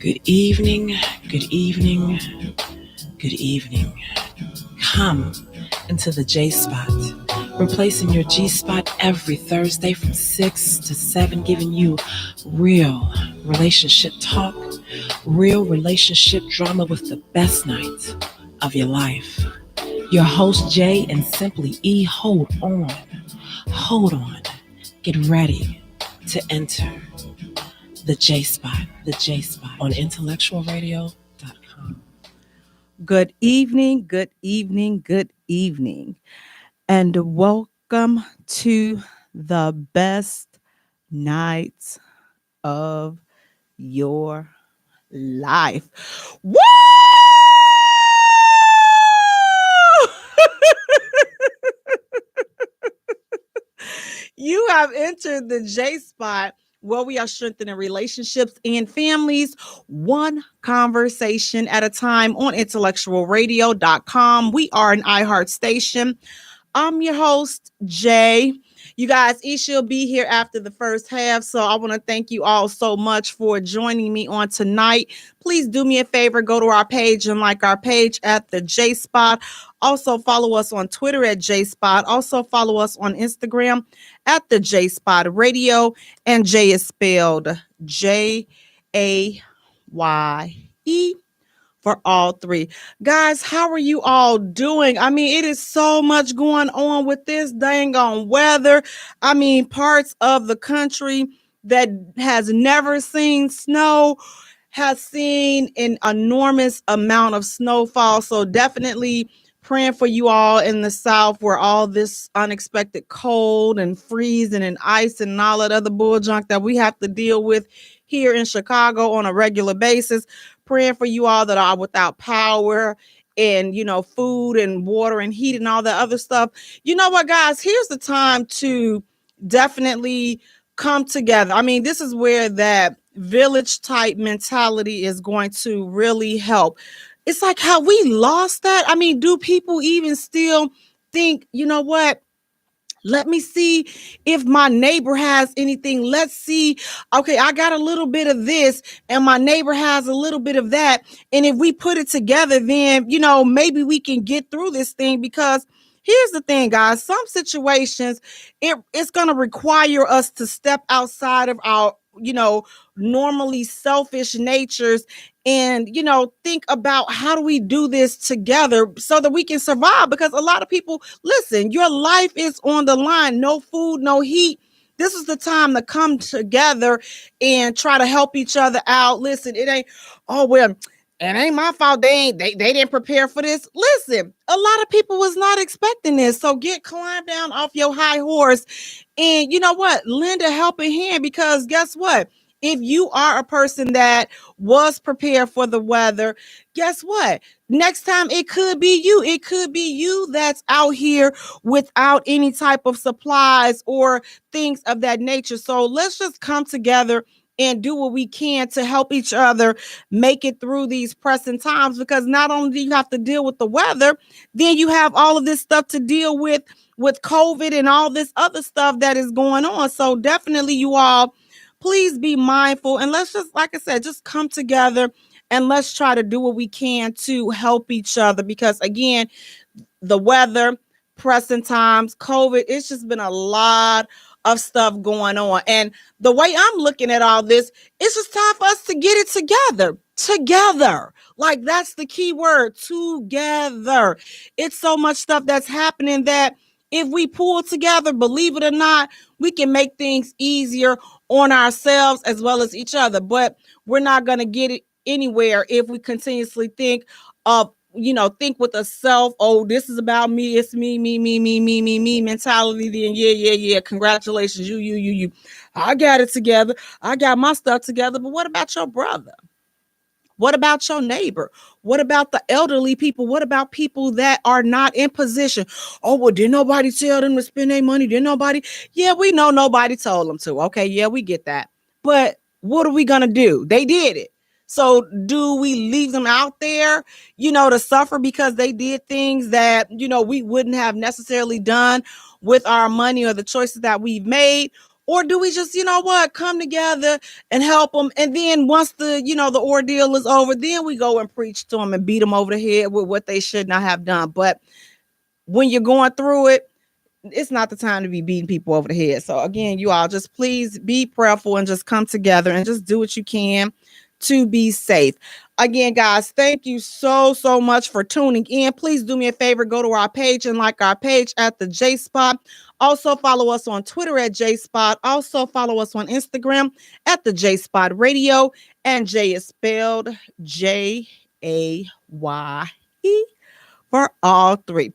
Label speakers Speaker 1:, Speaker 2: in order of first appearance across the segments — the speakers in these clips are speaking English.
Speaker 1: Good evening, good evening, good evening. Come into the Jaye Spot, replacing your G Spot every Thursday from 6 to 7, giving you real relationship talk, real relationship drama with the best night of your life. Your host, Jay and Simply E, hold on, get ready to enter the Jaye Spot on IntellectualRadio-Podcast.
Speaker 2: Good evening, and welcome to the best nights of your life. Woo! You have entered the Jaye Spot, where we are strengthening relationships and families, one conversation at a time on IntellectualRadio.com. We are an iHeart station. I'm your host, Jay. You guys, each will be here after the first half, so I want to thank you all so much for joining me on tonight. Please do me a favor, go to our page and like our page at the Jaye Spot. Also follow us on Twitter at Jaye Spot. Also follow us on Instagram at the Jaye Spot Radio, and Jay is spelled Jaye for all three. Guys, how are you all doing? I mean, it is so much going on with this dang on weather. I mean, parts of the country that has never seen snow has seen an enormous amount of snowfall. So definitely praying for you all in the South where all this unexpected cold and freezing and ice and all that other bull junk that we have to deal with here in Chicago on a regular basis. Praying for you all that are without power and, food and water and heat and all that other stuff. You know what, guys? Here's the time to definitely come together. I mean, this is where that village type mentality is going to really help. It's like how we lost that. I mean, do people even still think, you know what? Let me see if my neighbor has anything. Let's see. Okay, I got a little bit of this and my neighbor has a little bit of that. And if we put it together, then, maybe we can get through this thing. Because here's the thing, guys, some situations, it's going to require us to step outside of our, normally selfish natures and, think about how do we do this together so that we can survive? Because a lot of people, listen, your life is on the line. No food, no heat. This is the time to come together and try to help each other out. Listen, it ain't, it ain't my fault. They didn't prepare for this. Listen, a lot of people was not expecting this. So climb down off your high horse and you know what? Lend a helping hand, because guess what? If you are a person that was prepared for the weather, guess what? Next time it could be you. It could be you that's out here without any type of supplies or things of that nature. So let's just come together and do what we can to help each other make it through these pressing times, because not only do you have to deal with the weather, then you have all of this stuff to deal with COVID and all this other stuff that is going on. So definitely you all, please be mindful, and let's just, like I said, just come together and let's try to do what we can to help each other. Because again, the weather, pressing times, COVID, it's just been a lot of stuff going on. And the way I'm looking at all this, it's just time for us to get it together. Like, that's the key word, together. It's so much stuff that's happening that if we pull together, believe it or not, we can make things easier on ourselves as well as each other. But we're not going to get it anywhere if we continuously think with a self, this is about me, it's me mentality. Then yeah, congratulations, you, I got it together, I got my stuff together. But what about your brother? What about your neighbor? What about the elderly people? What about people that are not in position? Didn't nobody tell them to spend their money? Yeah, we know nobody told them to. Okay, yeah, we get that. But what are we going to do? They did it. So do we leave them out there, to suffer because they did things that, we wouldn't have necessarily done with our money or the choices that we've made? Or do we just, come together and help them? And then once the ordeal is over, then we go and preach to them and beat them over the head with what they should not have done. But when you're going through it, it's not the time to be beating people over the head. So again, you all just please be prayerful and just come together and just do what you can to be safe. Again, guys, thank you so much for tuning in. Please do me a favor, go to our page and like our page at the Jaye Spot. Also follow us on Twitter at Jaye Spot. Also follow us on Instagram at the Jaye Spot Radio. And Jay is spelled Jaye for all three.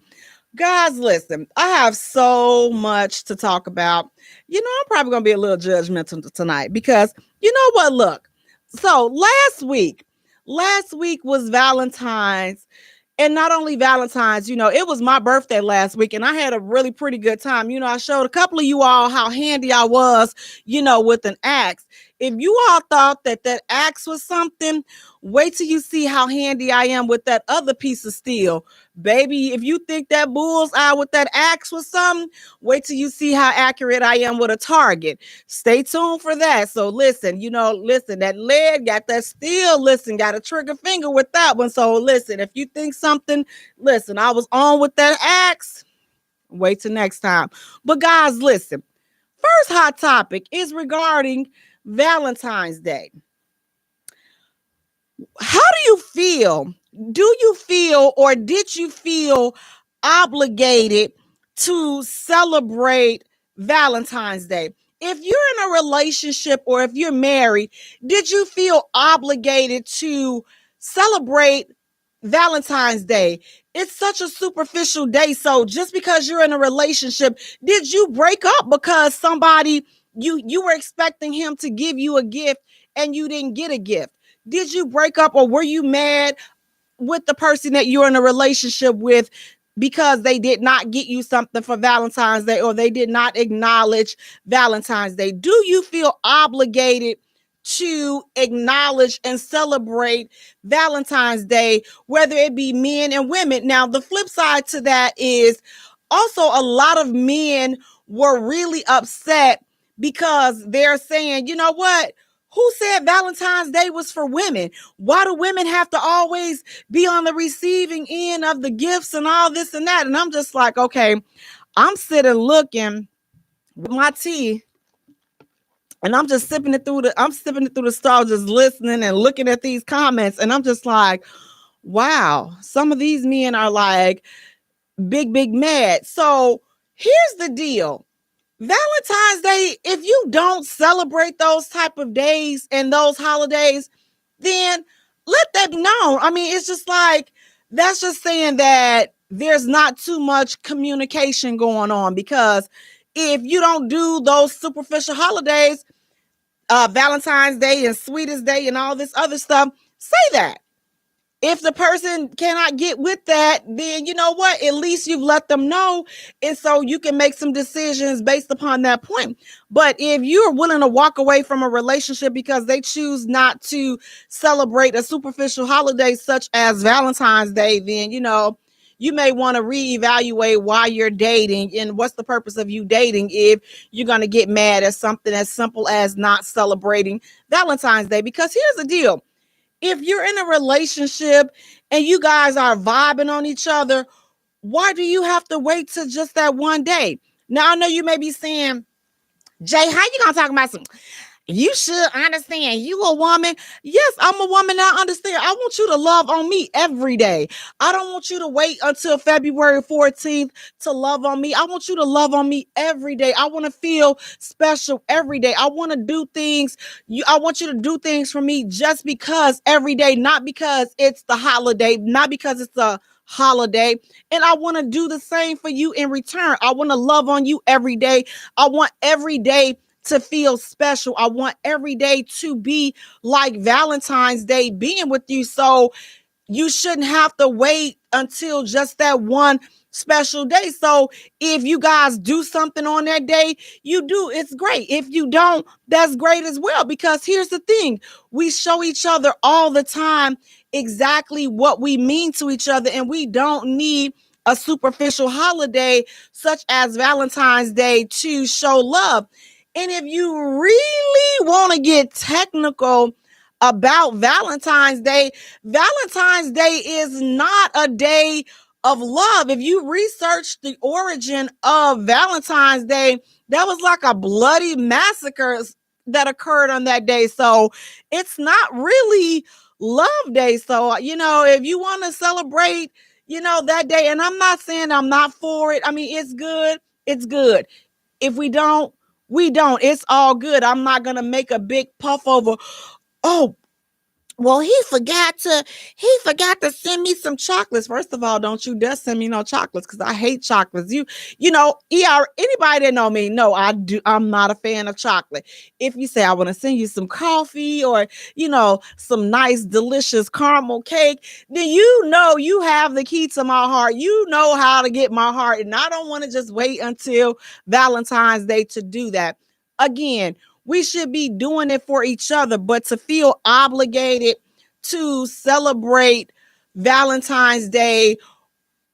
Speaker 2: Guys, listen, I have so much to talk about. I'm probably going to be a little judgmental tonight because you know what? Look, so last week was Valentine's. And not only Valentine's, it was my birthday last week and I had a really pretty good time. I showed a couple of you all how handy I was, with an axe. If you all thought that axe was something, wait till you see how handy I am with that other piece of steel. Baby, if you think that bullseye with that axe was something, wait till you see how accurate I am with a target. Stay tuned for that. So listen, that lead got that steel, got a trigger finger with that one. So listen, if you think something, listen, I was on with that axe, wait till next time. But guys, listen, first hot topic is regarding Valentine's Day. How do you feel? Do you feel or did you feel obligated to celebrate Valentine's Day? If you're in a relationship or if you're married, did you feel obligated to celebrate Valentine's Day? It's such a superficial day. So just because you're in a relationship, did you break up because somebody, you were expecting him to give you a gift and you didn't get a gift? Did you break up or were you mad with the person that you're in a relationship with because they did not get you something for Valentine's Day or they did not acknowledge Valentine's Day? Do you feel obligated to acknowledge and celebrate Valentine's Day, whether it be men and women? Now, the flip side to that is also a lot of men were really upset because they're saying, you know what? Who said Valentine's Day was for women? Why do women have to always be on the receiving end of the gifts and all this and that? And I'm just like, okay, I'm sitting looking with my tea and I'm just sipping it through the straw, just listening and looking at these comments. And I'm just like, wow, some of these men are like big mad. So here's the deal. Valentine's Day, if you don't celebrate those type of days and those holidays, then let that be known. I mean, it's just like, that's just saying that there's not too much communication going on, because if you don't do those superficial holidays, Valentine's Day and Sweetest Day and all this other stuff, say that. If the person cannot get with that, then you know what? At least you've let them know. And so you can make some decisions based upon that point. But if you're willing to walk away from a relationship because they choose not to celebrate a superficial holiday such as Valentine's Day, then, you may want to reevaluate why you're dating and what's the purpose of you dating if you're going to get mad at something as simple as not celebrating Valentine's Day. Because here's the deal. If you're in a relationship and you guys are vibing on each other, why do you have to wait till just that one day? Now, I know you may be saying, Jay, how you going to talk about some? You should understand you a woman. Yes, I'm a woman. I understand. I want you to love on me every day. I don't want you to wait until February 14th to love on me. I want you to love on me every day. I want to feel special every day. I want to do things. I want you to do things for me just because every day, not because it's the holiday, not because it's a holiday. And I want to do the same for you in return. I want to love on you every day. I want every day to feel special. I want every day to be like Valentine's Day being with you. So you shouldn't have to wait until just that one special day. So if you guys do something on that day, you do, it's great. If you don't, that's great as well. Because here's the thing, we show each other all the time exactly what we mean to each other, and we don't need a superficial holiday such as Valentine's Day to show love. And if you really want to get technical about Valentine's Day is not a day of love. If you research the origin of Valentine's Day, that was like a bloody massacre that occurred on that day. So it's not really love day. So, if you want to celebrate, that day, and I'm not saying I'm not for it. I mean, it's good. It's good. If we don't, we don't. It's all good. I'm not going to make a big puff over, oh, well, he forgot to send me some chocolates. First of all, don't you dare send me no chocolates because I hate chocolates. Anybody that know me, no, I'm not a fan of chocolate. If you say I want to send you some coffee or, some nice, delicious caramel cake, then you have the key to my heart. You know how to get my heart. And I don't want to just wait until Valentine's Day to do that. Again, we should be doing it for each other, but to feel obligated to celebrate Valentine's Day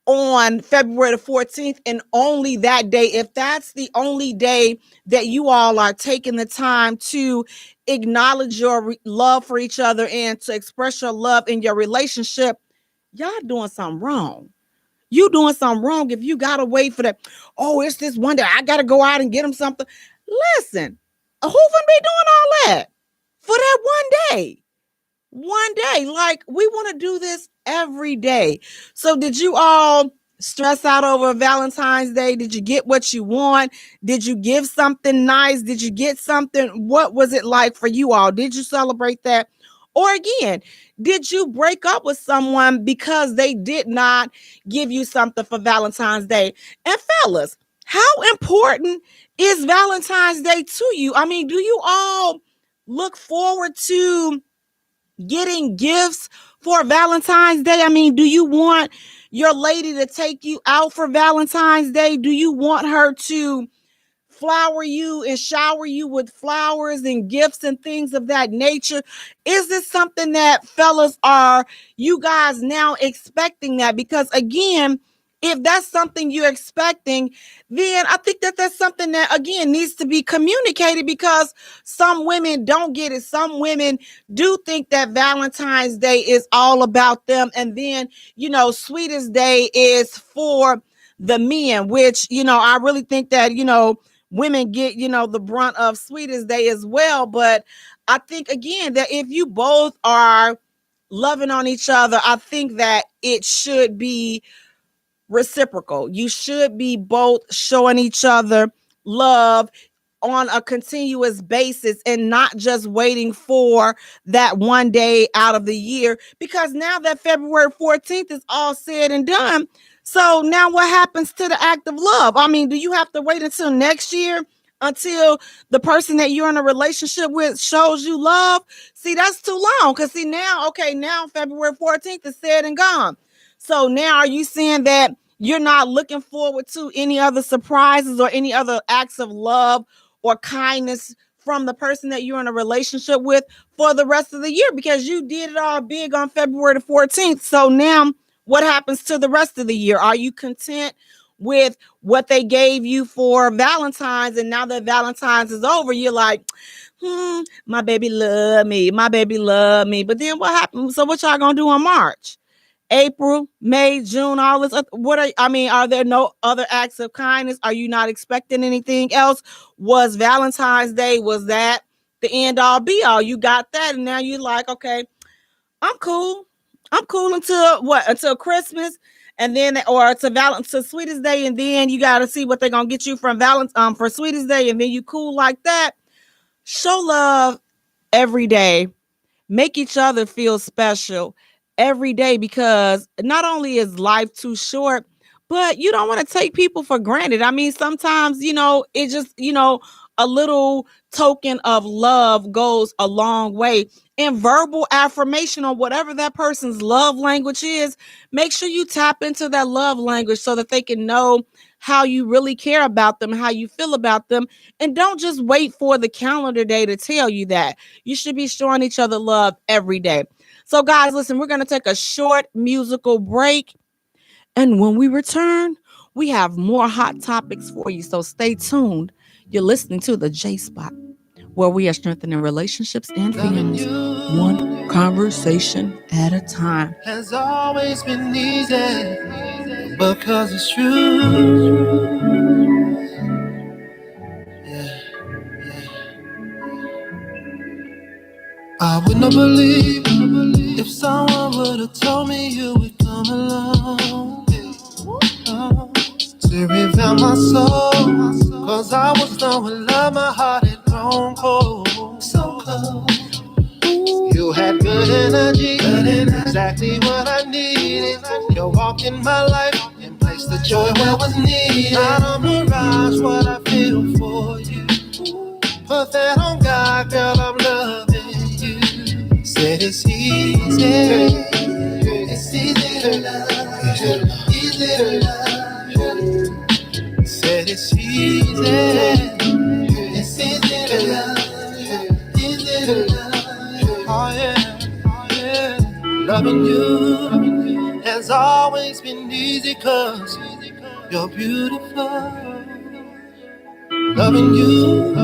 Speaker 2: on February the 14th and only that day, if that's the only day that you all are taking the time to acknowledge your love for each other and to express your love in your relationship, y'all doing something wrong. You doing something wrong if you gotta wait for that. Oh, it's this one day I gotta go out and get them something. Listen, who gonna be doing all that for that one day? One day, like we want to do this every day. So, did you all stress out over Valentine's Day? Did you get what you want? Did you give something nice? Did you get something? What was it like for you all? Did you celebrate that? Or again, did you break up with someone because they did not give you something for Valentine's Day? And fellas, how important is Valentine's Day to you? I mean, do you all look forward to getting gifts for Valentine's Day? I mean, do you want your lady to take you out for Valentine's Day? Do you want her to flower you and shower you with flowers and gifts and things of that nature? Is this something that fellas are you guys now expecting that? Because again, if that's something you're expecting, then I think that that's something that again needs to be communicated because some women don't get it. Some women do think that Valentine's Day is all about them. And then, Sweetest Day is for the men, which, I really think that, women get, the brunt of Sweetest Day as well. But I think, again, that if you both are loving on each other, I think that it should be reciprocal. You should be both showing each other love on a continuous basis and not just waiting for that one day out of the year, because now that February 14th is all said and done, so now what happens to the act of love? I mean, do you have to wait until next year until the person that you're in a relationship with shows you love? See, that's too long, because see now February 14th is said and gone. So now are you saying that you're not looking forward to any other surprises or any other acts of love or kindness from the person that you're in a relationship with for the rest of the year, because you did it all big on February the 14th. So now what happens to the rest of the year? Are you content with what they gave you for Valentine's? And now that Valentine's is over, you're like, my baby love me. My baby love me. But then what happened? So what y'all gonna do in March? April, May, June, all this. Are there no other acts of kindness? Are you not expecting anything else? Was Valentine's Day, was that the end all be all? You got that, and now you're like, okay, I'm cool. I'm cool until what? Until Christmas, and then or to Sweetest Day, and then you got to see what they're gonna get you from for Sweetest Day, and then you cool like that. Show love every day. Make each other feel special every day, because not only is life too short, but you don't want to take people for granted. I mean, sometimes, it just, a little token of love goes a long way. And verbal affirmation on whatever that person's love language is, make sure you tap into that love language so that they can know how you really care about them, how you feel about them. And don't just wait for the calendar day to tell you that. You should be showing each other love every day. So, guys, listen, we're going to take a short musical break. And when we return, we have more hot topics for you. So stay tuned. You're listening to the Jaye Spot, where we are strengthening relationships and families, one conversation at a time.
Speaker 3: Has always been easy because it's true. Yeah. I would not believe if someone would have told me you would come along to reveal my soul. Cause I was done with love, my heart had grown cold. So cold. You had good energy, exactly what I needed. You walked in my life and placed the joy where was needed. Not a mirage, what I feel for you. Put that on God, girl, I'm loving you. Said it's easy, it's easy to love, easy to love. Said it's easy, it's easy to love, easy to love. Oh yeah, oh yeah. Loving you has always been easy cause you're beautiful. Loving you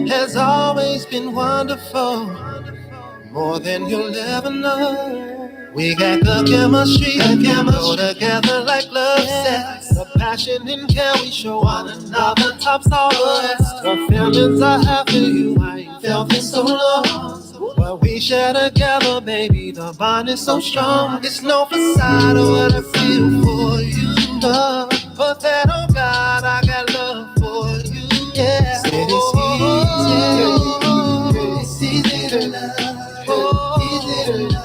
Speaker 3: has always been wonderful, more than you'll ever know. We got the chemistry, go together like love sex. The passion and care we show one another tops all the rest. The feelings I have for you, I ain't felt in so long. What we share together, baby, the bond is so strong. It's no facade of what I feel for you. Put that on God, I got love for you. Yeah, said it's easy to love, easy to love.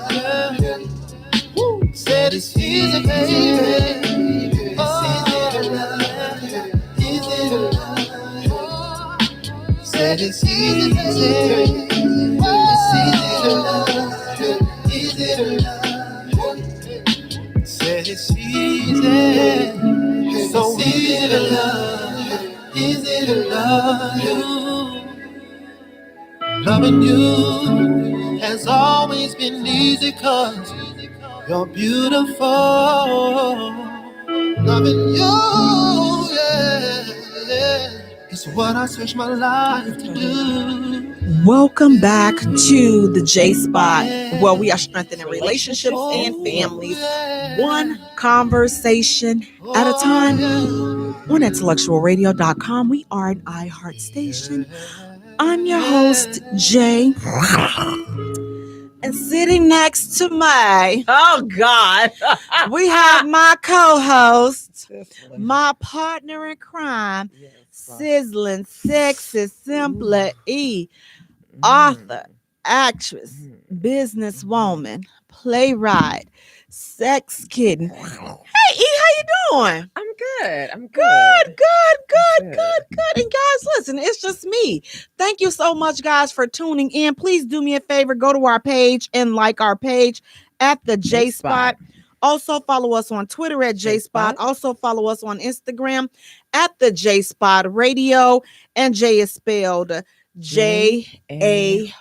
Speaker 3: Said it's easy, baby. It's easy to love, easy to love. Said it's easy, baby. It's easy to love, easy to love. Said it's easy, so easy to love, easy to love you. Loving you has always been easy cause you're beautiful. Loving you, yeah, it's what I search my life to do.
Speaker 2: Welcome back to the Jaye Spot, where we are strengthening relationships and families, one conversation at a time. On IntellectualRadio.com, we are an iHeart station. I'm your host, Jay. And sitting next to me,
Speaker 1: Oh, God.
Speaker 2: we have my co-host, my partner in crime, sizzling, sexy, simply E, author, actress, businesswoman, playwright, sex kitten. Hey, E, how you doing?
Speaker 1: I'm good. I'm
Speaker 2: Good. And guys, listen, it's just me. Thank you so much, guys, for tuning in. Please do me a favor. Go to our page and like our page at the Jaye Spot. Also follow us on Twitter at Jaye Spot. Also follow us on Instagram at the Jaye Spot Radio. And Jay is spelled Jaye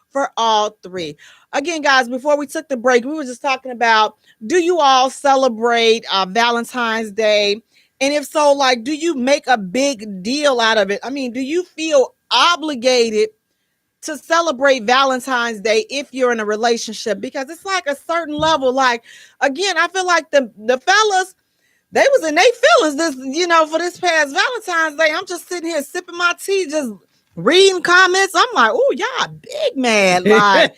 Speaker 2: for all three. Again, guys, before we took the break, we were just talking about, do you all celebrate Valentine's Day? And if so, like, do you make a big deal out of it? I mean, do you feel obligated to celebrate Valentine's Day if you're in a relationship? Because it's like a certain level. Like, again, I feel like the fellas, they was in their feelings this, for this past Valentine's Day. I'm just sitting here sipping my tea, just reading comments. I'm like, oh, y'all big mad. Like,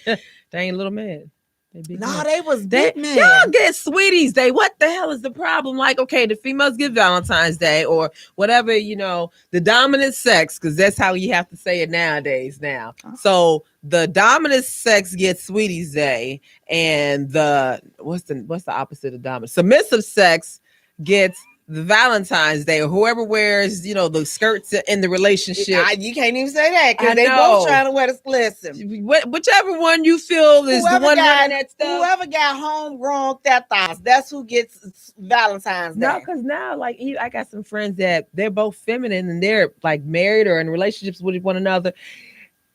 Speaker 1: They ain't little mad.
Speaker 2: They was big mad.
Speaker 1: Y'all get Sweeties Day. What the hell is the problem? Like, okay, the females get Valentine's Day or whatever, the dominant sex, because that's how you have to say it nowadays now. So the dominant sex gets Sweeties Day, and the what's the opposite of dominant? Submissive sex gets the Valentine's Day, or whoever wears, the skirts in the relationship.
Speaker 2: You can't even say that because they both trying to wear the listen.
Speaker 1: Whichever one you feel is the one wearing that stuff.
Speaker 2: Whoever got homegrown tetas, that's who gets Valentine's Day.
Speaker 1: No, because now, like, I got some friends that they're both feminine and they're like married or in relationships with one another.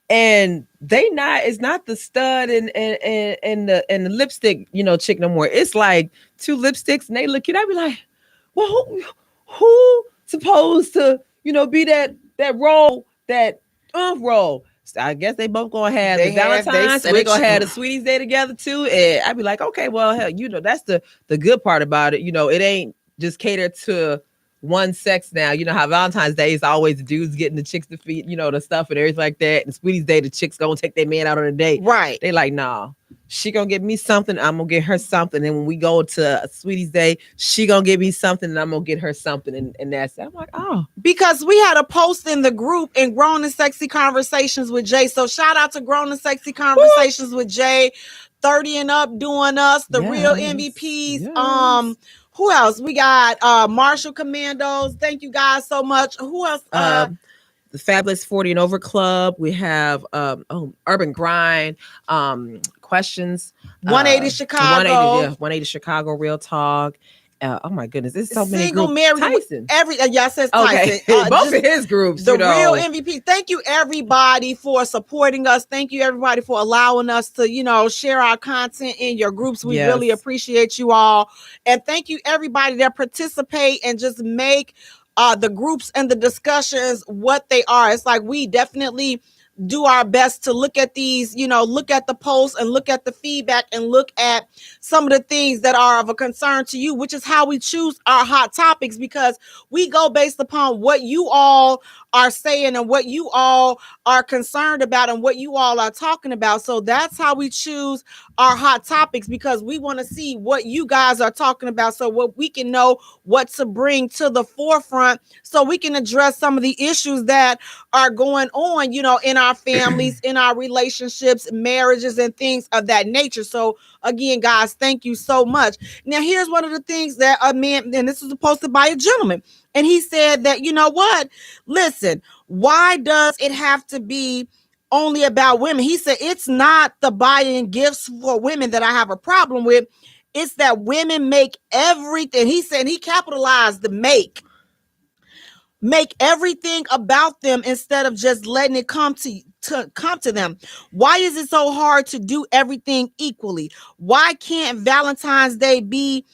Speaker 1: And it's not the stud and the lipstick, chick no more. It's like two lipsticks and they look at you. I be like, well, who supposed to be that role, that role. So I guess they both gonna have the Valentine's, and they gonna have the Sweeties Day together too. And I'd be like, okay, well, hell, that's the good part about it. It ain't just catered to one sex now. You know how Valentine's Day is always the dudes getting the chicks to feed, the stuff and everything like that. And Sweeties Day, the chicks gonna take their man out on a date.
Speaker 2: Right.
Speaker 1: They like, nah, she gonna get me something, I'm gonna get her something. And when we go to Sweeties Day, she gonna give me something and I'm gonna get her something. And that's it. I'm like, oh.
Speaker 2: Because we had a post in the group in Grown and Sexy Conversations with Jay. So shout out to Grown and Sexy Conversations with Jay. 30 and up doing us, the real MVPs. Yes. Who else? We got Marshall Commandos. Thank you guys so much. Who else?
Speaker 1: The Fabulous 40 and Over Club. We have Urban Grind, Questions.
Speaker 2: 180 Chicago.
Speaker 1: 180 Chicago, Real Talk. Oh my goodness, there's so many
Speaker 2: Single
Speaker 1: groups.
Speaker 2: Married.
Speaker 1: Tyson.
Speaker 2: Y'all says Tyson.
Speaker 1: Okay. Both of his groups.
Speaker 2: The real MVP. Thank you everybody for supporting us. Thank you everybody for allowing us to, share our content in your groups. We really appreciate you all. And thank you everybody that participate and just make the groups and the discussions what they are. It's like we definitely do our best to look at these, look at the posts and look at the feedback and look at some of the things that are of a concern to you, which is how we choose our hot topics, because we go based upon what you all are saying and what you all are concerned about and what you all are talking about. So that's how we choose our hot topics, because we want to see what you guys are talking about, so what we can know what to bring to the forefront, so we can address some of the issues that are going on, in our families, in our relationships, marriages, and things of that nature. So again, guys, thank you so much. Now, here's one of the things that a man, and this was posted by a gentleman, and he said that, listen, why does it have to be only about women? He said, it's not the buying gifts for women that I have a problem with. It's that women make everything. He said, he capitalized the make everything about them instead of just letting it come to them. Why is it so hard to do everything equally? Why can't Valentine's Day be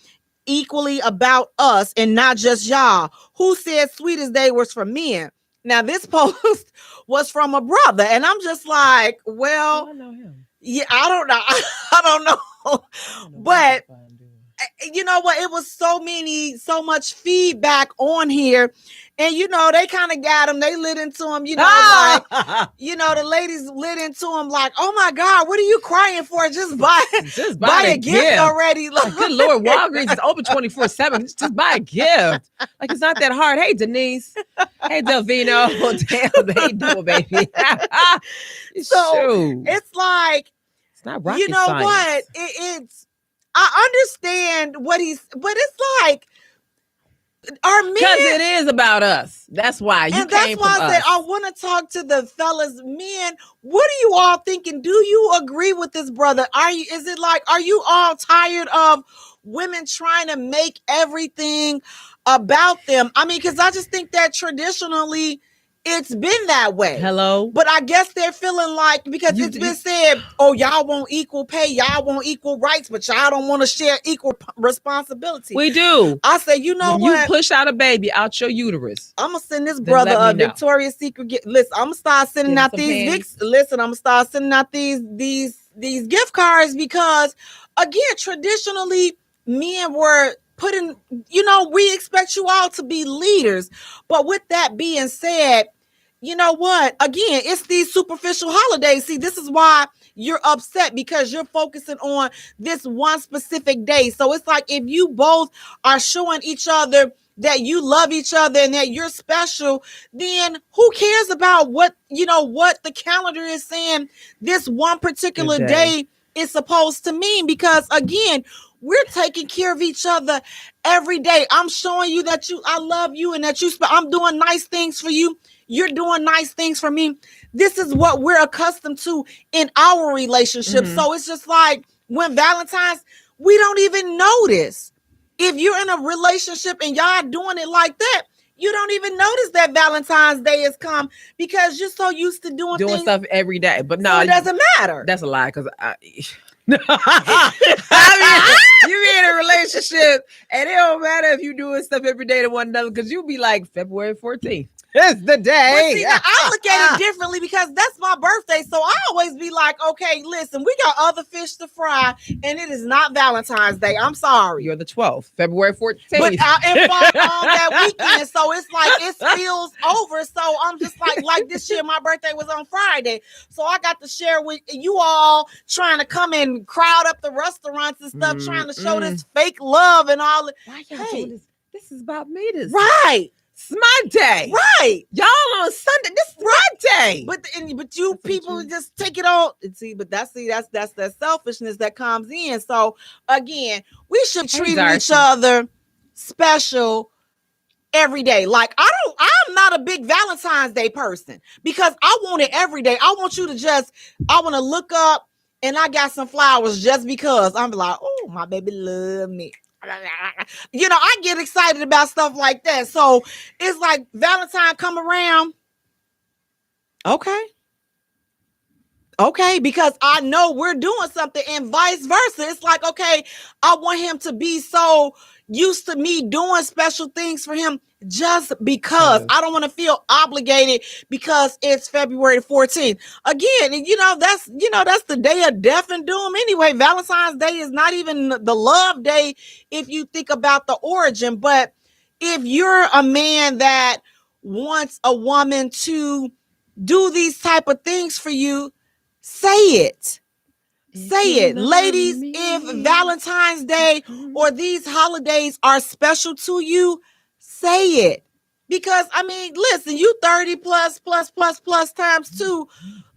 Speaker 2: equally about us and not just y'all? Who said Sweetest Day was for men? Now, this post was from a brother, and I'm just like, well,
Speaker 1: I know him.
Speaker 2: Yeah, I don't know. I don't know. But you know what? It was so much feedback on here. And, they kind of got him. They lit into him, like, the ladies lit into him like, oh, my God, what are you crying for? Just buy a gift already.
Speaker 1: Like, good Lord, Walgreens is open 24/7. Just buy a gift. Like, it's not that hard. Hey, Denise. Hey, Delvino. Damn, they do it, baby.
Speaker 2: It's like,
Speaker 1: it's not rocket science.
Speaker 2: What? I understand but it's like, our men,
Speaker 1: because it is about us. That's why you
Speaker 2: and that's why I said I want to talk to the fellas. Men, what are you all thinking? Do you agree with this brother? Are you all tired of women trying to make everything about them? I mean, because I just think that traditionally it's been that way.
Speaker 1: Hello.
Speaker 2: But I guess they're feeling like, because it's been said, oh, y'all want equal pay, y'all want equal rights, but y'all don't want to share equal responsibility.
Speaker 1: We do.
Speaker 2: I say, you know
Speaker 1: when
Speaker 2: what?
Speaker 1: You push out a baby out your uterus.
Speaker 2: I'm going to send this brother a Victoria's Secret gift. Listen, I'm going to start sending out these these gift cards, because again, traditionally men were putting, we expect you all to be leaders. But with that being said, you know what? Again, it's these superficial holidays. See, this is why you're upset, because you're focusing on this one specific day. So it's like, if you both are showing each other that you love each other and that you're special, then who cares about what the calendar is saying this one particular day is supposed to mean? Because again, we're taking care of each other every day. I'm showing you that I love you and that I'm doing nice things for you. You're doing nice things for me. This is what we're accustomed to in our relationship. Mm-hmm. So it's just like, when Valentine's, we don't even notice. If you're in a relationship and y'all doing it like that, you don't even notice that Valentine's Day has come, because you're so used to doing
Speaker 1: stuff every day. But no,
Speaker 2: it doesn't matter.
Speaker 1: That's a lie, because I mean, you're in a relationship and it don't matter if you doing stuff every day to one another, because you'll be like, February 14th.
Speaker 4: is the day.
Speaker 2: But see, now I look at it differently because that's my birthday. So I always be like, okay, listen, we got other fish to fry, and it is not Valentine's Day. I'm sorry.
Speaker 4: You're the 12th, February 14th.
Speaker 2: But it falls on that weekend, so it's like it spills over. So I'm just like this year, my birthday was on Friday, so I got to share with you all, trying to come and crowd up the restaurants and stuff, trying to show this fake love and all.
Speaker 4: Why y'all doing this? This is about me.
Speaker 2: Right.
Speaker 4: It's my day.
Speaker 2: Right.
Speaker 4: Y'all on Sunday. This is my day.
Speaker 2: But you people just take it all. See, but that's that selfishness that comes in. So again, we should treat each other special every day. Like I'm not a big Valentine's Day person because I want it every day. I want you to I want to look up and I got some flowers just because I'm like, oh, my baby love me. You know, I get excited about stuff like that. So it's like Valentine come around. Okay, because I know we're doing something, and vice versa. It's like, okay, I want him to be so used to me doing special things for him just because. I don't want to feel obligated because it's February 14th. Again, that's the day of death and doom anyway. Valentine's Day is not even the love day if you think about the origin. But if you're a man that wants a woman to do these type of things for you, say it. Say it. Ladies, if Valentine's Day or these holidays are special to you, say it. Because, I mean, listen, you 30 plus times 2.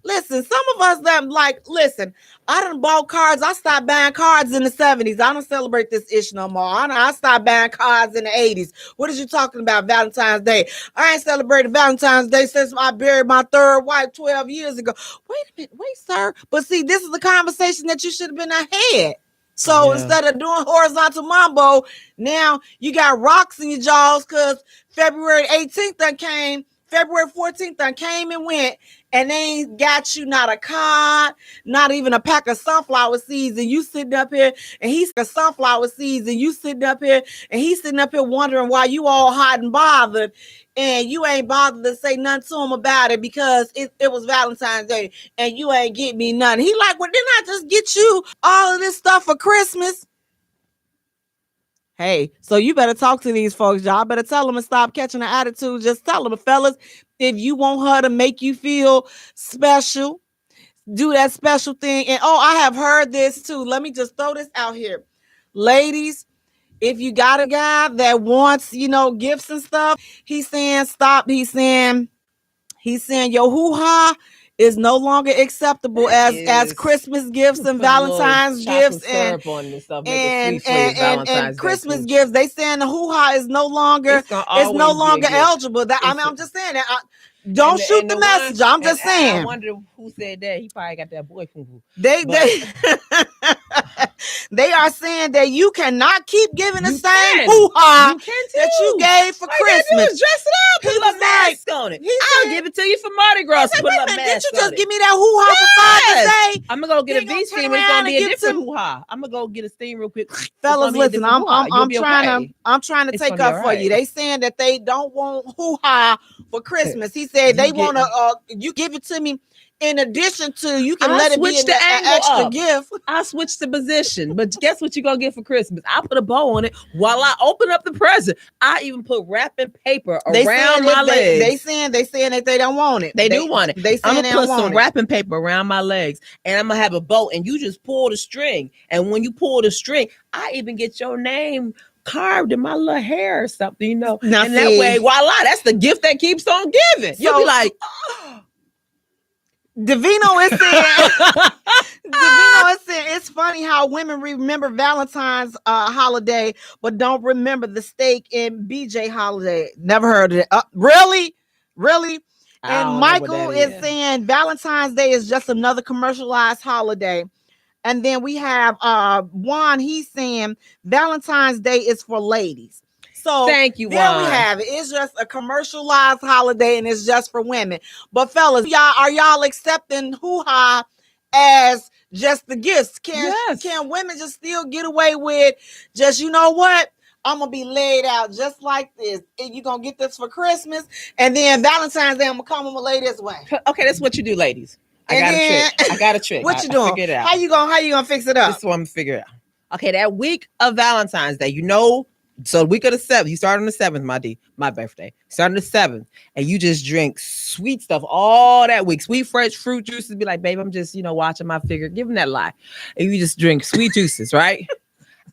Speaker 2: Listen, some of us that listen, I done bought cards. I stopped buying cards in the 70s. I don't celebrate this ish no more. I stopped buying cards in the 80s. What is you talking about, Valentine's Day? I ain't celebrated Valentine's Day since I buried my third wife 12 years ago. Wait, sir. But see, this is the conversation that you should have been ahead. So instead of doing horizontal mambo, now you got rocks in your jaws because February 18th done came. February 14th done came and went, and they ain't got you not a card, not even a pack of sunflower seeds, and you sitting up here, and he's a sunflower seeds, and you sitting up here, and he's sitting up here wondering why you all hot and bothered, and you ain't bothered to say nothing to him about it because it was Valentine's Day, and you ain't get me nothing. He like, well, didn't I just get you all of this stuff for Christmas? Hey, so you better talk to these folks, y'all. Better tell them to stop catching the attitude. Just tell them, fellas, if you want her to make you feel special, do that special thing. And I have heard this too. Let me just throw this out here. Ladies, if you got a guy that wants, gifts and stuff, he's saying stop. He's saying your hoo-ha is no longer acceptable as Christmas gifts and Valentine's gifts and Christmas gifts. They saying the hoo-ha is no longer eligible. I'm just saying that. Don't shoot the messenger. I'm just saying.
Speaker 4: I wonder who said that. He probably got that boy from
Speaker 2: They are saying that you cannot keep giving the same hoo-ha that you gave for Christmas.
Speaker 4: He was dressing up, put a mask on it. I'll give it to you for Mardi Gras. Put a mask on it.
Speaker 2: Did you just give me that hoo-ha for Father's Day?
Speaker 4: I'm gonna go get a V-steam. It's gonna be a different hoo-ha. I'm gonna go get a steam real quick.
Speaker 2: Fellas, listen, I'm trying to take up for you. They saying that they don't want hoo-ha for Christmas. He said they want to you give it to me. In addition to, you can let it be an extra gift.
Speaker 4: I'll switch the position. But guess what you're going to get for Christmas? I put a bow on it while I open up the present. I even put wrapping paper around my legs.
Speaker 2: They saying that they don't want it.
Speaker 4: They do want it. I'm going to put some wrapping paper around my legs. And I'm going to have a bow. And you just pull the string. And when you pull the string, I even get your name carved in my little hair or something, Now, and that way, voila, that's the gift that keeps on giving. You'll be like, oh.
Speaker 2: Davino is saying it's funny how women remember Valentine's holiday, but don't remember the steak and BJ holiday. Never heard of it. Really? And Michael is saying Valentine's Day is just another commercialized holiday. And then we have Juan. He's saying Valentine's Day is for ladies. So
Speaker 4: thank you.
Speaker 2: There we have it. It's just a commercialized holiday, and it's just for women. But fellas, are y'all accepting hoo-ha as just the gifts? Can women just still get away with just, you know what? I'm gonna be laid out just like this, and you gonna get this for Christmas, and then Valentine's Day I'm gonna lay this way.
Speaker 4: Okay, that's what you do, ladies. I got a trick.
Speaker 2: What you doing?
Speaker 4: Figure it out.
Speaker 2: How you gonna fix it up?
Speaker 4: This is what I'm gonna figure out. Okay, that week of Valentine's Day, so the week of the 7th, you start on the 7th, my birthday. Start on the 7th, and you just drink sweet stuff all that week. Sweet, fresh fruit juices. Be like, babe, I'm just, watching my figure. Give him that lie. And you just drink sweet juices, right?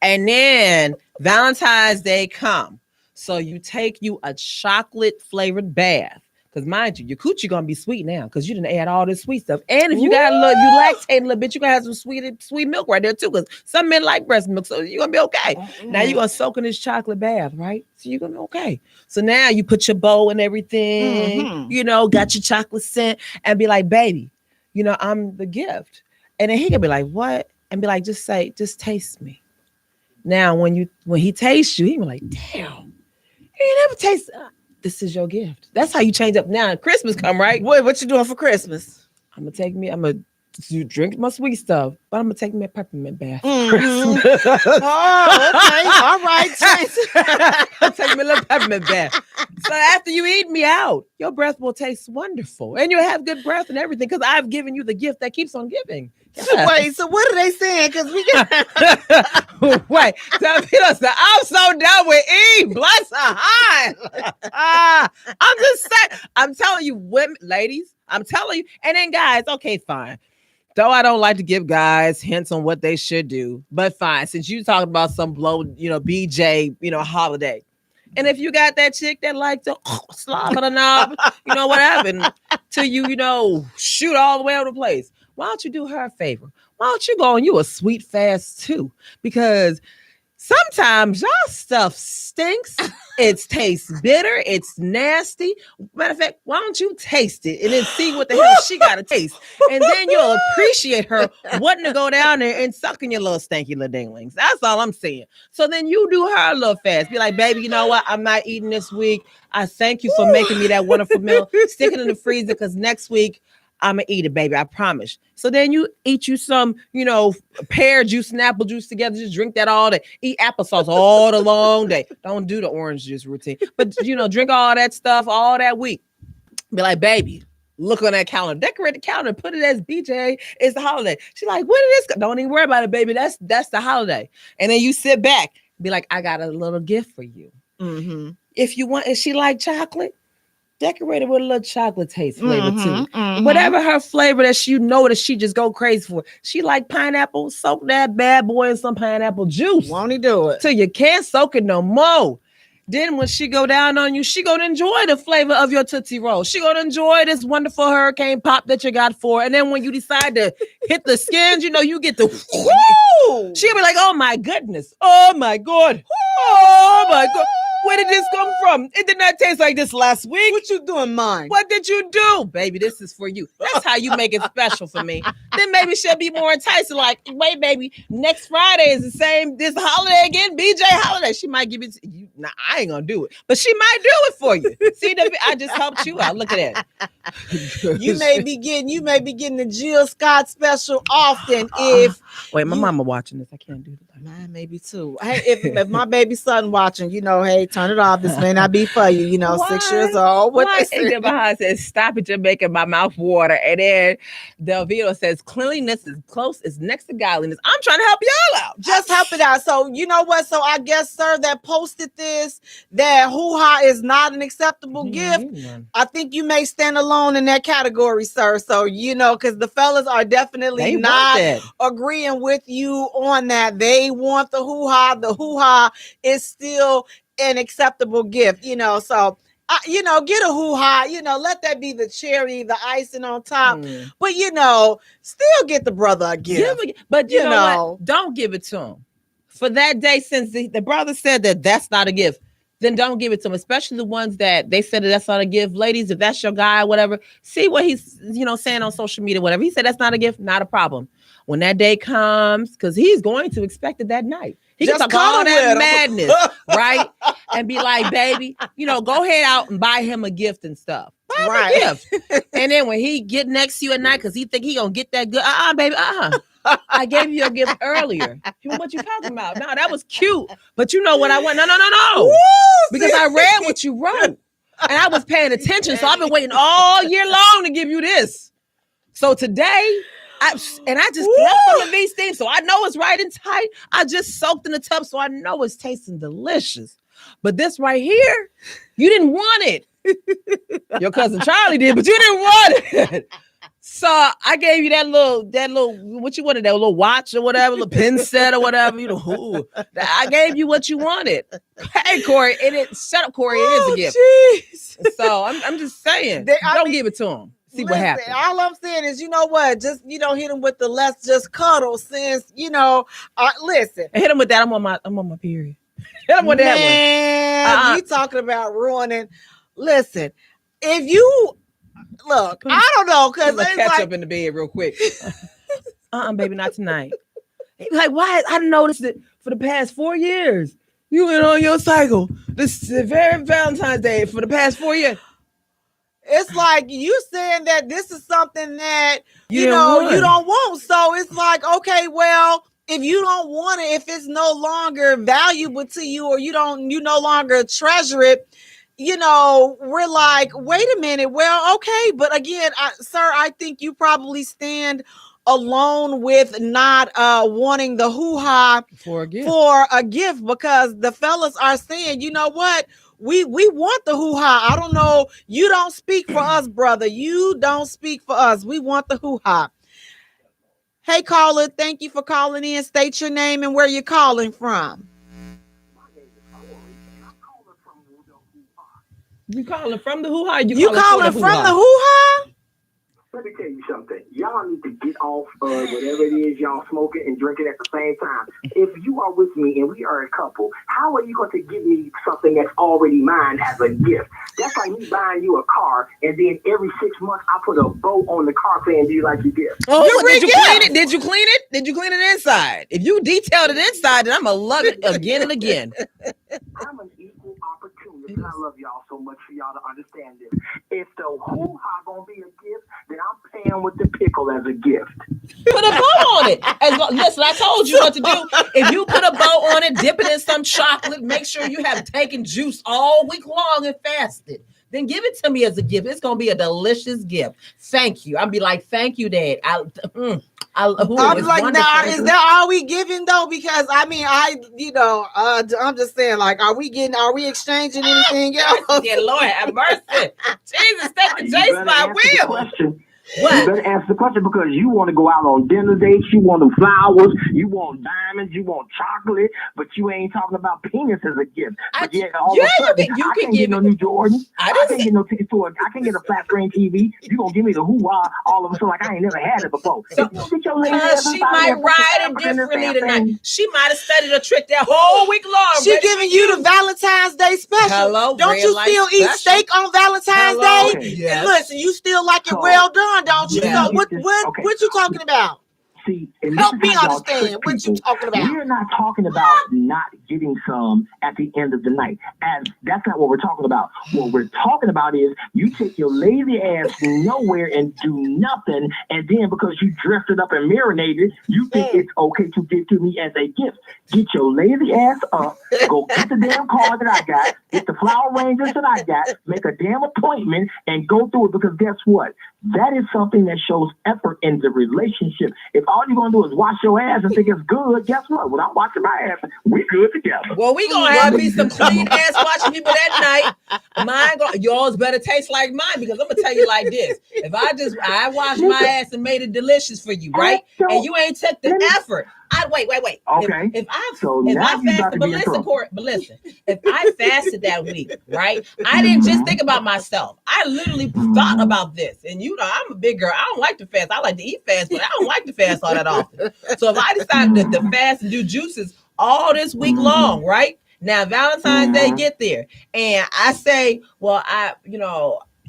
Speaker 4: And then Valentine's Day come. So you take you a chocolate flavored bath. Because mind you, your coochie gonna be sweet now because you didn't add all this sweet stuff. And if you got you lactate a little bit, you gonna have some sweet milk right there too. Because some men like breast milk, so you're gonna be okay. Now you're gonna soak in this chocolate bath, right? So you're gonna be okay. So now you put your bow and everything, got your chocolate scent, and be like, baby, I'm the gift. And then he can be like, what? And be like, just taste me. Now when he tastes you, he be like, damn, he never tastes. This is your gift. That's how you change up. Now Christmas come, right?
Speaker 2: What you doing for Christmas?
Speaker 4: I'm gonna drink my sweet stuff, but I'm gonna take me a peppermint bath.
Speaker 2: Oh, okay. All right.
Speaker 4: Take me a little peppermint bath. So after you eat me out, your breath will taste wonderful. And you'll have good breath and everything because I've given you the gift that keeps on giving.
Speaker 2: Yeah. Wait, so what are they saying? Because we got
Speaker 4: wait. So I'm so done with Eve. Bless her heart. I'm just saying. I'm telling you, women, ladies. I'm telling you. And then guys, okay, fine. Though I don't like to give guys hints on what they should do, but fine. Since you talking about some BJ, holiday. And if you got that chick that like to slob on the knob, what happened till you, shoot all the way over the place. Why don't you do her a favor? Why don't you go on you a sweet fast too? Because sometimes y'all stuff stinks. It tastes bitter. It's nasty. Matter of fact, why don't you taste it and then see what the hell she got to taste? And then you'll appreciate her wanting to go down there and sucking your little stanky little dinglings. That's all I'm saying. So then you do her a little fast. Be like, baby, you know what? I'm not eating this week. I thank you for making me that wonderful meal. Stick it in the freezer because next week, I'm going to eat it, baby. I promise. So then you eat you some, pear juice and apple juice together. Just drink that all day. Eat applesauce all the long day. Don't do the orange juice routine. But, drink all that stuff all that week. Be like, baby, look on that calendar. Decorate the calendar. Put it as BJ. It's the holiday. She's like, when is this? Don't even worry about it, baby. That's the holiday. And then you sit back. Be like, I got a little gift for you. Mm-hmm. If you want, if she like chocolate, decorate it with a little chocolate taste flavor too. Mm-hmm. Whatever her flavor that that she just go crazy for. She like pineapple, soak that bad boy in some pineapple juice.
Speaker 2: Won't he do it?
Speaker 4: Till you can't soak it no more. Then when she go down on you, she gonna enjoy the flavor of your Tootsie Roll. She gonna enjoy this wonderful hurricane pop that you got for her. And then when you decide to hit the skins, you get the woo! She'll be like, oh my goodness. Oh my God. Oh my God. Where did this come from? It did not taste like this last week.
Speaker 2: What you doing, mine?
Speaker 4: What did you do? Baby, this is for you. That's how you make it special for me. Then maybe she'll be more enticing. Like, wait, baby, next Friday is the same, this holiday again, BJ holiday. She might give it to you. Nah, I ain't gonna do it. But she might do it for you. See, I just helped you out. Look at that.
Speaker 2: You may be getting the Jill Scott special often if...
Speaker 4: Wait, my mama watching this. I can't do that.
Speaker 2: Mine maybe too. Hey, if my baby son watching, hey, turn it off. This may not be for you. 6 years old. What they say?
Speaker 4: Behind says, "Stop it! You're making my mouth water." And then Delvito says, "Cleanliness is close. Is next to godliness." I'm trying to help y'all out.
Speaker 2: Just help it out. So you know what? So I guess, sir, that posted this, that hoo-ha is not an acceptable gift. I think you may stand alone in that category, sir. So because the fellas are definitely not agreeing with you on that. They want the hoo-ha. The hoo-ha is still an acceptable gift, so get a hoo-ha, let that be the cherry, the icing on top. But still get the brother a gift.
Speaker 4: But you know what? Don't give it to him for that day, since the brother said that's not a gift. Then don't give it to him, especially the ones that they said that's not a gift. Ladies, if that's your guy, whatever, see what he's saying on social media, whatever. He said that's not a gift, not a problem. When that day comes, because he's going to expect it that night. He can talk all that madness, right? And be like, baby, go ahead out and buy him a gift and stuff. Buy him a gift. And then when he get next to you at night, because he think he gonna get that good, baby, I gave you a gift earlier. What you talking about? No, that was cute. But you know what I want? No.
Speaker 2: Woo,
Speaker 4: because I read what you wrote. And I was paying attention. So I've been waiting all year long to give you this. So today, I just left some of these things. So I know it's right and tight. I just soaked in the tub. So I know it's tasting delicious. But this right here, you didn't want it. Your cousin Charlie did, but you didn't want it. So I gave you that little, what you wanted, that little watch or whatever, little pin set or whatever. I gave you what you wanted. Hey, Corey, shut up, Corey. It is a gift. Geez. So I'm just saying, don't give it to him. See what happens.
Speaker 2: All I'm saying is, you know what? Just hit him with the let's just cuddle. Since listen,
Speaker 4: hit him with that. I'm on my period. Hit him with that one.
Speaker 2: You talking about ruining? Listen, if you. Look, I don't know, because
Speaker 4: let's catch up in the bed real quick. Baby, not tonight. He be like, why? I noticed it for the past 4 years. You went on your cycle. This is very Valentine's Day for the past 4 years.
Speaker 2: It's like you saying that this is something that you don't want. So it's like, okay, well, if you don't want it, if it's no longer valuable to you, or you no longer treasure it. We're like, wait a minute. Well, okay. But again, sir, I think you probably stand alone with not wanting the hoo-ha for a gift, because the fellas are saying, you know what? We want the hoo-ha. I don't know. You don't speak for us, brother. You don't speak for us. We want the hoo-ha. Hey, caller. Thank you for calling in. State your name and where you're calling from.
Speaker 4: You calling from the hoo-ha?
Speaker 2: You calling from the hoo-ha?
Speaker 5: Let me tell you something. Y'all need to get off whatever it is y'all smoking and drinking at the same time. If you are with me and we are a couple, how are you going to give me something that's already mine as a gift? That's like me buying you a car, and then every 6 months I put a bow on the car saying, do you like your gift?
Speaker 4: Oh, did you clean it? Did you clean it? Did you clean it inside? If you detailed it inside, then I'm going to love it again and again.
Speaker 5: I'm an equal opportunity. I love y'all so much for y'all to understand this. If the hoo-ha gonna be a gift, then I'm paying with the pickle as a gift.
Speaker 4: Put a bow on it. Listen, I told you what to do. If you put a bow on it, dip it in some chocolate, make sure you have taken juice all week long and fasted. Then give it to me as a gift. It's gonna be a delicious gift. Thank you. I'll be like, thank you, Dad. I'm
Speaker 2: like, now, is that all we giving though? Because I mean, I'm just saying, like, are we exchanging anything else?
Speaker 4: Yeah, Lord have mercy. Jesus, take the Jaye Spot wheel.
Speaker 5: What? You better answer the question, because you want to go out on dinner dates, you want the flowers, you want diamonds, you want chocolate, but you ain't talking about penis as a gift. But I can't get no new Jordan. I can't get no tickets to I can't get a flat screen TV. You gonna give me the hoo-ha all of a sudden like I ain't never had it before.
Speaker 4: So, she might ride it differently tonight. She might have studied a trick that whole week long.
Speaker 2: She giving you the Valentine's Day special.
Speaker 4: Hello,
Speaker 2: don't you still eat steak on Valentine's Day? Okay, yes. And listen, you still like it well done, don't you? Yeah. So what you talking about?
Speaker 5: See,
Speaker 2: help me understand what you talking about.
Speaker 5: We're not talking about not getting some at the end of the night. And that's not what we're talking about. What we're talking about is you take your lazy ass nowhere and do nothing, and then because you dressed it up and marinated, you think it's okay to give to me as a gift. Get your lazy ass up, go get the damn car that I got, get the flower arrangers that I got, make a damn appointment, and go through it, because guess what? That is something that shows effort in the relationship. If all you're going to do is wash your ass and think it's good, guess what? When I'm washing my ass, we're good together.
Speaker 4: Well, we going to have me some clean ass washing people that night. Yours better taste like mine, because I'm going to tell you like this. If I washed my ass and made it delicious for you, right? And you ain't took the effort. Wait.
Speaker 5: Okay.
Speaker 4: If I fasted, but listen, if I fasted that week, right? I didn't just think about myself. I literally thought about this. And I'm a big girl. I don't like to fast. I like to eat fast, but I don't like to fast all that often. So if I decided to fast and do juices all this week long, right? Now Valentine's Day get there, and I say, well,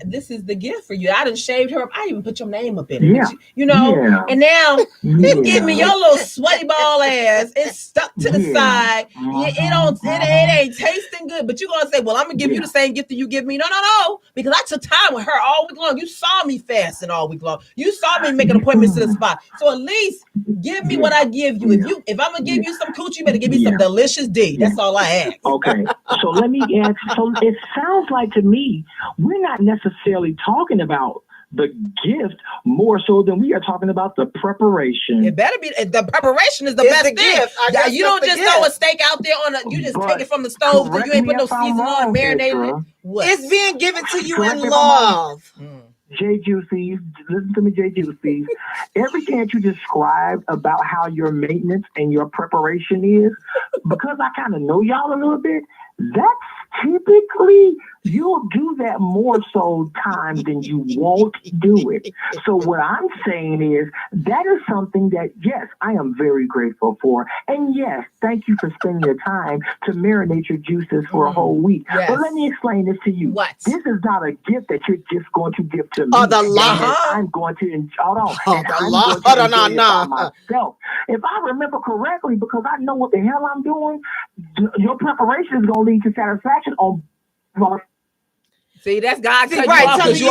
Speaker 4: this is the gift for you. I done shaved her up. I even put your name up in it. You know, and now you give me your little sweaty ball ass. It's stuck to the side. It ain't tasting good. But you're gonna say, well, I'm gonna give you the same gift that you give me. No, because I took time with her all week long. You saw me fasting all week long. You saw me making appointments to the spot. So at least give me what I give you. If I'm gonna give you some coochie, you better give me some delicious D. That's all I ask.
Speaker 5: Okay. So let me ask. So it sounds like to me, we're not necessarily talking about the gift more so than we are talking about the preparation.
Speaker 4: It better be the preparation is the best thing. You don't just throw a steak out there you just take it from the stove. You ain't put no seasoning on, marinated it.
Speaker 2: It's being given to you in love.
Speaker 5: Jay Juicy, listen to me, Jay Juicy. Everything that you described about how your maintenance and your preparation is, because I kind of know y'all a little bit, that's typically you'll do that more so times than you won't do it. So what I'm saying is that is something that, yes, I am very grateful for. And yes, thank you for spending your time to marinate your juices for a whole week.
Speaker 4: Yes.
Speaker 5: But let me explain this to you.
Speaker 4: What?
Speaker 5: This is not a gift that you're just going to give to me.
Speaker 2: The law.
Speaker 5: I'm going to myself. If I remember correctly, because I know what the hell I'm doing, your preparation is going to lead to satisfaction on.
Speaker 4: See, that's God telling
Speaker 2: telling you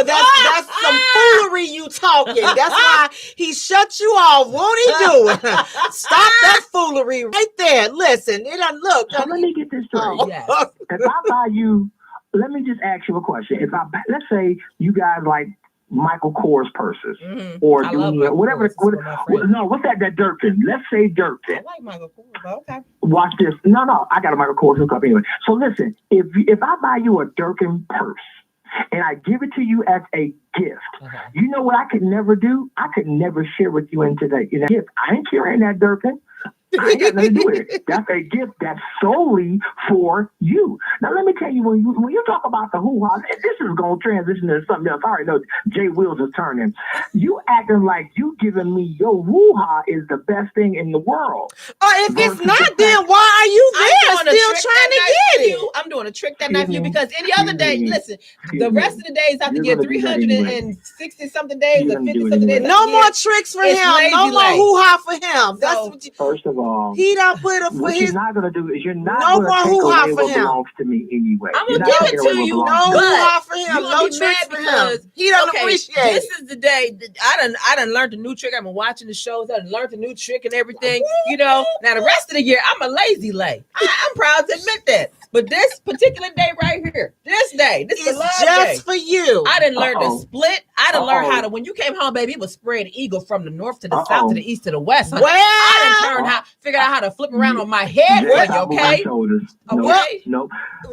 Speaker 2: that's some foolery you talking. That's why he shut you off. Won't he do it? Stop that foolery right there. Listen, it doesn't look.
Speaker 5: So let me get this straight. Yes. If I buy you, let me just ask you a question. Let's say you guys like Michael Kors purses or whatever. What's that Durkin? Let's say Durkin.
Speaker 4: I like Michael Kors. Okay.
Speaker 5: Watch this. No, I got a Michael Kors hookup anyway. So listen, if I buy you a Durkin purse and I give it to you as a gift, you know what I could never do? I could never share with you in that gift. I ain't carrying that Durkin. I ain't got nothing to do with it. That's a gift that's solely for you. Now, let me tell you, when you talk about the hoo-ha, this is going to transition to something else. I already know Jay Wheels is turning. You acting like you giving me your hoo-ha is the best thing in the world.
Speaker 2: If it's not, then why are you there still trying to get it?
Speaker 4: I'm doing a trick that night for you because any other day, listen, the rest of the days I have to get 360-something days or 50-something days.
Speaker 2: No more tricks for him. No more hoo-ha for him. That's what you...
Speaker 5: First of all,
Speaker 2: he done put it for
Speaker 5: what
Speaker 2: his.
Speaker 5: You're not gonna do is you're not gonna take away what belongs to me anyway.
Speaker 4: I'm gonna give it to you.
Speaker 2: No hoo-ha for him. No tricks for him. He don't appreciate.
Speaker 4: This is the day I done learned a new trick. I've been watching the shows. I done learned a new trick and everything. You know. Now the rest of the year, I'm a lazy lay. I'm proud to admit that. But this particular day right here, this is the love
Speaker 2: just
Speaker 4: day.
Speaker 2: For you.
Speaker 4: I didn't learn to split. I didn't learn how to. When you came home, baby, it was spread eagle from the north to the south to the east to the west. Honey.
Speaker 2: Well,
Speaker 4: I didn't figure out how to flip around on my head for you. Okay.
Speaker 5: Okay. No.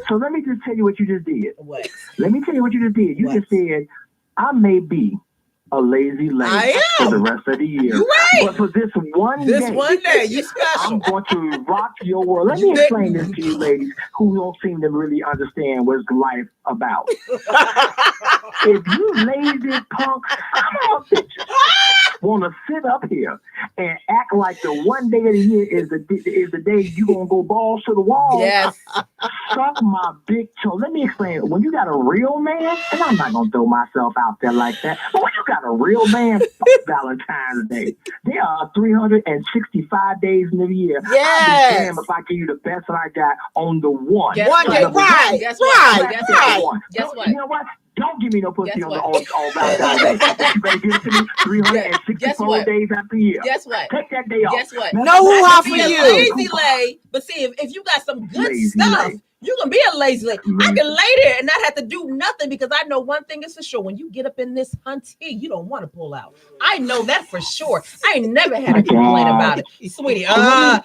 Speaker 5: So let me just tell you what you just did.
Speaker 4: What?
Speaker 5: Let me tell you what you just did. You just said, I may be a lazy lady for the rest of the year.
Speaker 4: You're right.
Speaker 5: But for this one day,
Speaker 4: you special.
Speaker 5: I'm going to rock your world. Let me explain this to you ladies who don't seem to really understand what's life about. If you lazy punks, want to sit up here and act like the one day of the year is the day you gonna go balls to the wall.
Speaker 4: Yes.
Speaker 5: Suck my big toe. Let me explain. When you got a real man, and I'm not gonna throw myself out there like that, but when you got a real man, Valentine's Day. There are 365 days in the year.
Speaker 2: Yes.
Speaker 5: I'll be damned if I give you the best that I got on the one.
Speaker 2: One day, right.
Speaker 4: Guess what?
Speaker 5: You know what? Don't give me no pussy on Valentine's Day. You better give it to me 364 days after the year.
Speaker 4: Guess what?
Speaker 5: Take that day off.
Speaker 4: Guess what?
Speaker 2: No hoo-ha for you.
Speaker 4: Lazy lay, but see, if you got some good stuff, you can be a lazy lay. I can lay there and not have to do nothing because I know one thing is for sure. When you get up in this hunty, you don't want to pull out. I know that for sure. I ain't never had a complaint about it. Sweetie, you know I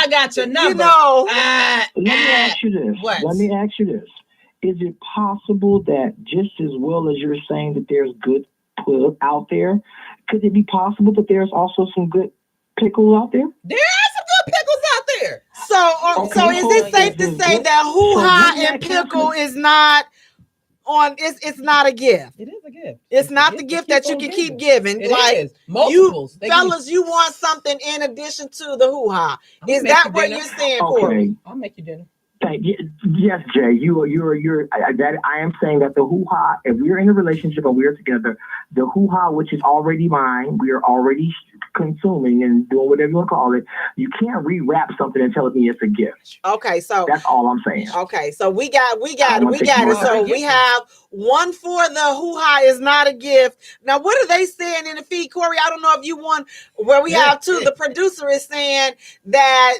Speaker 4: got your number.
Speaker 2: You know.
Speaker 5: Let me ask you this.
Speaker 4: What?
Speaker 5: Let me ask you this. Is it possible that just as well as you're saying that there's good put out there, could it be possible that there's also some good pickles out there?
Speaker 4: There are some good pickles out there.
Speaker 2: So is it safe to say that hoo-ha and pickle is not on? It's not a gift.
Speaker 4: It is a gift.
Speaker 2: It's not the gift that you can keep giving.
Speaker 4: It
Speaker 2: like
Speaker 4: is. Multiples.
Speaker 2: You fellas, you want something in addition to the hoo-ha. Is that what you're saying, Corey?
Speaker 4: I'll make you dinner.
Speaker 5: Yes, Jay, I am saying that the hoo-ha, if we're in a relationship and we're together, the hoo-ha, which is already mine, we are already consuming and doing whatever you want to call it. You can't rewrap something and tell me it's a gift.
Speaker 2: Okay, so
Speaker 5: that's all I'm saying.
Speaker 2: Okay, so we got it. So we have one for the hoo-ha is not a gift. Now, what are they saying in the feed, Corey? I don't know if you want where we have two. The producer is saying that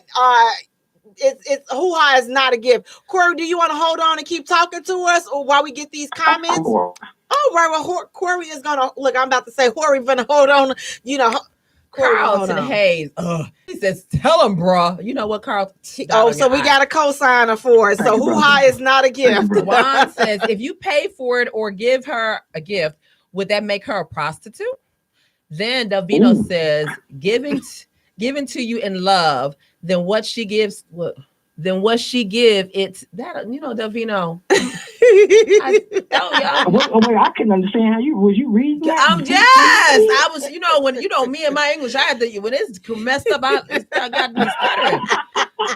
Speaker 2: it's hoo-ha is not a gift. Corey, do you want to hold on and keep talking to us, or while we get these comments?
Speaker 5: Cool.
Speaker 2: Oh, right. Well, Corey is gonna look. I'm about to say, Corey, gonna hold on. You know.
Speaker 4: Carlton Hayes. He says, tell him, bro. You know what, Carl?
Speaker 2: So we got a co-signer for it. So hoo-ha is not a gift.
Speaker 4: Juan says, if you pay for it or give her a gift, would that make her a prostitute? Then Davino says, giving to you in love, then what she gives, it's that, Davino.
Speaker 5: Wait, I couldn't understand how was you reading that?
Speaker 4: I was, when me and my English, I had to, when it's messed up, I got me stuttering.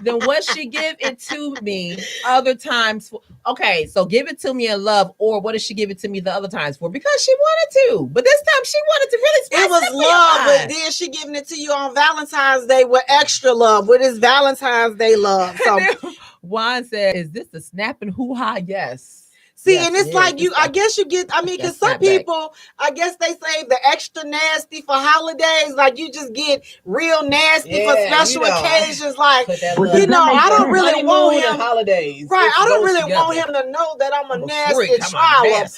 Speaker 4: Then what she give it to me other times for? Okay, so give it to me in love, or what does she give it to me the other times for? Because she wanted to, but this time she wanted to really spice
Speaker 2: it was love, but then she giving it to you on Valentine's Day with extra love, with his Valentine's Day love. So
Speaker 4: Juan said, is this the snapping hoo-ha? Yes.
Speaker 2: See, and it's like I guess you get, because some people, I guess they save the extra nasty for holidays. Like you just get real nasty for special occasions. Like, I don't really want him.
Speaker 4: Holidays.
Speaker 2: Right. I don't really want him to know that I'm a nasty child. But,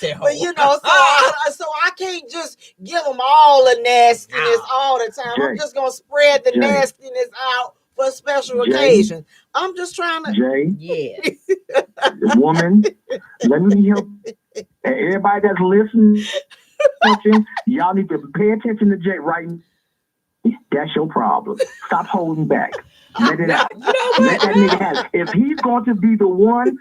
Speaker 2: so I can't just give him all the nastiness all the time. Jay, I'm just going to spread the nastiness out for a special occasion. I'm just trying to.
Speaker 5: Jay.
Speaker 4: Yes.
Speaker 5: Woman, let me help. And everybody that's listening, y'all need to pay attention to Jay right now. That's your problem. Stop holding back. Let it out. Let that nigga have it. If he's going to be the one,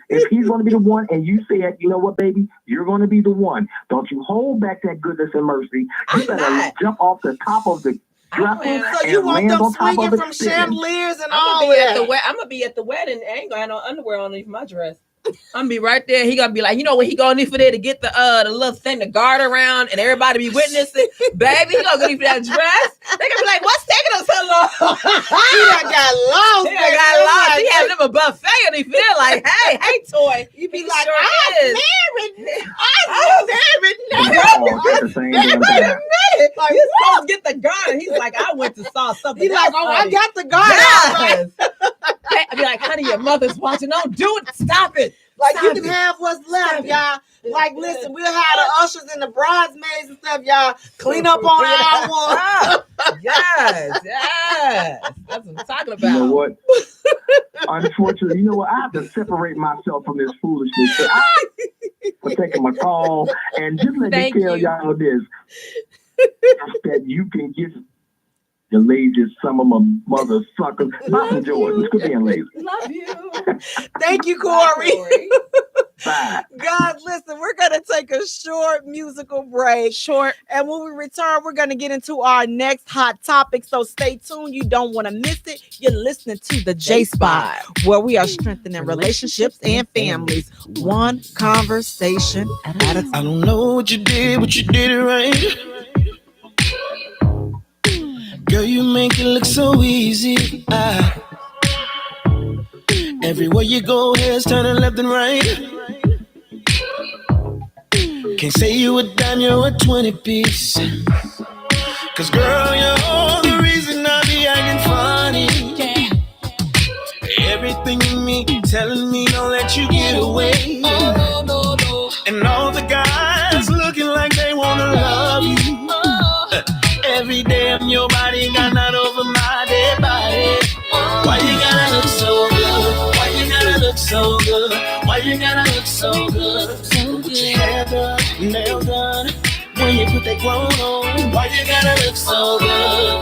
Speaker 5: and you said, you know what, baby, you're going to be the one. Don't you hold back that goodness and mercy. You better jump off the top of the.
Speaker 2: So you want them swinging from chandeliers and all that?
Speaker 4: I'm gonna be at the wedding. I ain't gonna have no underwear on my dress. I'm gonna be right there. He gonna be like, what he gonna need for there to get the little thing to guard around and everybody be witnessing. Baby, he gonna need for that dress. They gonna be like, what's taking us so long?
Speaker 2: He done got lost.
Speaker 4: He having him a buffet and he feel like, hey, toy.
Speaker 2: You be like, I'm married.
Speaker 4: Like, you're supposed to get the garter. He's like, I went to saw something.
Speaker 2: He's like, I got the garter.
Speaker 4: I'd be like, honey, your mother's watching. Don't do it. Stop it.
Speaker 2: Like, you can have what's left, y'all. Like, listen, we'll have the ushers and the bridesmaids and stuff, y'all. Clean up on our one.
Speaker 4: Yes. That's what I'm talking about.
Speaker 5: You know what? Unfortunately, I have to separate myself from this foolishness. For taking my call. And just let me tell y'all this. That you can get the laziest some of my mother suckers. Not from Jordan. Quit being lazy.
Speaker 4: Love you.
Speaker 2: Thank you, Corey.
Speaker 5: Bye.
Speaker 2: God, listen, we're going to take a short musical break. And when we return, we're going to get into our next hot topic. So stay tuned. You don't want to miss it. You're listening to the Jaye Spot, where we are strengthening relationships and families, one conversation at a time.
Speaker 3: I don't know what you did it right. Girl, you make it look so easy. Everywhere you go, heads turning left and right. Can't say you a dime, you're a 20-piece. Cause girl, you're the reason I be acting funny. Everything in me telling me don't let you get away. And all the guys looking like they wanna love you. Every day on your body got not over my dead body. Why you gotta look so good? Why you gotta look so good? Why you gotta look so good? With your hair done, nails done, when you put that clone on. Why you gotta look so good?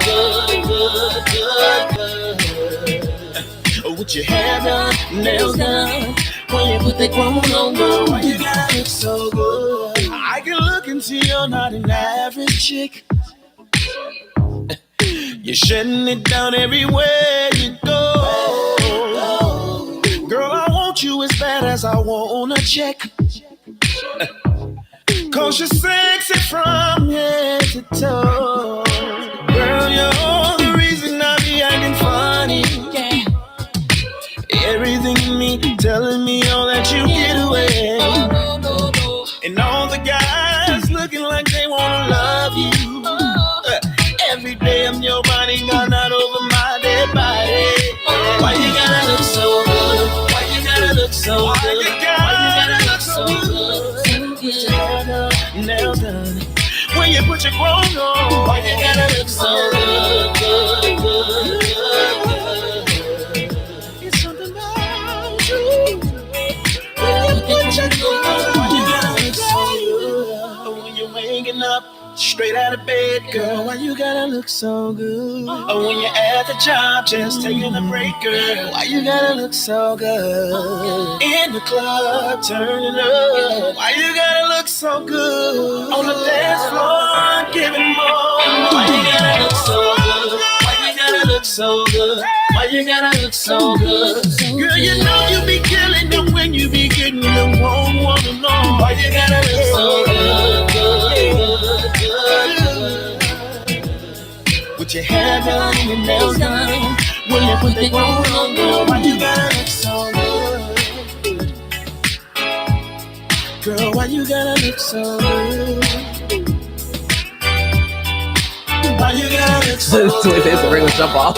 Speaker 3: With your hair done, nails done, when you put that clone on. Why you gotta look so good? I can look and see you're not an average chick. You're shutting it down everywhere you go. Girl, I want want you as bad as I want a check. Cause you're sexy from head to toe. Girl, you're the reason I be acting funny. Yeah. Everything in me telling me all that you get away. And all the guys looking like they wanna love you. Every day I'm your bodyguard, not over my dead body. Why you gotta look so good? Why you gotta look so good? Why you gotta look so good? Nails done. When you put your clothes on, why you gotta look so good, good, good, good, good? It's something about you. When you put your clothes on, why you gotta look so good? When you're waking up straight out of bed, girl, why you gotta look so good? Or when you're at the job just taking a break, girl, why you gotta look so good? In the club turning up, why you gotta look so good? On the dance floor giving more, why you gotta look so good? Why you gotta look so good? Why you gotta look so good? Girl, you know you be killing them when you be getting them wrong one and all. Why you gotta look so good, good, good, good? With your hair done and your nails done, when you put the clothes on, girl, why you gotta look so good? Girl, why you gotta look so good? Why you gotta look so good?
Speaker 4: It's a regular jump off.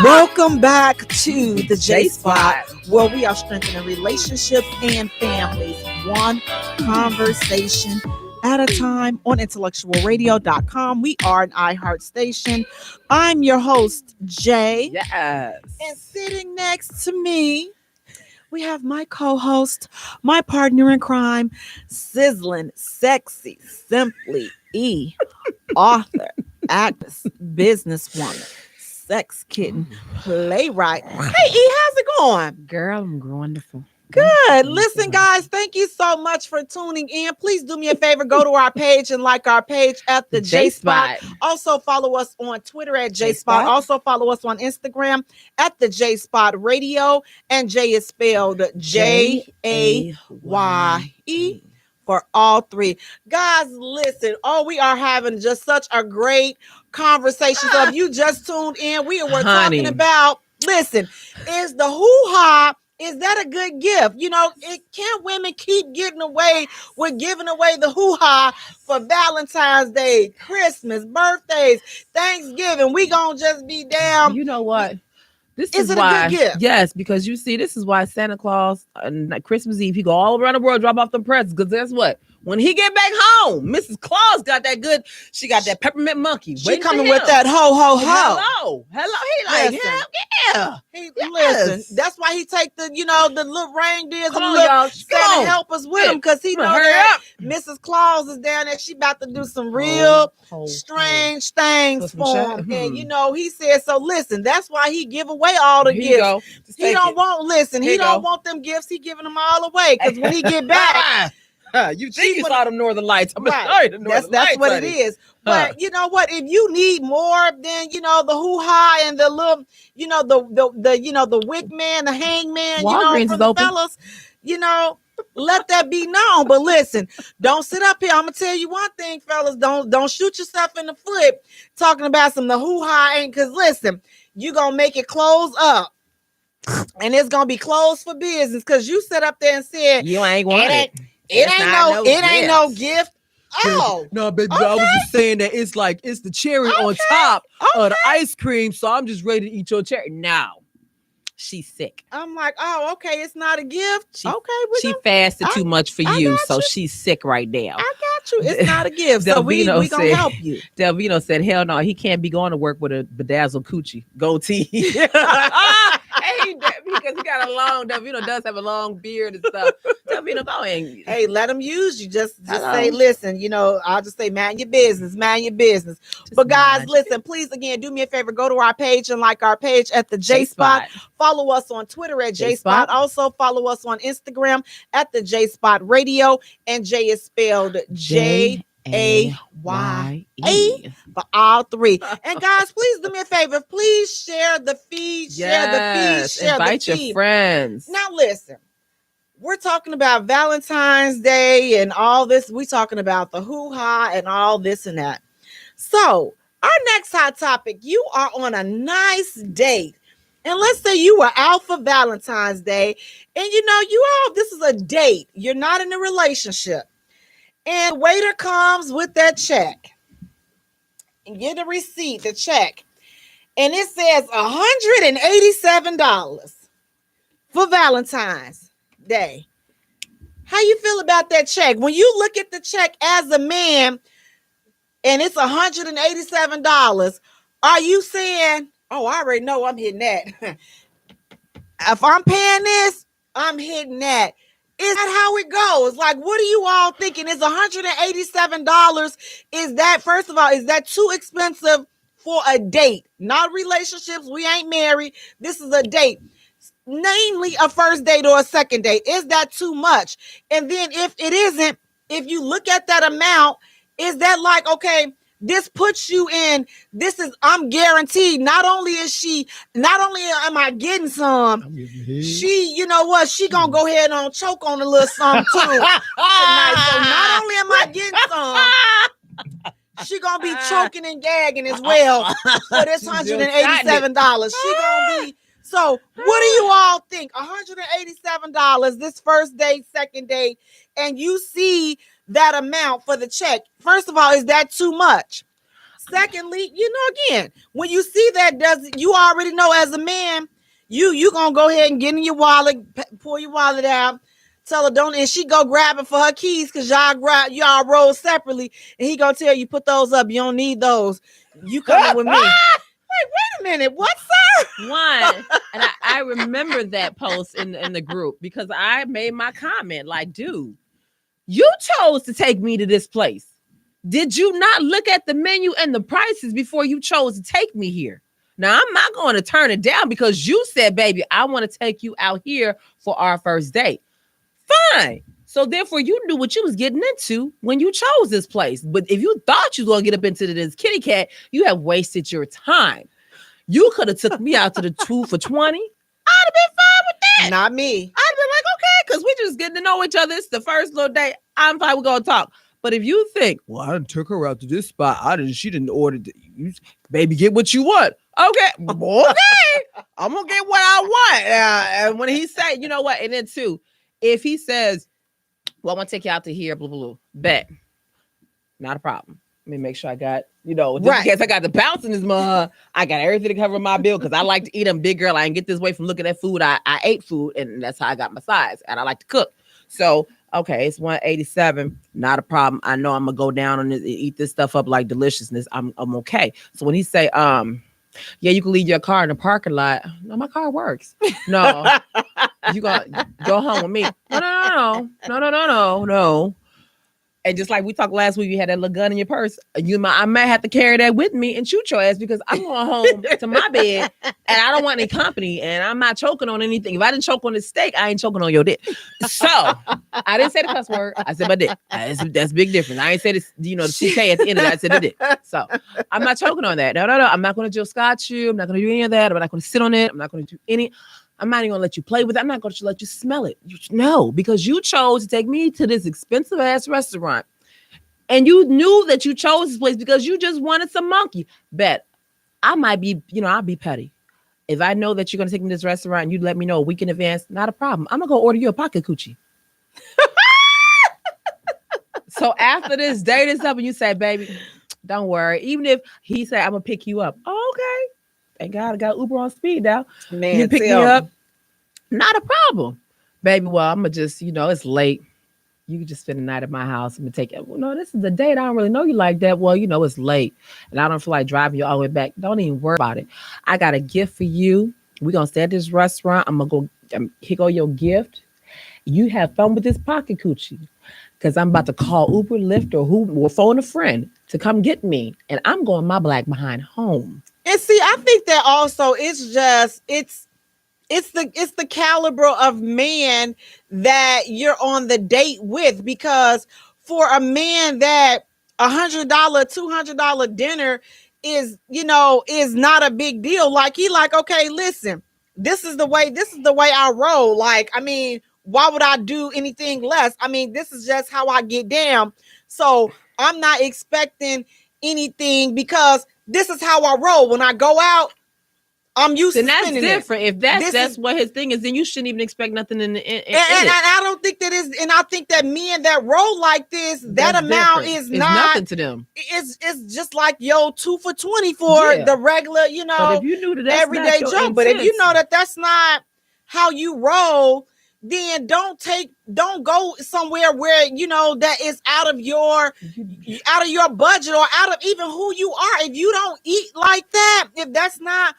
Speaker 2: Welcome back to the Jaye Spot, where we are strengthening relationships and families, one conversation at a time on IntellectualRadio.com. We are an iHeart station. I'm your host, Jay.
Speaker 4: Yes.
Speaker 2: And sitting next to me, we have my co-host, my partner in crime, sizzling, sexy, simply E, author, actress, businesswoman, sex kitten, playwright. Hey, E, how's it going?
Speaker 4: Girl, I'm wonderful.
Speaker 2: Good. Listen, guys, thank you so much for tuning in. Please do me a favor, go to our page and like our page at the Jaye Spot. Also follow us on Twitter at Jaye Spot. Also follow us on Instagram at the Jaye Spot Radio. And Jay is spelled Jaye for all three. Guys, listen. We are having just such a great conversation. So if you just tuned in, we're talking about, listen, is the hoo-ha, is that a good gift? You know, can't women keep getting away with giving away the hoo-ha for Valentine's Day, Christmas, birthdays, Thanksgiving? We gonna just be down.
Speaker 4: You know what? This
Speaker 2: is it
Speaker 4: why,
Speaker 2: a good gift?
Speaker 4: Yes, because you see, this is why Santa Claus on Christmas Eve, he go all around the world, drop off them presents. Because guess what? When he get back home, Mrs. Claus got that good. She got that peppermint monkey.
Speaker 2: She coming with that ho ho ho.
Speaker 4: Hello. He like, yeah.
Speaker 2: Listen. That's why he take the little reindeers and
Speaker 4: y'all.
Speaker 2: Santa help us with him, because he know that Mrs. Claus is down there. She about to do some real strange things for him. And he said, so listen, that's why he give away all the gifts. He don't want them gifts. He giving them all away, because when he get back.
Speaker 4: You think you saw them Northern Lights? I'm sorry,
Speaker 2: that's what it is. But you know what? If you need more than the hoo-ha and the little, the wick man, the hangman,
Speaker 4: Walgreens
Speaker 2: for the fellas, let that be known. But listen, don't sit up here. I'm gonna tell you one thing, fellas. Don't shoot yourself in the foot talking about the hoo-ha ain't, because listen, you gonna make it close up. And it's gonna be closed for business, because you sit up there and said
Speaker 4: you ain't want it.
Speaker 2: It ain't no gift. Oh
Speaker 6: no, baby, okay. I was just saying that it's the cherry on top of the ice cream, so I'm just ready to eat your cherry now.
Speaker 4: She's sick.
Speaker 2: I'm like, oh, okay, it's not a gift.
Speaker 4: She fasted too much for you, so she's sick right now.
Speaker 2: I got you. It's not a gift, so we gonna help you.
Speaker 4: Delvino said, hell no, he can't be going to work with a bedazzled coochie goatee. Because he got Delvino does have a long beard and stuff. Delvino, go ahead.
Speaker 2: Hey, let him use you. Just say, listen, I'll just say, mind your business. But guys, listen, please, again, do me a favor. Go to our page and like our page at the Jaye Spot. Follow us on Twitter at Jaye Spot. Also follow us on Instagram at the Jaye Spot Radio. And Jay is spelled Jaye A-Y-E for all three. And guys, please do me a favor. Please share the feed. Share the feed. Share
Speaker 4: Invite
Speaker 2: the feed.
Speaker 4: your friends.
Speaker 2: Now listen. We're talking about Valentine's Day and all this. We're talking about the hoo-ha and all this and that. So our next hot topic, you are on a nice date. And let's say you were out for Valentine's Day. And this is a date. You're not in a relationship. And the waiter comes with that check. And get a receipt, the check. And it says $187 for Valentine's Day. How you feel about that check? When you look at the check as a man and it's $187, are you saying, oh, I already know I'm hitting that. If I'm paying this, I'm hitting that. Is that how it goes? Like, what are you all thinking? Is $187? Is that, first of all, is that too expensive for a date? Not relationships. We ain't married. This is a date. Namely, a first date or a second date. Is that too much? And then if it isn't, if you look at that amount, is that like, okay, this puts you in, I'm guaranteed, not only am I getting some, she, you know what, she gonna go ahead and choke on a little something too tonight. So not only am I getting some, she gonna be choking and gagging as well for this $187. She gonna be. So what do you all think? $187, this first date, second date, and you see that amount for the check. First of all, is that too much? Secondly, again, when you see that, you already know as a man, you gonna go ahead and get in your wallet, pull your wallet out, tell her don't, and she go grab it for her keys because y'all roll separately, and he gonna tell you put those up. You don't need those. You coming with me. Wait a minute. What, sir?
Speaker 4: One, and I remember that post in the group because I made my comment like, dude, you chose to take me to this place. Did you not look at the menu and the prices before you chose to take me here? Now, I'm not going to turn it down because you said, baby, I want to take you out here for our first date. Fine. So therefore, you knew what you was getting into when you chose this place. But if you thought you was going to get up into this kitty cat, you have wasted your time. You could have took me out to the 2 for $20. I'd have been fine with that.
Speaker 2: Not me.
Speaker 4: I'd have been like, okay, because we just getting to know each other. It's the first little date. I'm fine. We're going to talk. But if you think, well, I took her out to this spot. She didn't order. Baby, get what you want. Okay. Okay. I'm going to get what I want. And when he say, you know what? And then too, if he says, well, I want to take you out to here, blah, blah, blah. Bet. Not a problem. Let me make sure I got, just in case I got the bounce in this mug. I got everything to cover my bill because I like to eat. I'm a big girl. I ain't get this way from looking at food. I ate food, and that's how I got my size. And I like to cook. So, okay, it's $187. Not a problem. I know I'm going to go down on this, eat this stuff up like deliciousness. I'm okay. So when he say, yeah, you can leave your car in the parking lot. No, my car works. No, you gonna go home with me. No. And just like we talked last week, you had that little gun in your purse. I might have to carry that with me and shoot your ass because I'm going home to my bed and I don't want any company and I'm not choking on anything. If I didn't choke on the steak, I ain't choking on your dick. So I didn't say the cuss word. I said my dick. That's a big difference. I ain't say this, the TK at the end of that. I said the dick. So I'm not choking on that. No. I'm not going to Jill Scott you. I'm not going to do any of that. I'm not going to sit on it. I'm not going to do any. I'm not even going to let you play with it. I'm not going to let you smell it. No, because you chose to take me to this expensive ass restaurant. And you knew that you chose this place because you just wanted some monkey. Bet I might be, I'll be petty. If I know that you're going to take me to this restaurant and you let me know a week in advance, not a problem. I'm going to go order you a pocket coochie. So after this date is up and you say, baby, don't worry. Even if he said, I'm going to pick you up. Oh, okay. Thank God I got Uber on speed now.
Speaker 2: Man,
Speaker 4: you pick me up. Not a problem. Baby, well, I'm going to just, it's late. You can just spend the night at my house. I'm going to take it. Well, no, this is the date. I don't really know you like that. Well, it's late. And I don't feel like driving you all the way back. Don't even worry about it. I got a gift for you. We're going to stay at this restaurant. I'm going to go, here go your gift. You have fun with this pocket coochie. Because I'm about to call Uber, Lyft, or phone a friend to come get me. And I'm going my black behind home.
Speaker 2: And see, I think that also it's the caliber of man that you're on the date with, because for a man that $100, $200 dinner is, is not a big deal. Like he like, okay, listen, this is the way I roll. Like, I mean, why would I do anything less? I mean, this is just how I get down. So I'm not expecting anything because this is how I roll. When I go out, I'm used to spending.
Speaker 4: And that's different. If that's what his thing is, then you shouldn't even expect nothing in it.
Speaker 2: And I don't think that is, and I think that men that roll like this, that amount is not
Speaker 4: nothing to them.
Speaker 2: It's just like 2 for $20 for the regular,
Speaker 4: But if you knew that
Speaker 2: everyday joke. But if you know that that's not how you roll, then don't go somewhere where that is out of your budget or out of even who you are. If you don't eat like that, if that's not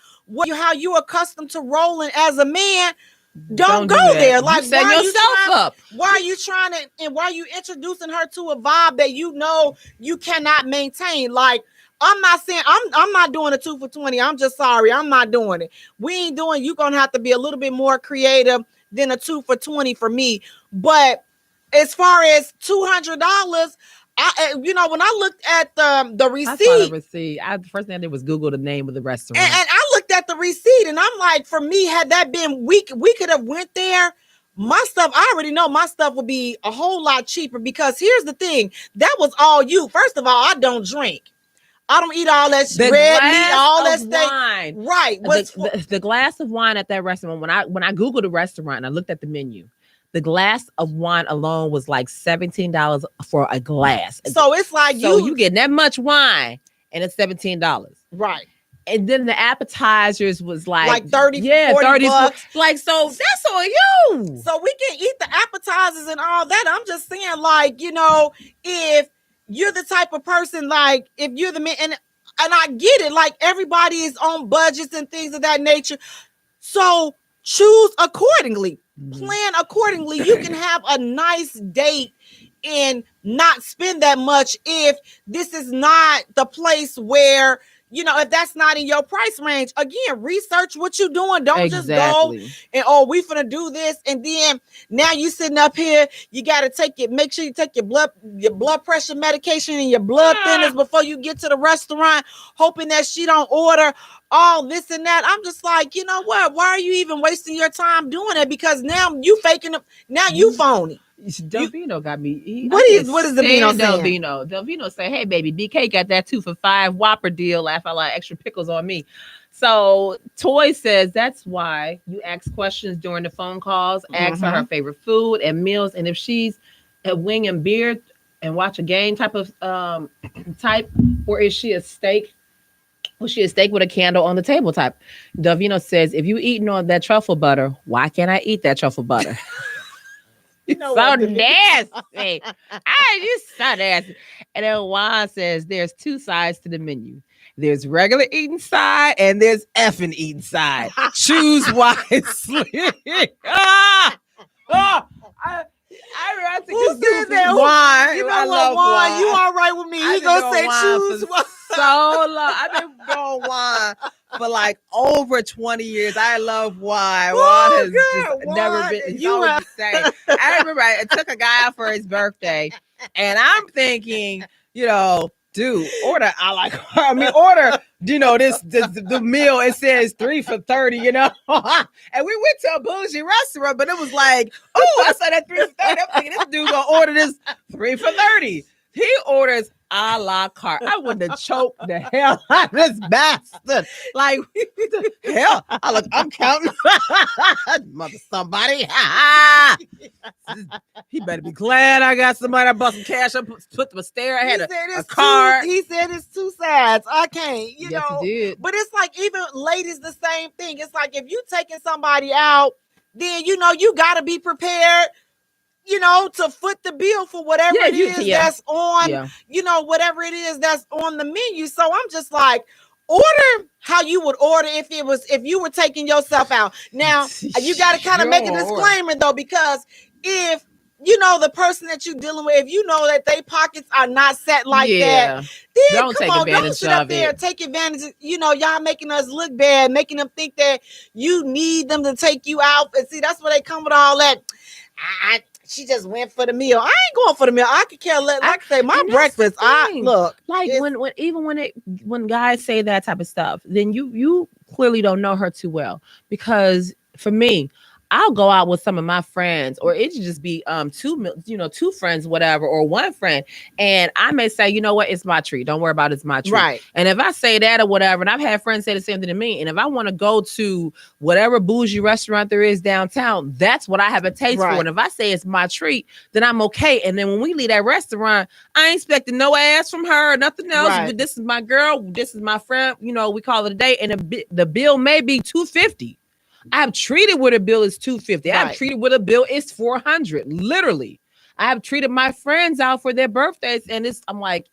Speaker 2: how you accustomed to rolling as a man, don't go there. Like,
Speaker 4: you set yourself up.
Speaker 2: Why are you trying to, and why are you introducing her to a vibe that you cannot maintain? Like, I'm not saying I'm not doing a 2 for $20. I'm just sorry, I'm not doing it. We ain't doing. You're gonna have to be a little bit more creative than a 2 for $20 for me. But as far as $200, when I looked at the receipt,
Speaker 4: the first thing I did was Google the name of the restaurant,
Speaker 2: and I looked at the receipt, and I'm like, for me, had that been we could have went there. My stuff, I already know my stuff would be a whole lot cheaper because here's the thing, that was all you. First of all, I don't drink. I don't eat all that red meat, all that stuff. Right.
Speaker 4: The glass of wine at that restaurant, when I Googled the restaurant and I looked at the menu, the glass of wine alone was like $17 for a glass.
Speaker 2: So it's like
Speaker 4: you getting that much wine and it's $17.
Speaker 2: Right.
Speaker 4: And then the appetizers was like
Speaker 2: 30, 40 bucks.
Speaker 4: Like, so that's on you.
Speaker 2: So we can eat the appetizers and all that. I'm just saying, like, if you're the type of person, like, if you're the man, and I get it, like, everybody is on budgets and things of that nature. So choose accordingly, plan accordingly. You can have a nice date and not spend that much if this is not the place where, if that's not in your price range. Again, research what you're doing. Don't just go and, we finna do this. And then now you sitting up here, you got to make sure you take your blood pressure medication and your blood thinners before you get to the restaurant, hoping that she don't order all this and that. I'm just like, you know what? Why are you even wasting your time doing it? Because now you faking them. Now you phony.
Speaker 4: Delvino got me.
Speaker 2: What is Delvino saying?
Speaker 4: Delvino say, "Hey, baby, BK got that 2 for $5 Whopper deal. Laugh out loud, extra pickles on me." So Toy says that's why you ask questions during the phone calls. Ask her favorite food and meals, and if she's a wing and beer and watch a game type, or is she a steak? Well, she a steak with a candle on the table type. Delvino says, if you eating on that truffle butter, why can't I eat that truffle butter? So nasty. You so nasty. And then Juan says there's 2 sides to the menu. There's regular eating side and there's effing eating side. Choose wisely.
Speaker 2: Who said that?
Speaker 4: Juan.
Speaker 2: You know what, Juan? You all right with me? He gonna say choose one.
Speaker 4: So long. I've been going Juan for like over 20 years. I love Juan. Juan has just never been. He's always the same. I remember I took a guy out for his birthday, and I'm thinking, dude, order. Order. This the meal. It says 3 for $30. And we went to a bougie restaurant, but it was like, oh, I saw that 3 for $30. I'm thinking this dude gonna order this 3 for $30. He orders a la carte. I would have choked the hell out of this bastard. Like, what the hell? I'm counting. Mother somebody. He better be glad I got somebody. I bought some cash. I put the stare. I had a card.
Speaker 2: He said it's 2 sides. I can't,
Speaker 4: He did.
Speaker 2: But it's like even ladies, the same thing. It's like if you taking somebody out, then, you got to be prepared, to foot the bill for whatever it is that's on, whatever it is that's on the menu. So I'm just like, order how you would order if you were taking yourself out. Now, you got to kind of make a disclaimer though, because if the person that you're dealing with, if you know that they pockets are not set like that, then don't sit up there and take advantage. Y'all making us look bad, making them think that you need them to take you out. And see, that's where they come with all that. she just went for the meal. I ain't going for the meal. I could care less. Like I say, my breakfast.
Speaker 4: When guys say that type of stuff, then you clearly don't know her too well. Because for me, I'll go out with some of my friends, or it should just be two friends, whatever, or one friend, and I may say, you know what, it's my treat. Don't worry about it, it's my treat.
Speaker 2: Right.
Speaker 4: And if I say that or whatever, and I've had friends say the same thing to me, and if I want to go to whatever bougie restaurant there is downtown, that's what I have a taste for. And if I say it's my treat, then I'm okay. And then when we leave that restaurant, I ain't expecting no ass from her or nothing else.
Speaker 2: Right.
Speaker 4: But this is my girl. This is my friend. We call it a day, and the bill may be $250. I've treated with a bill is $250. I've treated with a bill it's $400. Literally, I have treated my friends out for their birthdays, and I'm like,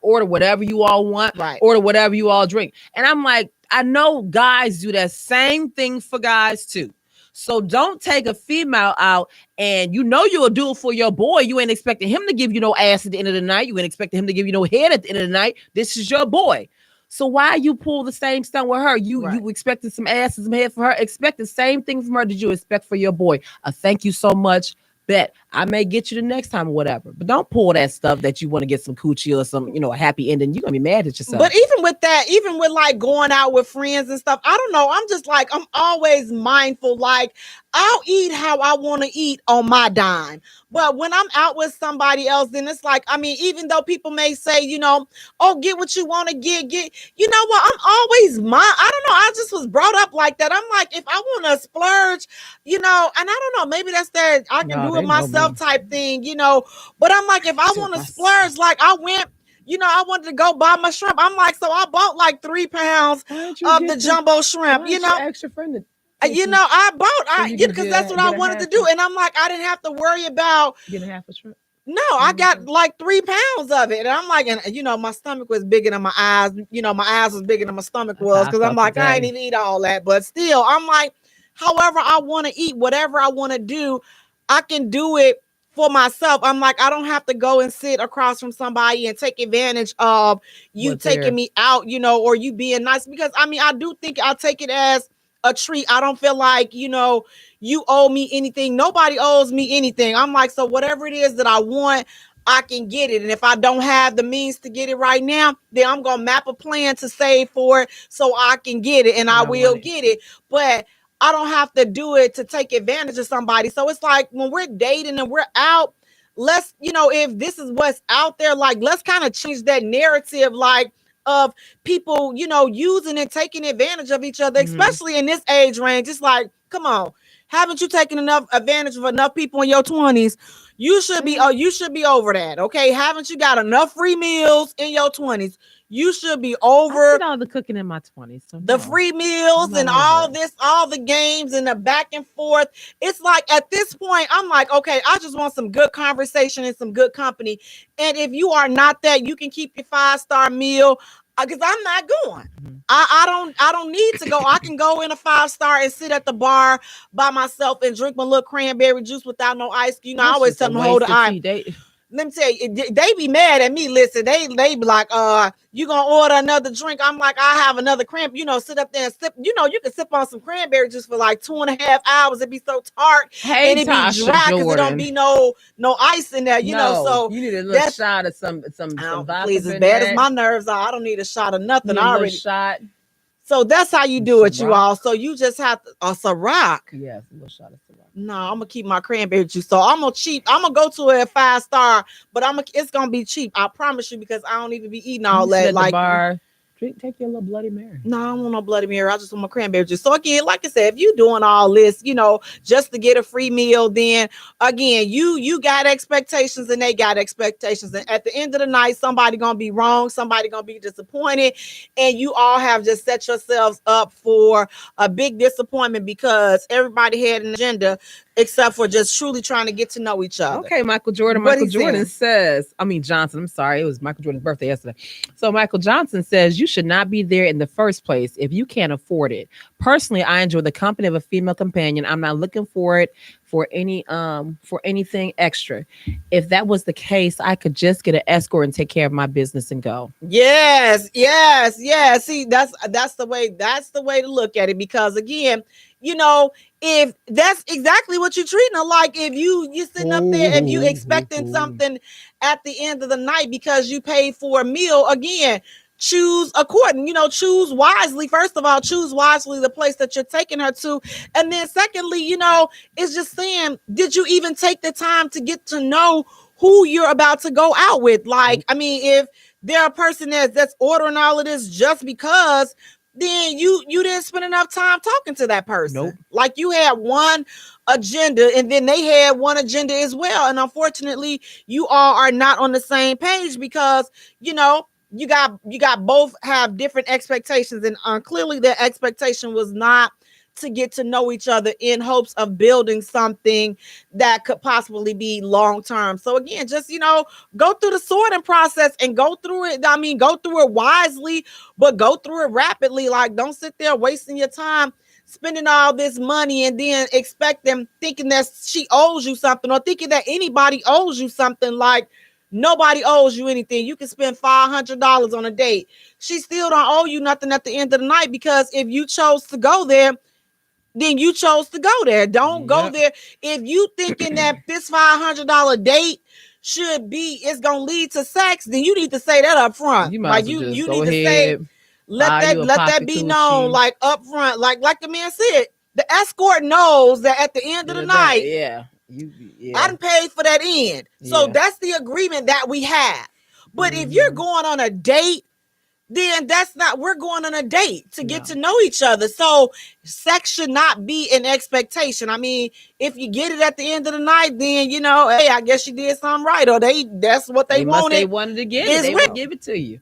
Speaker 4: order whatever you all want, order whatever you all drink, and I'm like, I know guys do that same thing for guys too. So don't take a female out, and you'll do it for your boy. You ain't expecting him to give you no ass at the end of the night. You ain't expecting him to give you no head at the end of the night. This is your boy. So why you pull the same stunt with her? You expected some ass and some head for her. Expect the same thing from her that you expect for your boy. Thank you so much. Bet I may get you the next time or whatever. But don't pull that stuff that you want to get some coochie or some, a happy ending. You're going to be mad at yourself.
Speaker 2: But even with that, even with like going out with friends and stuff, I don't know. I'm just like, I'm always mindful. Like, I'll eat how I want to eat on my dime. But when I'm out with somebody else, then it's like, I mean, even though people may say, oh, get what you want to get, you know what? I'm always I don't know. I just was brought up like that. I'm like, if I want to splurge, and I don't know, maybe that's that I can do it myself type thing, but I'm like, if I want to splurge, like I went, I wanted to go buy my shrimp. I'm like, so I bought like 3 pounds of the jumbo shrimp,
Speaker 4: extra friend.
Speaker 2: I bought, because that's what I wanted to do. And I'm like, I didn't have to worry about
Speaker 4: getting half a shrimp.
Speaker 2: No, I got like 3 pounds of it. And I'm like, and my stomach was bigger than my eyes. My eyes was bigger than my stomach was. Cause I'm like, I ain't even eat all that. But still, I'm like, however I want to eat, whatever I want to do, I can do it for myself. I'm like, I don't have to go and sit across from somebody and take advantage of you taking me out, or you being nice. Because I do think I take it as a treat. I don't feel like, you owe me anything. Nobody owes me anything. I'm like, so whatever it is that I want, I can get it. And if I don't have the means to get it right now, then I'm going to map a plan to save for it so I can get it, and I will get it. But I don't have to do it to take advantage of somebody. So it's like when we're dating and we're out, let's, if this is what's out there, like, let's kind of change that narrative, like, of people, using and taking advantage of each other, especially in this age range. It's like, come on, haven't you taken enough advantage of enough people in your 20s? You should be over that. Okay. Haven't you got enough free meals in your 20s? You should be over.
Speaker 4: I did all the cooking in my 20s. So
Speaker 2: the free meals and all this, all the games and the back and forth. It's like at this point, I'm like, okay, I just want some good conversation and some good company. And if you are not that, you can keep your 5-star meal. Because I'm not going. I don't need to go. I can go in a 5-star and sit at the bar by myself and drink my little cranberry juice without no ice. I always tell them to hold the ice. Let me tell you, they be mad at me. Listen, they be like, you gonna order another drink? I'm like, I have another sit up there and sip. You can sip on some cranberry juice for like 2.5 hours. It be so tart, and it be dry because it don't be no ice in there. So
Speaker 4: you need a little shot of some vodka.
Speaker 2: Please, as bad as my nerves are, I don't need a shot of nothing. I already
Speaker 4: shot.
Speaker 2: So that's how you do it, you all. So you just have to a Ciroc.
Speaker 4: Yes, a little shot of Ciroc.
Speaker 2: No, I'm gonna keep my cranberry juice. So I'm gonna go to a 5-star, but it's gonna be cheap. I promise you, because I don't even be eating all that. Like
Speaker 4: bar. Take your little Bloody Mary.
Speaker 2: No, I don't want no Bloody Mary. I just want my cranberry juice. So again, like I said, if you doing all this, just to get a free meal, then again, you got expectations and they got expectations. And at the end of the night, somebody gonna be wrong, somebody gonna be disappointed, and you all have just set yourselves up for a big disappointment because everybody had an agenda except for just truly trying to get to know each other.
Speaker 4: Okay, Michael Jordan. Michael Jordan says, Johnson, I'm sorry, it was Michael Jordan's birthday yesterday. So Michael Johnson says, you should not be there in the first place if you can't afford it. Personally, I enjoy the company of a female companion. I'm not looking for it for anything extra. If that was the case, I could just get an escort and take care of my business and go.
Speaker 2: Yes. See, that's the way to look at it, because again, if that's exactly what you're treating her like, if you're sitting up there, if you expecting something at the end of the night because you paid for a meal, again, choose according, choose wisely. First of all, choose wisely the place that you're taking her to. And then secondly, it's just saying, did you even take the time to get to know who you're about to go out with? Like, I mean, if they're a person that's ordering all of this just because, then you didn't spend enough time talking to that person.
Speaker 6: Nope.
Speaker 2: Like, you had one agenda and then they had one agenda as well. And unfortunately, you all are not on the same page because, you got both have different expectations, and clearly their expectation was not to get to know each other in hopes of building something that could possibly be long term. So again, just go through the sorting process and go through it. I mean, go through it wisely, but go through it rapidly. Like, don't sit there wasting your time spending all this money and then expect them, thinking that she owes you something, or thinking that anybody owes you something. Like, nobody owes you anything. You can spend $500 on a date. She still don't owe you nothing at the end of the night, because if you chose to go there, then you chose to go there. Don't go there. If you thinking that this $500 date is going to lead to sex, then you need to say that up front.
Speaker 4: You
Speaker 2: like, you need to say, let that be known, like, up front. Like the man said, the escort knows that at the end of the night, I done paid for that end. So that's the agreement that we have. But if you're going on a date, then we're going on a date to get to know each other. So sex should not be an expectation. I mean, if you get it at the end of the night, then, hey, I guess you did something right. Or that's what they wanted.
Speaker 4: They wanted to get it. They would give it to you.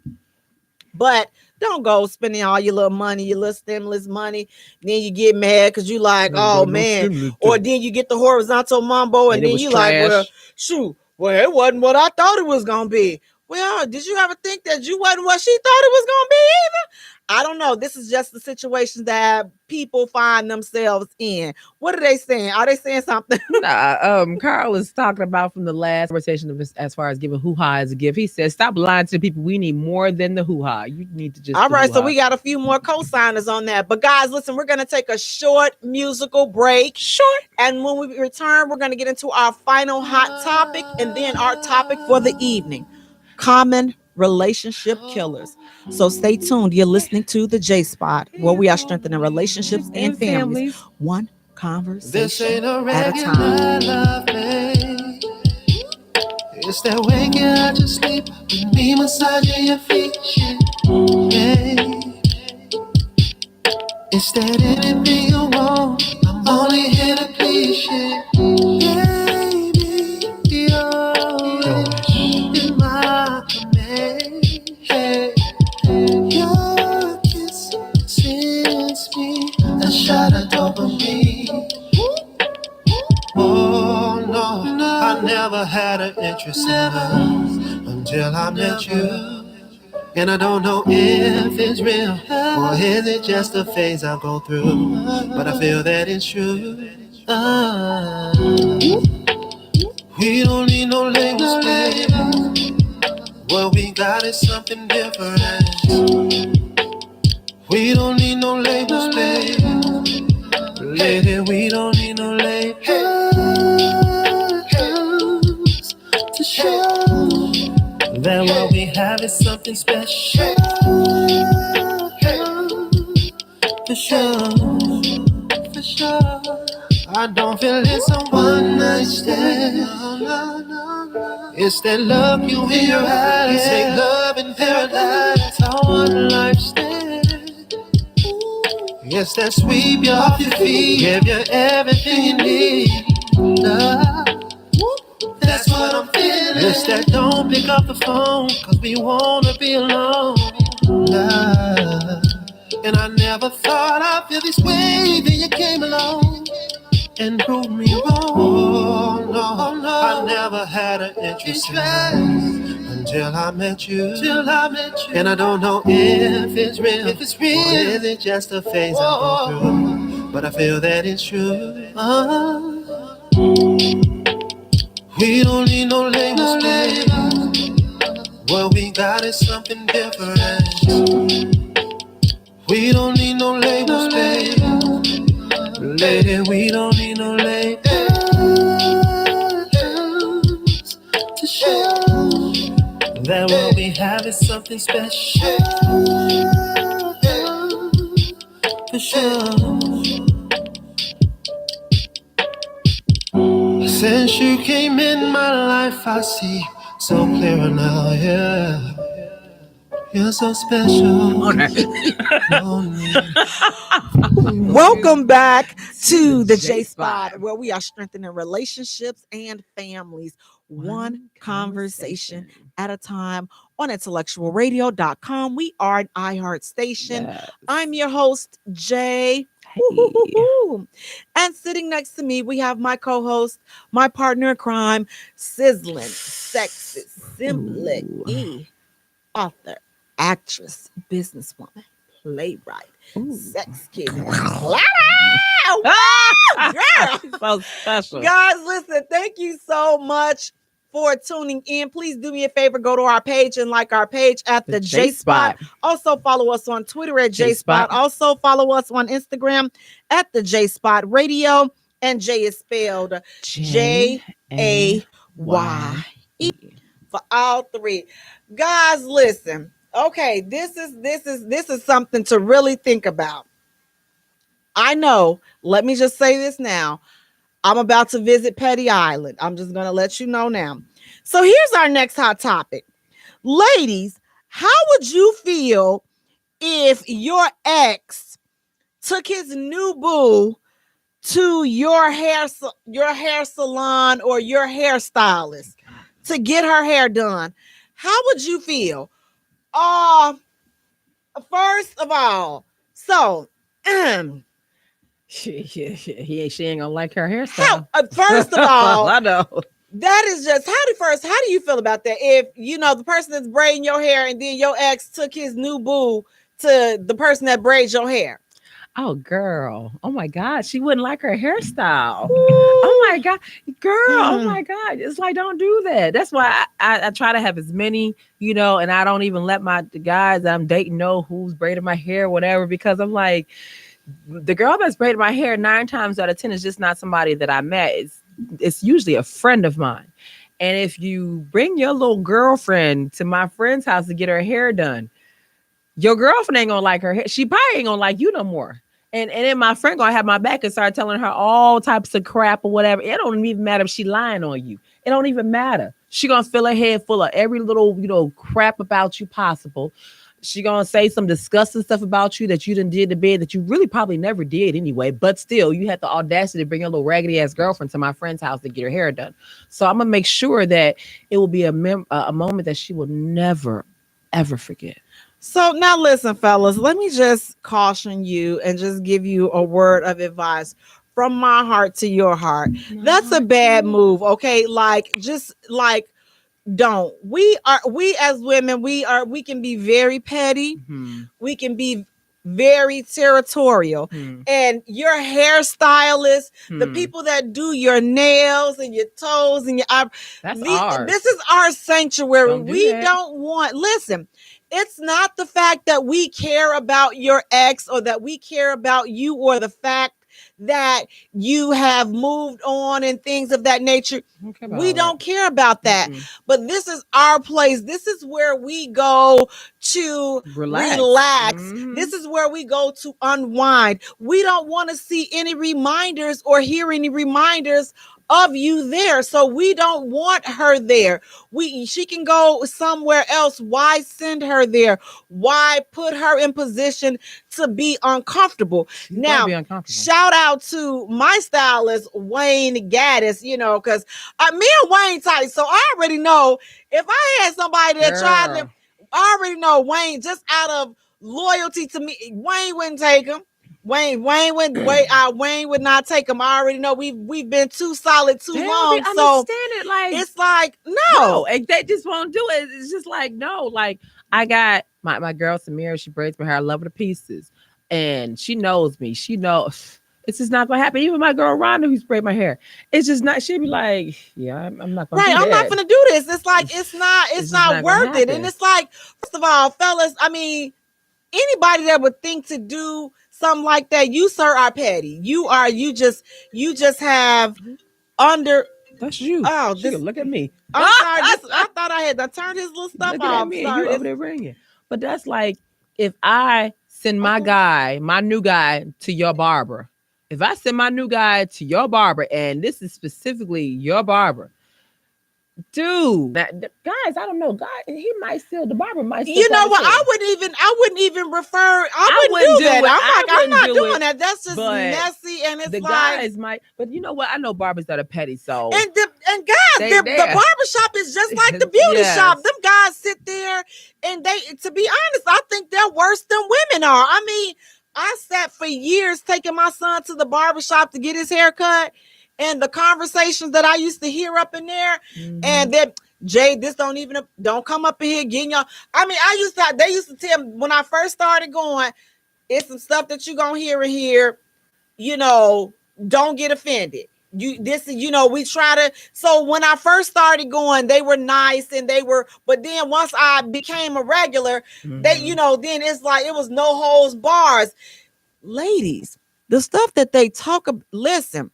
Speaker 2: But don't go spending all your little money, your little stimulus money. Then you get mad because you like, oh man. Or then you get the horizontal mambo and then you like, well, shoot, well, it wasn't what I thought it was going to be. Well, did you ever think that you wasn't what she thought it was going to be either? I don't know. This is just the situation that people find themselves in. What are they saying? Are they saying something?
Speaker 4: Carl is talking about from the last conversation of this, as far as giving hoo-ha as a gift. He says, stop lying to people. We need more than the hoo-ha. You need to just
Speaker 2: all right, so we got a few more co-signers on that. But guys, listen, we're going to take a short musical break. And when we return, we're going to get into our final hot topic and then our topic for the evening. Common relationship killers. So stay tuned. You're listening to the Jaye Spot, where we are strengthening relationships and families, one conversation at a time.
Speaker 3: Love, it's that waking out your sleep with me massaging your feet. Yeah. It's that anything you want, I'm only here to please you. Baby, you're in my command. Your kiss sends me a shot of dopamine. Oh no, I never had an interest in love until I met you. And I don't know if it's real or is it just a phase I go through, but I feel that it's true. We don't need no labels, baby. What we got is something different. We don't need no labels, baby. Lady, we don't need no labels to show that what we have is something special. For sure. I don't feel it's a one night stand. It's that look you in your eyes. Take love in paradise. Our one life stand. It's that sweep you off your feet. Give you everything you need. Love. That's what I'm feeling. It's that don't pick up the phone, cause we wanna be alone. Love. And I never thought I'd feel this way. Then you came along and proved me wrong. Oh no, I never had an interest in love until I met you. And I don't know if it's real, or is it just a phase I go through, but I feel that it's true. We don't need no labels, baby. What we got is something different. We don't need no labels, baby. Lady, we don't need no labels to show that what we have is something special. For sure. Since you came in my life, I see so clear now, yeah. You're so special.
Speaker 2: Welcome back to the Jaye Spot, where we are strengthening relationships and families, one conversation at a time on IntellectualRadio.com. We are an iHeart station. Yes. I'm your host, Jay. Hey. And sitting next to me, we have my co-host, my partner in crime, sizzling, sexy, simply author, actress, businesswoman, playwright, sex kid. Girl.
Speaker 4: So special.
Speaker 2: Guys, listen, thank you so much for tuning in. Please do me a favor, go to our page and like our page at the Jaye Spot. Also follow us on Twitter at Jaye Spot. Also follow us on Instagram at the Jaye Spot Radio. And Jay is spelled Jaye for all three. Guys, listen. Okay, this is something to really think about. I know. Let me just say this now. I'm about to visit Petty Island. I'm just going to let you know now. So here's our next hot topic. Ladies, how would you feel if your ex took his new boo to your hair salon or your hairstylist to get her hair done? How would you feel? First of all, so
Speaker 4: she ain't gonna like her hairstyle.
Speaker 2: First of all,
Speaker 4: I know
Speaker 2: that is just how do you feel about that? If you know the person that's braiding your hair and then your ex took his new boo to the person that braids your hair.
Speaker 4: Oh, girl. Oh, my God. She wouldn't like her hairstyle. Ooh. Oh, my God. Girl. Oh, my God. It's like, don't do that. That's why I try to have as many, and I don't even let the guys that I'm dating know who's braiding my hair, whatever, because I'm like, the girl that's braiding my hair 9 times out of 10 is just not somebody that I met. It's usually a friend of mine. And if you bring your little girlfriend to my friend's house to get her hair done, your girlfriend ain't gonna like her hair. She probably ain't gonna like you no more. And then my friend gonna have my back and start telling her all types of crap or whatever. It don't even matter if she lying on you. It don't even matter. She gonna fill her head full of every little, crap about you possible. She gonna say some disgusting stuff about you that you done did to bed that you really probably never did anyway. But still, you had the audacity to bring your little raggedy ass girlfriend to my friend's house to get her hair done. So I'm gonna make sure that it will be a moment that she will never, ever forget.
Speaker 2: So now listen, fellas, let me just caution you and just give you a word of advice from my heart to your heart. That's a bad move. Okay. Don't. We as women, we can be very petty. Mm-hmm. We can be very territorial. And your hairstylist, the people that do your nails and your toes and your eyebrows, this is our sanctuary. Don't want, listen, it's not the fact that we care about your ex or that we care about you or the fact that you have moved on and things of that nature. We don't care about that. But this is our place. This is where we go to relax. This is where we go to unwind. We don't want to see any reminders or hear any reminders of you there. So we don't want her there. She can go somewhere else. Why send her there? Why put her in position to be uncomfortable? Now, shout out to my stylist, Wayne Gaddis, because me and Wayne tight. So I already know if I had somebody that tried to, I already know Wayne, just out of loyalty to me, Wayne wouldn't take him. Wayne would not take him. I already know we've been too solid too long. So it's like no,
Speaker 4: they just won't do it. It's just like no. Like I got my girl Samira. She braids my hair. I love her to pieces, and she knows me. She knows It's just not gonna happen. Even my girl Rhonda, who sprayed my hair, it's just not. She'd be like, "Yeah, I'm not gonna."
Speaker 2: Right,
Speaker 4: do
Speaker 2: I'm not
Speaker 4: that.
Speaker 2: gonna do this. It's like it's not worth it. And it's like, first of all, fellas, I mean, anybody that would think to do something like that, you sir are petty. You just have under.
Speaker 4: That's you.
Speaker 2: Oh,
Speaker 4: this, look at me.
Speaker 2: I'm sorry. I thought I had turned his little stuff off.
Speaker 4: At me, sorry, you over there ringing. But that's like if I send my new guy to your barber. If I send my new guy to your barber, and this is specifically your barber, dude, guys, I don't know. God, he might still, the barber might still.
Speaker 2: You know what? I wouldn't even refer. I wouldn't do that. I'm not doing that. That's just messy, and it's
Speaker 4: the
Speaker 2: like
Speaker 4: guys might. But you know what? I know barbers that are petty. So
Speaker 2: and guys, the barbershop is just like the beauty shop. Them guys sit there, and they, to be honest, I think they're worse than women are. I mean, I sat for years taking my son to the barbershop to get his hair cut. And the conversations that I used to hear up in there, and then Jay, this don't come up in here getting y'all. I mean, they used to tell me when I first started going, it's some stuff that you're gonna hear in here, you know, don't get offended. We try to. So when I first started going, they were nice and but then once I became a regular, then it's like it was no holds bars. Ladies, the stuff that they talk about, listen.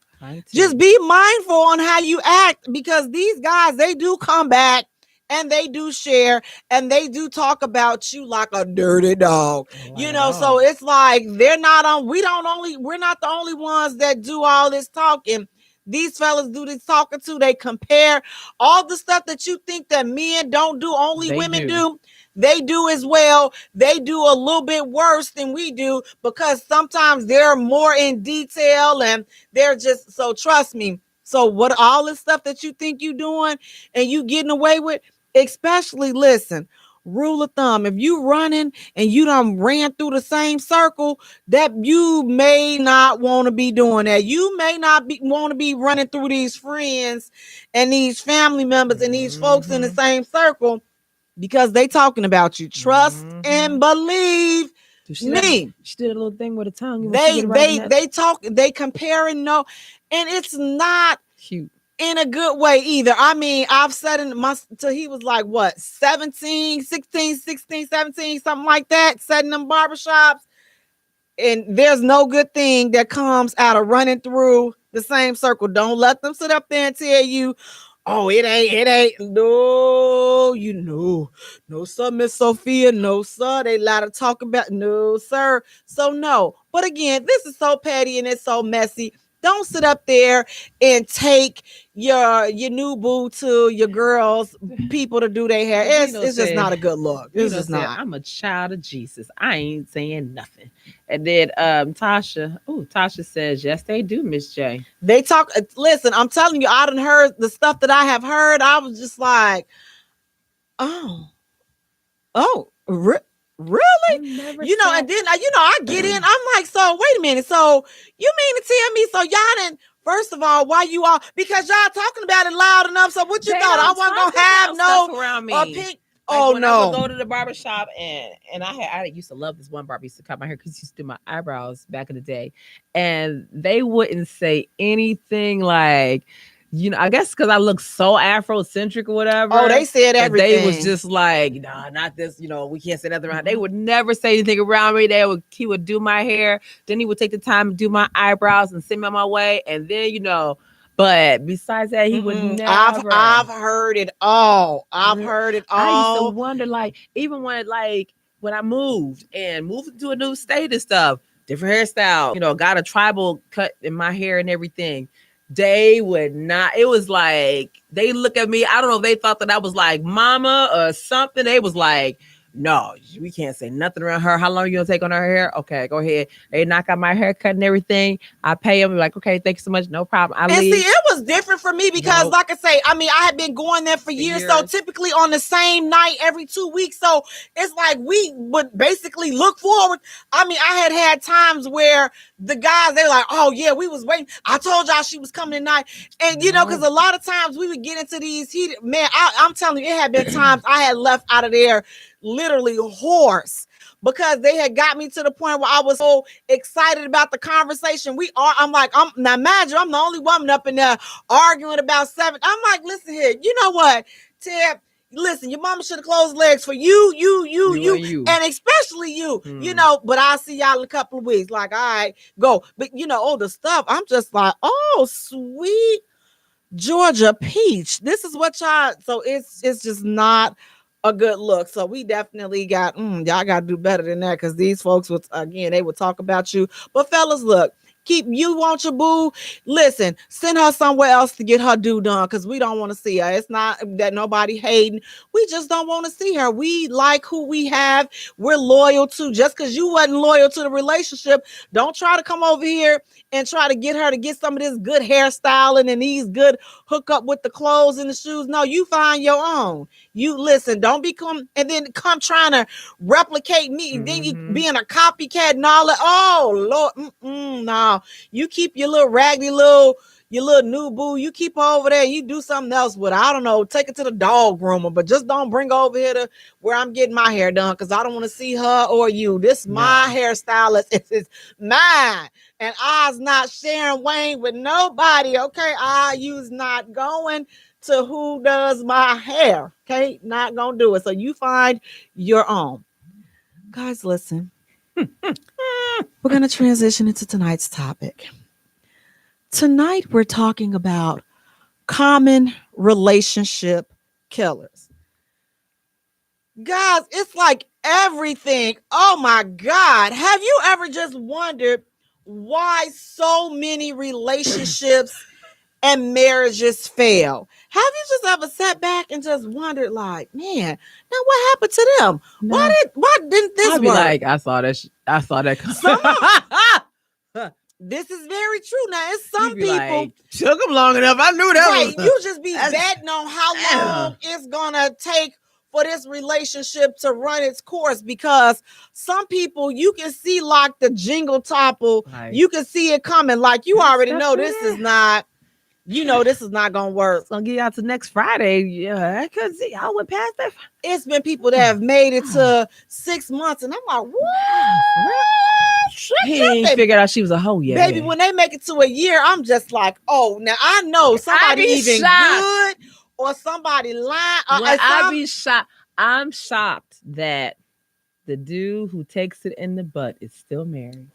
Speaker 2: Just be mindful on how you act, because these guys, they do come back and they do share and they do talk about you like a dirty dog. Wow. So it's like we're not the only ones that do all this talking. These fellas do this talking too. They compare all the stuff that you think that men don't do, only women do. They do as well. They do a little bit worse than we do, because sometimes they're more in detail and they're just, so trust me. So what, all this stuff that you think you doing and you getting away with, especially, listen, rule of thumb, if you running and you done ran through the same circle, that you may not want to be doing that. You may not want to be running through these friends and these family members and these folks in the same circle, because they talking about you. Trust and believe me.
Speaker 4: She did a little thing with a tongue.
Speaker 2: They talk, they compare and know, and it's not
Speaker 4: cute
Speaker 2: in a good way either. I mean, I've said till he was like, what, 16, 17, something like that, sat in them barbershops. And there's no good thing that comes out of running through the same circle. Don't let them sit up there and tell you, oh, it ain't. No, sir, Miss Sophia. No, sir. They lie to talk about. No, sir. So no. But again, this is so petty and it's so messy. Don't sit up there and take your new boo to your girls, people to do their hair. It's just not a good look. It's just not.
Speaker 4: I'm a child of Jesus. I ain't saying nothing. And then Tasha says, yes, they do, Miss J.
Speaker 2: They talk. Listen, I'm telling you, I done heard the stuff that I have heard. I was just like, really? And then I get in. I'm like, so wait a minute. So you mean to tell me? So y'all didn't. First of all, why you all? Because y'all talking about it loud enough. So what you thought? I wasn't gonna have no
Speaker 4: around me.
Speaker 2: Pink.
Speaker 4: Like when I would go to the barbershop and I used to love this one barber used to cut my hair because he used to do my eyebrows back in the day, and they wouldn't say anything like. I guess because I look so Afrocentric or whatever.
Speaker 2: Oh, they said everything.
Speaker 4: They was just like, nah, not this. We can't say nothing around. They would never say anything around me. He would do my hair. Then he would take the time to do my eyebrows and send me on my way. And then, but besides that, he would never.
Speaker 2: I've heard it all. I used
Speaker 4: to wonder, even when I moved to a new state and stuff, different hairstyle, got a tribal cut in my hair and everything. They would not. It was like they look at me. I don't know if they thought that I was like mama or something. They was like, no, we can't say nothing around her. How long you gonna take on her hair? Okay, go ahead. They knock out my haircut and everything. I pay them like, okay, thank you so much, no problem. I leave.
Speaker 2: See, it was different for me because, like I say, I had been going there for years. So typically on the same night every 2 weeks. So it's like we would basically look forward. I had times where the guys, they're like, oh yeah, we was waiting. I told y'all she was coming tonight, and because a lot of times we would get into these heated. Man, I'm telling you, it had been times I had left out of there literally hoarse because they had got me to the point where I was so excited about the conversation. I'm now imagine I'm the only woman up in there arguing about seven. I'm like, listen here, you know what, Ted? Listen, your mama should have closed legs for you, and especially you, but I'll see y'all in a couple of weeks. Like, all right, go. But all the stuff, I'm just like, oh, sweet Georgia peach. This is what y'all, so it's just not a good look. So we definitely got, y'all got to do better than that, because these folks they would talk about you. But fellas, look, you want your boo, listen, send her somewhere else to get her due done, because we don't want to see her. It's not that nobody hating, we just don't want to see her. We like who we have, we're loyal to. Just because you wasn't loyal to the relationship, don't try to come over here and try to get her to get some of this good hairstyling and these good hookup with the clothes and the shoes. No, you find your own. You listen, don't become and then come trying to replicate me. Then you being a copycat and all that. Oh Lord, no. You keep your little raggedy your little new boo, you keep her over there, you do something else with her. I don't know, take it to the dog groomer, but just don't bring her over here to where I'm getting my hair done, because I don't want to see her or you. This my hairstylist. It's mine. And I's not sharing Wayne with nobody, okay? I's not going to who does my hair, okay? Not gonna do it. So you find your own. Guys, listen. We're gonna transition into tonight's topic. Tonight, we're talking about common relationship killers. Guys, it's like everything. Oh my God. Have you ever just wondered why so many relationships and marriages fail? Have you just ever sat back and just wondered, like, man, now what happened to them?
Speaker 4: No.
Speaker 2: Why didn't this
Speaker 6: I'd be
Speaker 2: work?
Speaker 6: like, I saw that.
Speaker 2: This is very true. Now, it's some people
Speaker 6: like, took them long enough. I knew that
Speaker 2: right,
Speaker 6: was.
Speaker 2: You just be betting on how long it's gonna take for this relationship to run its course, because some people you can see like the jingle topple,
Speaker 6: Right.
Speaker 2: You can see it coming. Like you already know this is not. This is not gonna work.
Speaker 6: It's gonna get out to next Friday. Yeah, I could see. I went past that.
Speaker 2: It's been people that have made it to 6 months, and I'm like, what?
Speaker 6: He ain't figured out she was a hoe yet.
Speaker 2: Baby, when they make it to a year, I'm just like, oh, now I know somebody even good or somebody lying.
Speaker 6: I be shocked. I'm shocked that the dude who takes it in the butt is still married.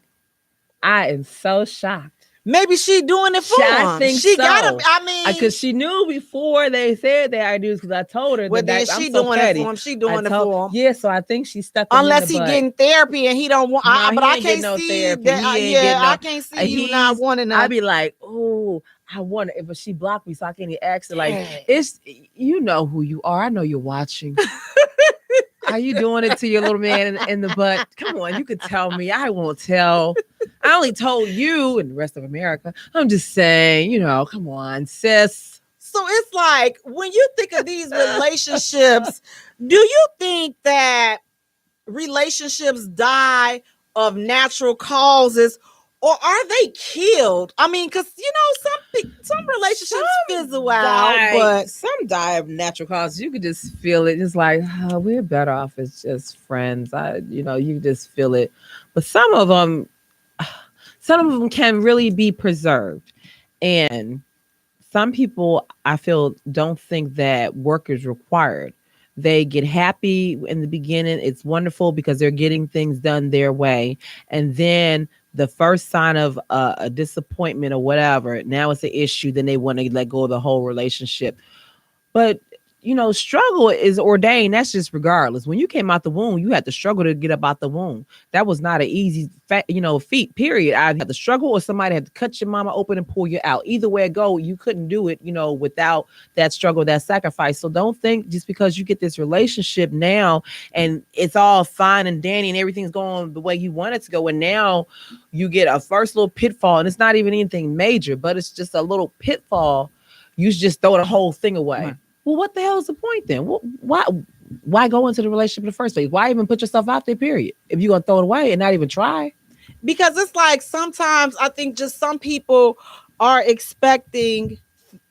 Speaker 6: I am so shocked.
Speaker 2: Maybe she doing it for him.
Speaker 6: I think
Speaker 2: she
Speaker 6: so.
Speaker 2: Gotta. I mean,
Speaker 6: because she knew before they said their ideas. Because I told her.
Speaker 2: Well, then she doing it for him. She doing it for him.
Speaker 6: Yeah, so I think she stuck.
Speaker 2: Unless he getting therapy and he don't want. But I can't see
Speaker 6: therapy.
Speaker 2: that. I can't see you not wanting that.
Speaker 6: I'd be like, oh, I want it, but she blocked me, so I can't even ask her. Like, it's you know who you are. I know you're watching. Are you doing it to your little man in the butt? Come on, you could tell me. I won't tell. I only told you and the rest of America. I'm just saying, come on, sis.
Speaker 2: So it's like, when you think of these relationships, do you think that relationships die of natural causes, or are they killed? I mean, because some relationships fizzle out, but
Speaker 6: some die of natural causes. You could just feel it. It's like, oh, we're better off as just friends. You just feel it. But some of them can really be preserved, and some people, I feel, don't think that work is required. They get happy in the beginning. It's wonderful because they're getting things done their way, and then the first sign of a disappointment or whatever, now it's an issue, then they want to let go of the whole relationship. But, struggle is ordained. That's just regardless. When you came out the womb, you had to struggle to get up out the womb. That was not an easy, feat, period. I had to struggle, or somebody had to cut your mama open and pull you out. Either way it go, you couldn't do it, without that struggle, that sacrifice. So don't think just because you get this relationship now and it's all fine and dandy and everything's going the way you want it to go, and now you get a first little pitfall, and it's not even anything major, but it's just a little pitfall. You just throw the whole thing away. Right. Well, what the hell is the point then? Why go into the relationship in the first place? Why even put yourself out there, period, if you're going to throw it away and not even try?
Speaker 2: Because it's like, sometimes I think just some people are expecting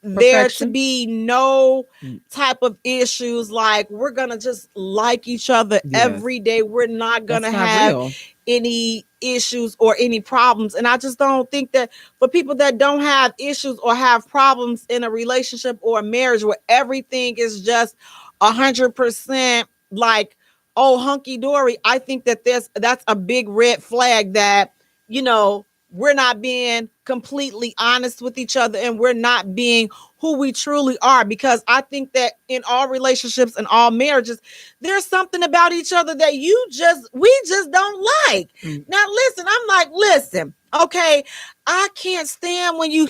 Speaker 2: there to be no type of issues. Like, we're gonna just like each other every day. We're not gonna have any issues or any problems. And I just don't think that for people that don't have issues or have problems in a relationship or a marriage where everything is just 100% like, oh, hunky dory, I think that that's a big red flag that, you know, we're not being completely honest with each other and we're not being who we truly are. Because I think that in all relationships and all marriages, there's something about each other that we just don't like. Now, listen, I'm like, listen, okay, I can't stand when you,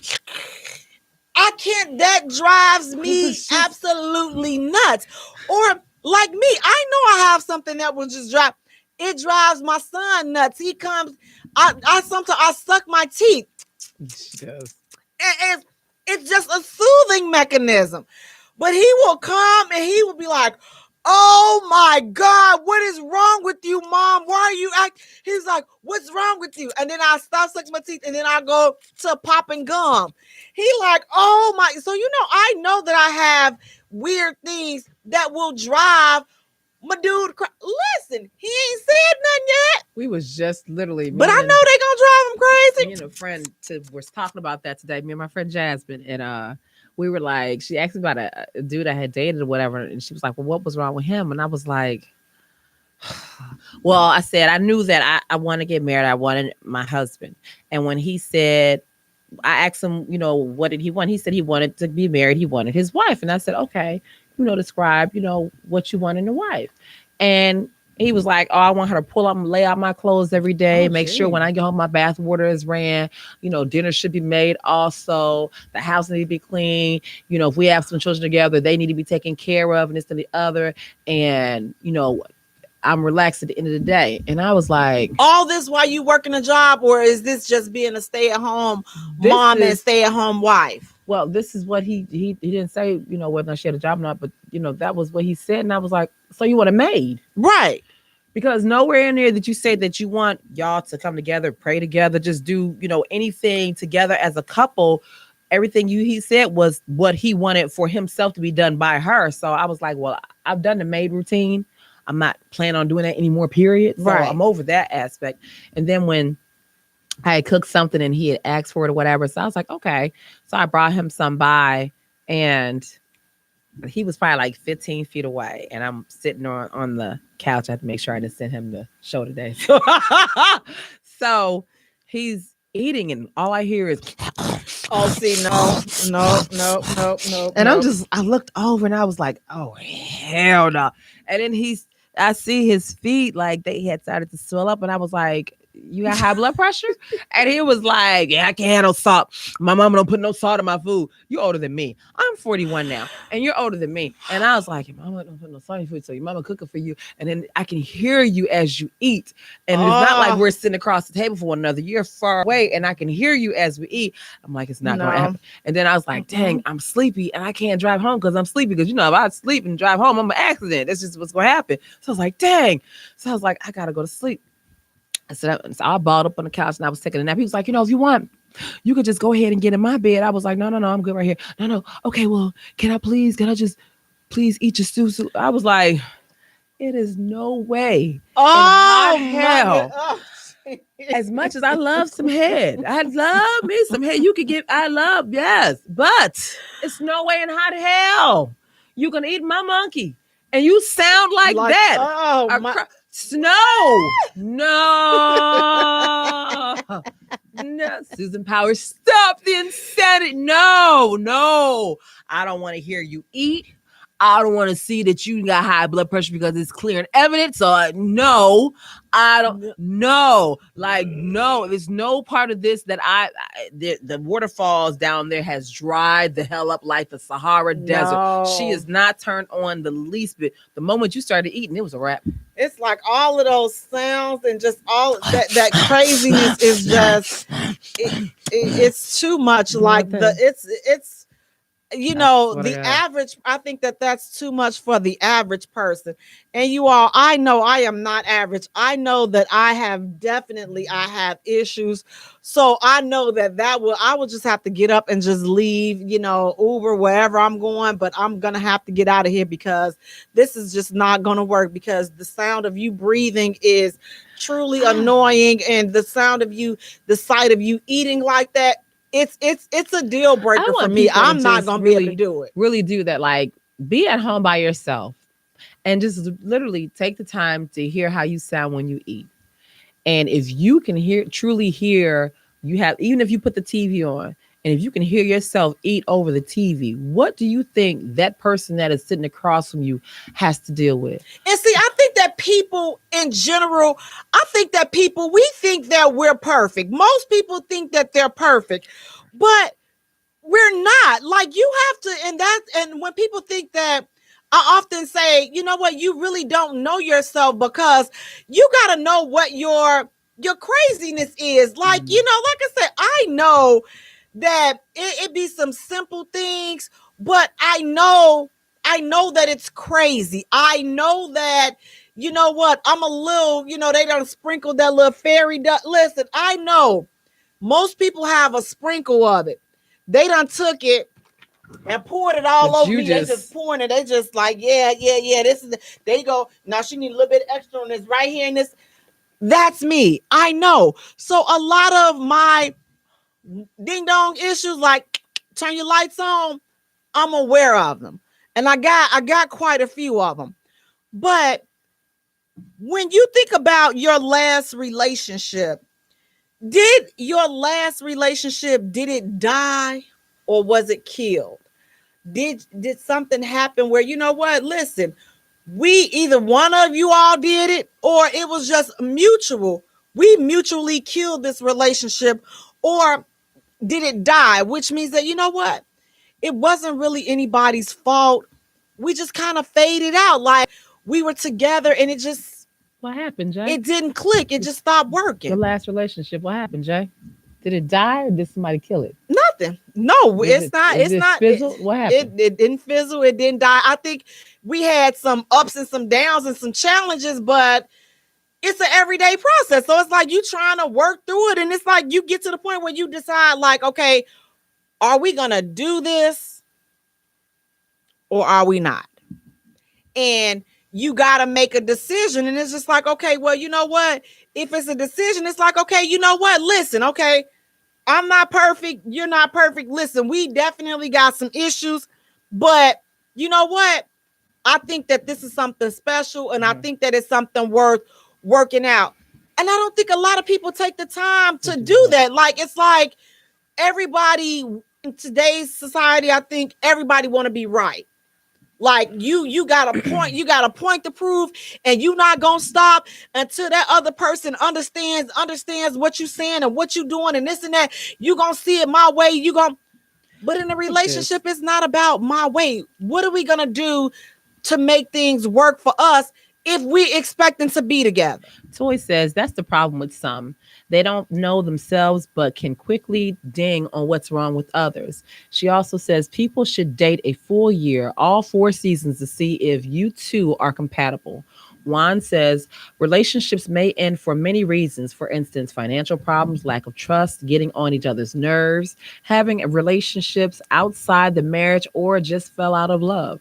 Speaker 2: that drives me absolutely nuts. Or like me, I know I have something that will just it drives my son nuts. He comes, sometimes I suck my teeth.
Speaker 6: She does.
Speaker 2: It's just a soothing mechanism. But he will come and he will be like, oh my God, what is wrong with you, Mom? Why are you He's like, what's wrong with you? And then I stop sucking my teeth and then I go to popping gum. He like, oh my. So, you know, I know that I have weird things that will drive my dude. Listen, he ain't said nothing yet.
Speaker 6: We was just literally.
Speaker 2: But I know they gonna drive him crazy.
Speaker 6: Me and a friend was talking about that today. Me and my friend Jasmine. And we were like, she asked me about a dude I had dated or whatever. And she was like, well, what was wrong with him? And I was like, well, I said, I knew that I want to get married. I wanted my husband. And when he said, I asked him, you know, what did he want? He said he wanted to be married. He wanted his wife. And I said, okay, you know, describe, you know, what you want in a wife. And he was like, oh, I want her to pull up and lay out my clothes every day. Make sure when I get home, my bath water is ran. You know, dinner should be made also. The house needs to be clean. You know, if we have some children together, they need to be taken care of and this and the other. And, you know, I'm relaxed at the end of the day. And I was like,
Speaker 2: all this while you working a job, or is this just being a stay-at-home mom and stay-at-home wife?
Speaker 6: Well, this is what he didn't say, you know, whether she had a job or not, but, you know, that was what he said. And I was like, so you want a maid?
Speaker 2: Right.
Speaker 6: Because nowhere in there that you say that you want y'all to come together, pray together, just do, you know, anything together as a couple. Everything he said was what he wanted for himself to be done by her. So I was like, well, I've done the maid routine. I'm not planning on doing that anymore, period. So I'm over that aspect. And then when I had cooked something and he had asked for it or whatever. So I was like, okay. So I brought him some by and he was probably like 15 feet away. And I'm sitting on the couch. I have to make sure I didn't send him the show today. So he's eating and all I hear is,
Speaker 2: oh, see, no.
Speaker 6: And I looked over and I was like, oh, hell no. And then I see his feet, like they had started to swell up. And I was like, you got high blood pressure? And he was like, yeah, I can't handle salt. My mama don't put no salt in my food. You older than me. I'm 41 now and you're older than me. And I was like, your mama don't put no salt in your food, so your mama cooking for you. And then I can hear you as you eat. And it's not like we're sitting across the table from one another. You're far away and I can hear you as we eat. I'm like, it's not going to happen. And then I was like, dang, I'm sleepy and I can't drive home because I'm sleepy. Because, you know, if I sleep and drive home, I'm an accident. That's just what's going to happen. So I was like, dang. So I was like, I got to go to sleep. So I balled up on the couch and I was taking a nap. He was like, you know, if you want, you could just go ahead and get in my bed. I was like, no, I'm good right here. No. Okay, well, can I just please eat your stew? I was like, it is no way.
Speaker 2: Oh,
Speaker 6: hell. As much as I love some head, I love me some head. You could get, yes, but it's no way in hot hell you can eat my monkey. And you sound like that.
Speaker 2: Oh,
Speaker 6: No. Susan Powers, stop the insanity. No. I don't want to hear you eat. I don't want to see that you got high blood pressure because it's clear and evident. So no, I don't know. Like, no, there's no part of this that the waterfalls down there has dried the hell up like the Sahara Desert. She is not turned on the least bit. The moment you started eating, it was a wrap.
Speaker 2: It's like all of those sounds and just all that craziness is just, it's too much. Like it's the average, I think that's too much for the average person. And you all, I know I am not average. I know that I have issues. So I know I will just have to get up and just leave, Uber, wherever I'm going, but I'm going to have to get out of here because this is just not going to work, because the sound of you breathing is truly annoying. And the sight of you eating like that, it's a deal breaker for me. I'm not gonna be able to do it.
Speaker 6: Really do that. Like, be at home by yourself and just literally take the time to hear how you sound when you eat. And if you can truly hear, even if you put the TV on, and if you can hear yourself eat over the TV, what do you think that person that is sitting across from you has to deal with?
Speaker 2: And see, I think that people in general, we think that we're perfect. Most people think that they're perfect, but we're not. Like, you have to, and when people think that, I often say, you know what, you really don't know yourself, because you got to know what your craziness is. Like, like I said, I know that it be some simple things, but I know that it's crazy. I know that, you know what, I'm a little, they done sprinkled that little fairy dust. Listen, I know most people have a sprinkle of it. They done took it and poured it all over me. They just pouring it. They just like, yeah. This is there you go. Now she need a little bit extra on this right here and this. That's me. I know. So a lot of my ding dong issues, like turn your lights on, I'm aware of them, and I got quite a few of them. But when you think about your last relationship, did it die, or was it killed? Did something happen where, you know what, listen, either one of you all did it, or it was just mutual. We mutually killed this relationship, or did it die? Which means that, you know what, it wasn't really anybody's fault. We just kind of faded out. Like, we were together and it just,
Speaker 6: what happened, Jay?
Speaker 2: It didn't click. It just stopped working.
Speaker 6: The last relationship, what happened, Jay? Did it die, or did somebody kill it?
Speaker 2: Nothing. No, it's not.
Speaker 6: Fizzle? What happened?
Speaker 2: It didn't fizzle. It didn't die. I think we had some ups and some downs and some challenges, but it's an everyday process. So it's like you trying to work through it. And it's like you get to the point where you decide, like, okay, are we going to do this or are we not? And you got to make a decision. And it's just like, okay, well, you know what? If it's a decision, it's like, okay, you know what? Listen, okay, I'm not perfect. You're not perfect. Listen, we definitely got some issues, but you know what? I think that this is something special, and I think that it's something worth working out. And I don't think a lot of people take the time to do that. Like, it's like everybody in today's society, I think everybody want to be right. Like, you got a point to prove, and you not gonna stop until that other person understands what you saying and what you doing and this and that. You gonna see it my way. But in a relationship, it's not about my way. What are we gonna do to make things work for us if we expecting to be together?
Speaker 6: Toy says that's the problem with some. They don't know themselves, but can quickly ding on what's wrong with others. She also says people should date a full year, all 4 seasons, to see if you two are compatible. Juan says relationships may end for many reasons. For instance, financial problems, lack of trust, getting on each other's nerves, having relationships outside the marriage, or just fell out of love.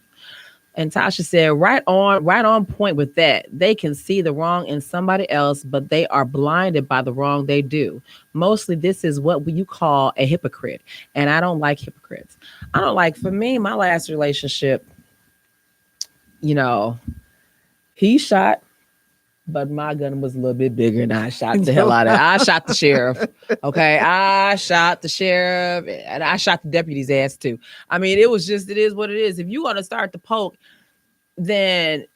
Speaker 6: And Tasha said, right on point with that. They can see the wrong in somebody else, but they are blinded by the wrong they do. Mostly this is what you call a hypocrite. And I don't like hypocrites. For me, my last relationship, he shot, but my gun was a little bit bigger, and I shot the hell out of it. I shot the sheriff. Okay. I shot the sheriff, and I shot the deputy's ass too. I mean, it is what it is. If you want to start to poke, then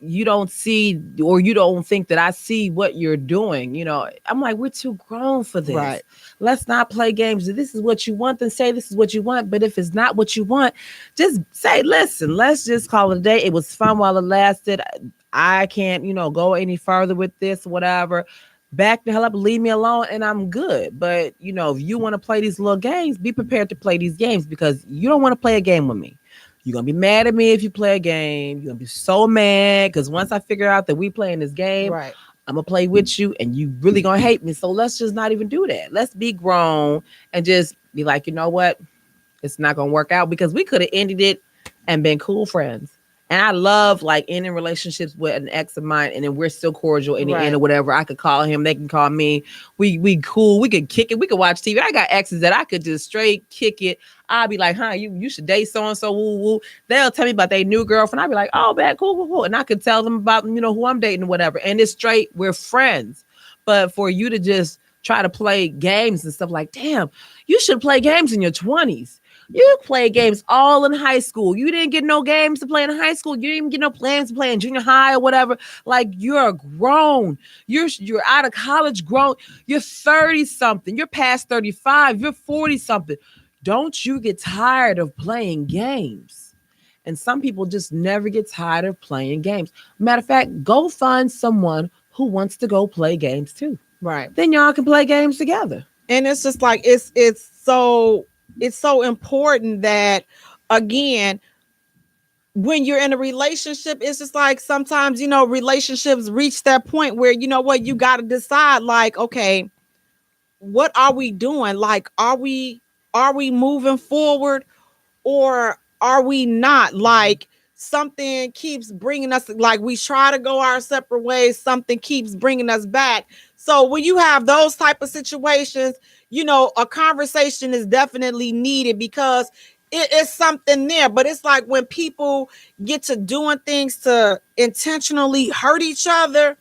Speaker 6: you don't see, or you don't think that I see what you're doing. I'm like, we're too grown for this. Right. Let's not play games. If this is what you want, then say this is what you want. But if it's not what you want, just say, listen, let's just call it a day. It was fun while it lasted. I can't, go any further with this, whatever. back the hell up, leave me alone, and I'm good. But you know, if you want to play these little games, be prepared to play these games, because you don't want to play a game with me. You're gonna be mad at me if you play a game. You're gonna be so mad because once I figure out that we playing this game,
Speaker 2: Right.
Speaker 6: I'm gonna play with you, and you really gonna hate me. So let's just not even do that. Let's be grown and just be like, you know what? It's not gonna work out, because we could have ended it and been cool friends. And I love like ending relationships with an ex of mine, and then we're still cordial in the end or whatever. I could call him, they can call me. We cool. We could kick it. We could watch TV. I got exes that I could just straight kick it. I'll be like, huh, you should date so and so. Woo woo. They'll tell me about their new girlfriend. I'll be like, oh, bad, cool. And I could tell them about, you know, who I'm dating or whatever. And it's straight. We're friends. But for you to just try to play games and stuff, like, damn, you should play games in your 20s. You played games all in high school. You didn't get no games to play in high school. You didn't even get no plans to play in junior high or whatever. Like, you're grown. You're out of college grown. You're 30 something. You're past 35. You're 40 something. Don't you get tired of playing games? And some people just never get tired of playing games. Matter of fact, go find someone who wants to go play games too.
Speaker 2: Right.
Speaker 6: Then y'all can play games together.
Speaker 2: And it's just like it's so important that, again, when you're in a relationship, it's just like sometimes, you know, relationships reach that point where, you know what, you got to decide, like, okay, what are we doing? Like, are we moving forward, or are we not? Like, something keeps bringing us, like, we try to go our separate ways, something keeps bringing us back. So when you have those type of situations, you know, a conversation is definitely needed, because it is something there. But it's like when people get to doing things to intentionally hurt each other,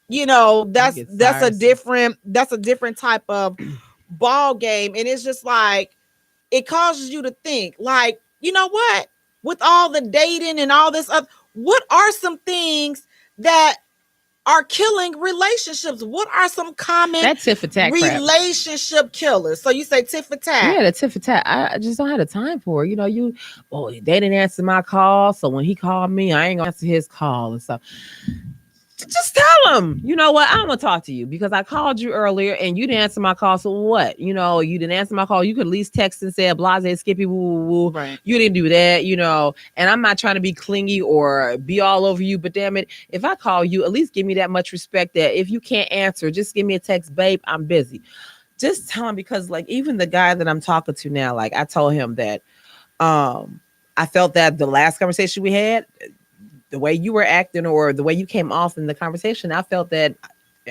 Speaker 2: you know, that's a different type of ball game. And it's just like, it causes you to think, like, you know what, with all the dating and all this other, what are some things that are killing relationships? What are some common relationship killers? So you say tit for tat.
Speaker 6: Yeah, the tit for tat. I just don't have the time for it. You know, they didn't answer my call, so when he called me, I ain't gonna answer his call and stuff. Just tell him, you know what, I'm gonna talk to you because I called you earlier and you didn't answer my call. So what? You know, you didn't answer my call. You could at least text and say, blase, skippy, woo, woo, woo.
Speaker 2: Right.
Speaker 6: You didn't do that, you know, and I'm not trying to be clingy or be all over you, but damn it, if I call you, at least give me that much respect that if you can't answer, just give me a text, babe, I'm busy. Just tell him, because like even the guy that I'm talking to now, like I told him that I felt that the last conversation we had, the way you were acting or the way you came off in the conversation, I felt that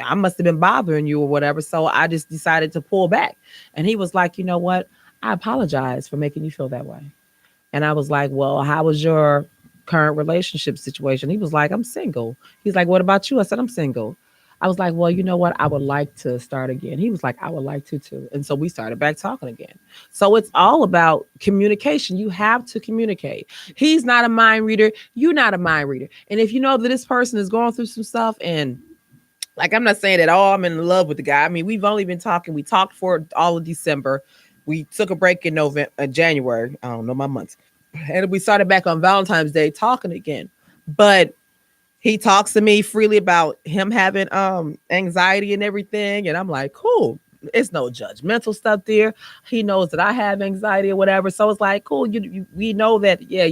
Speaker 6: I must have been bothering you or whatever. So I just decided to pull back. And he was like, you know what? I apologize for making you feel that way. And I was like, well, how was your current relationship situation? He was like, I'm single. He's like, what about you? I said, I'm single. I was like, well, you know what? I would like to start again. He was like, I would like to too. And so we started back talking again. So it's all about communication. You have to communicate. He's not a mind reader. You're not a mind reader. And if you know that this person is going through some stuff, and like, I'm not saying that, oh, I'm in love with the guy. I mean, we've only been talking. We talked for all of December. We took a break in January. I don't know my months. And we started back on Valentine's Day talking again. But he talks to me freely about him having anxiety and everything. And I'm like, cool. It's no judgmental stuff there. He knows that I have anxiety or whatever. So it's like, cool. We know that, yeah,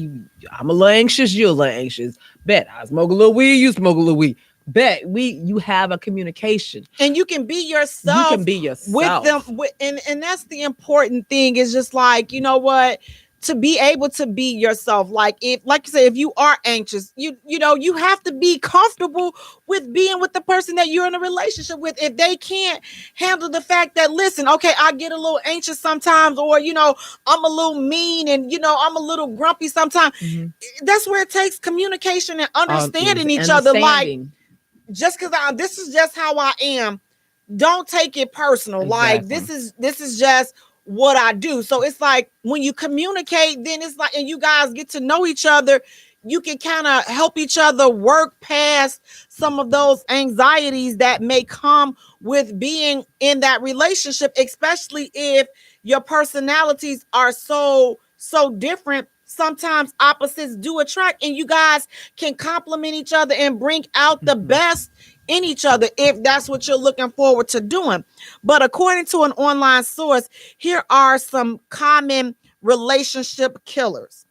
Speaker 6: I'm a little anxious. You're a little anxious. Bet I smoke a little weed. You smoke a little weed. Bet you have a communication.
Speaker 2: And you can be yourself.
Speaker 6: You can be yourself.
Speaker 2: With them. And that's the important thing, is just like, you know what? To be able to be yourself. Like you say, if you are anxious, you know, you have to be comfortable with being with the person that you're in a relationship with. If they can't handle the fact that, listen, okay, I get a little anxious sometimes, or, you know, I'm a little mean and, you know, I'm a little grumpy sometimes. Mm-hmm. That's where it takes communication and understanding each other. Like, just because this is just how I am, don't take it personal. Exactly. Like, this is just what I do. So it's like when you communicate, then it's like, and you guys get to know each other, you can kind of help each other work past some of those anxieties that may come with being in that relationship, especially if your personalities are so different. Sometimes opposites do attract, and you guys can complement each other and bring out the best in each other if that's what you're looking forward to doing. But according to an online source, here are some common relationship killers.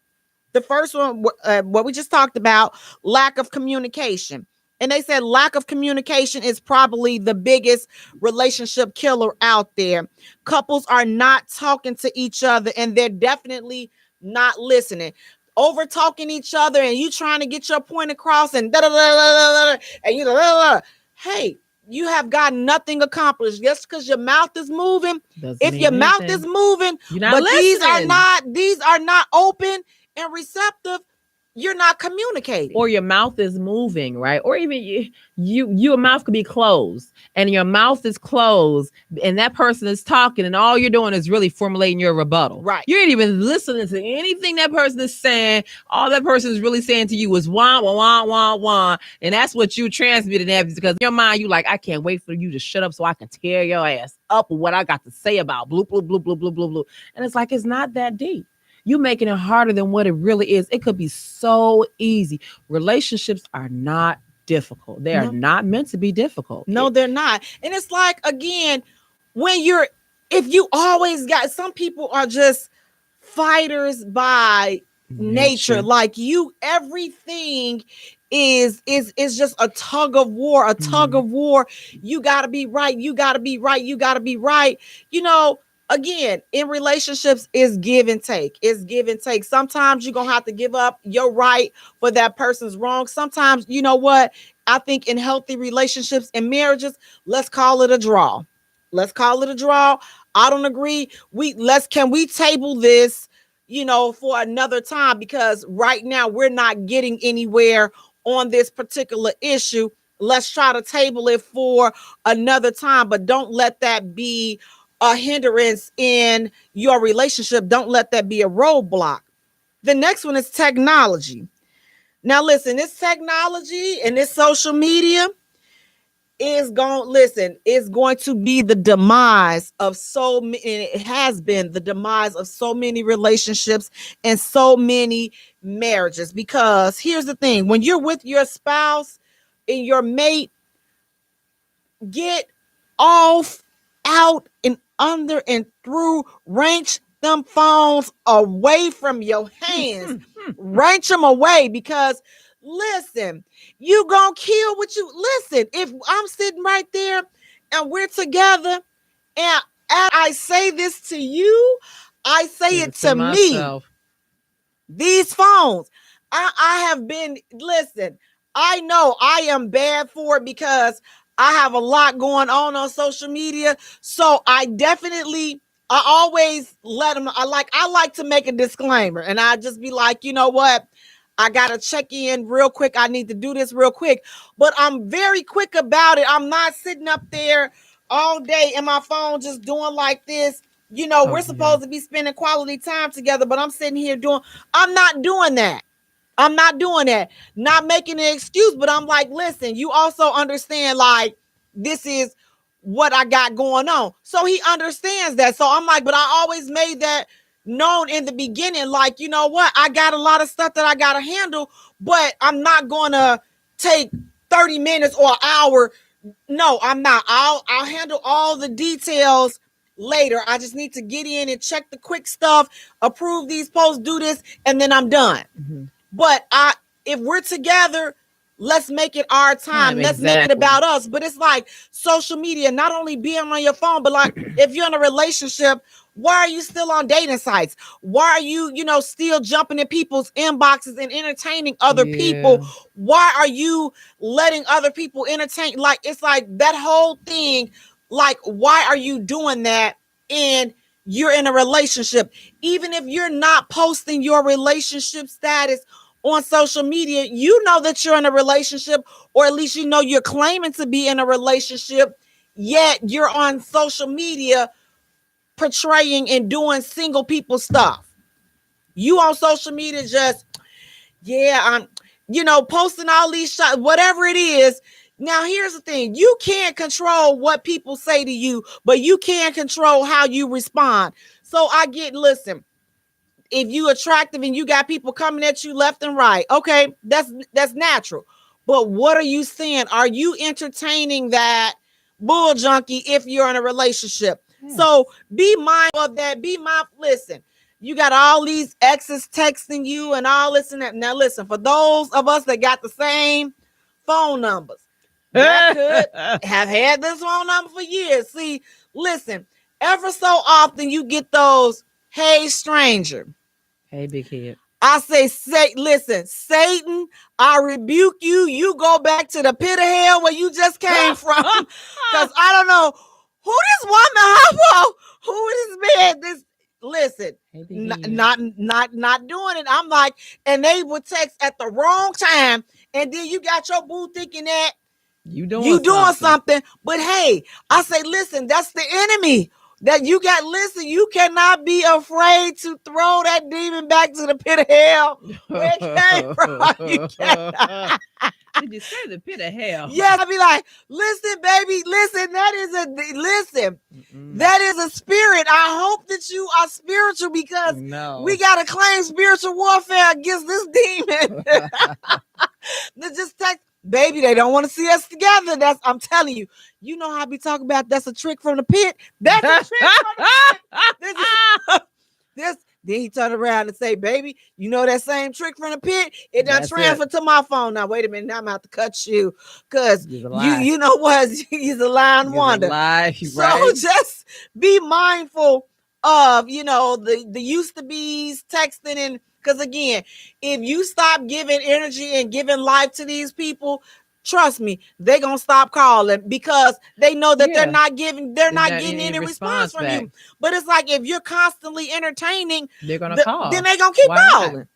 Speaker 2: The first one, what we just talked about, lack of communication. And they said lack of communication is probably the biggest relationship killer out there. Couples are not talking to each other, and they're definitely not listening. Over talking each other, and you trying to get your point across, and and you hey, you have got nothing accomplished just because your mouth is moving. If your mouth is moving, but these are not open and receptive, you're not communicating.
Speaker 6: Or your mouth is moving, right? Or even your mouth could be closed, and your mouth is closed, and that person is talking, and all you're doing is really formulating your rebuttal.
Speaker 2: Right.
Speaker 6: You ain't even listening to anything that person is saying. All that person is really saying to you is wah, wah, wah, wah, wah. And that's what you transmitted there, because in your mind, you like, I can't wait for you to shut up so I can tear your ass up with what I got to say about blue, blue, blue, blue, blue, blue, blue. And it's like, it's not that deep. You making it harder than what it really is. It could be so easy. Relationships are not difficult. They are not meant to be difficult.
Speaker 2: No, they're not. And it's like, again, if you always got, some people are just fighters by nature. Like everything is just a tug of war, of war. You got to be right. You got to be right. You got to be right. Again, in relationships, is give and take. It's give and take. Sometimes you're going to have to give up your right for that person's wrong. Sometimes, you know what? I think in healthy relationships and marriages, let's call it a draw. Let's call it a draw. I don't agree. Can we table this, for another time? Because right now we're not getting anywhere on this particular issue. Let's try to table it for another time, but don't let that be a hindrance in your relationship. Don't let that be a roadblock. The next one is technology. Now, listen, this technology and this social media is going to be the demise of so many. It has been the demise of so many relationships and so many marriages. Because here's the thing: when you're with your spouse and your mate, get off, out, and under and through, wrench them phones away from your hands. Wrench them away, because listen, you gonna kill what you listen. If I'm sitting right there and we're together, and as I say this to you, I say it to myself. These phones, I have been, listen, I know I am bad for it because I have a lot going on social media. So I always let them, I like to make a disclaimer, and I just be like, you know what? I got to check in real quick. I need to do this real quick, but I'm very quick about it. I'm not sitting up there all day in my phone, just doing like this. We're supposed to be spending quality time together, but I'm sitting here I'm not doing that. I'm not doing that. Not making an excuse, but I'm like, listen, you also understand, like, this is what I got going on. So he understands that. So I'm like, but I always made that known in the beginning, like, you know what? I got a lot of stuff that I got to handle, but I'm not going to take 30 minutes or an hour. No, I'm not. I'll handle all the details later. I just need to get in and check the quick stuff, approve these posts, do this, and then I'm done. Mm-hmm. But if we're together, let's make it our time. Let's make it about us. But it's like social media, not only being on your phone, but like if you're in a relationship, why are you still on dating sites? Why are you, still jumping in people's inboxes and entertaining other people? Why are you letting other people entertain? Like, it's like that whole thing. Like, why are you doing that? And you're in a relationship. Even if you're not posting your relationship status on social media, you know that you're in a relationship, or at least you're claiming to be in a relationship, yet you're on social media portraying and doing single people stuff. You on social media just, I'm, posting all these shots, whatever it is. Now, here's the thing. You can't control what people say to you, but you can control how you respond. So listen, if you attractive and you got people coming at you left and right, okay, that's natural. But what are you saying? Are you entertaining that bull junkie if you're in a relationship? Yeah. So be mindful of that. Be mindful. Listen, you got all these exes texting you and all this and that. Now, listen, for those of us that got the same phone numbers, that could have had this phone number for years. See, listen, ever so often you get those, hey, stranger.
Speaker 6: Hey, big head.
Speaker 2: I say, listen, Satan, I rebuke you. You go back to the pit of hell where you just came from. Because I don't know who this woman, who this man, this, listen, not doing it. I'm like, and they would text at the wrong time. And then you got your boo thinking that you doing something. But hey, I say, listen, that's the enemy. That you got, listen, you cannot be afraid to throw that demon back to the pit of hell where it came from. You cannot.
Speaker 6: Did you say the pit of hell?
Speaker 2: Yes, I'd be like, listen, baby, listen, that is a spirit. I hope that you are spiritual because we got to claim spiritual warfare against this demon. Just text. Baby, they don't want to see us together. I'm telling you. You know how I be talking about that's a trick from the pit. That's a trick from the pit. Then he turned around and say, baby, you know that same trick from the pit? It done transferred to my phone. Now, wait a minute. Now I'm about to cut you because you know what? He's a lying wonder. So just be mindful of, the used to be's texting and because again, if you stop giving energy and giving life to these people, trust me, they're gonna stop calling because they know that they're not getting any response from you. But it's like if you're constantly entertaining,
Speaker 6: they're gonna call.
Speaker 2: Then they're gonna keep calling.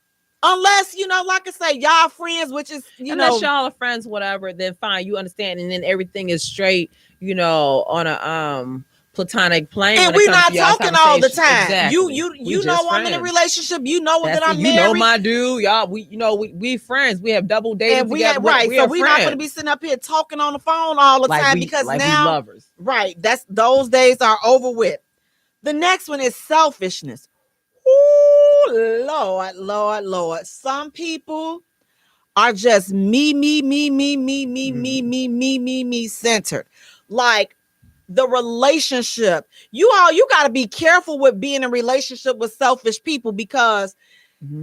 Speaker 2: Unless, like I say, y'all friends, which is
Speaker 6: unless y'all are friends, whatever, then fine, you understand, and then everything is straight, on a platonic plane.
Speaker 2: And we're not talking all the time.
Speaker 6: Exactly.
Speaker 2: You know I'm in a relationship. You know that I'm married.
Speaker 6: You know my dude. Y'all, we friends. We have double dating
Speaker 2: and
Speaker 6: together.
Speaker 2: So we're not going to be sitting up here talking on the phone all the time because now
Speaker 6: we lovers.
Speaker 2: Right. Those days are over with. The next one is selfishness. Ooh, Lord. Some people are just me centered. Like the relationship. You got to be careful with being in a relationship with selfish people because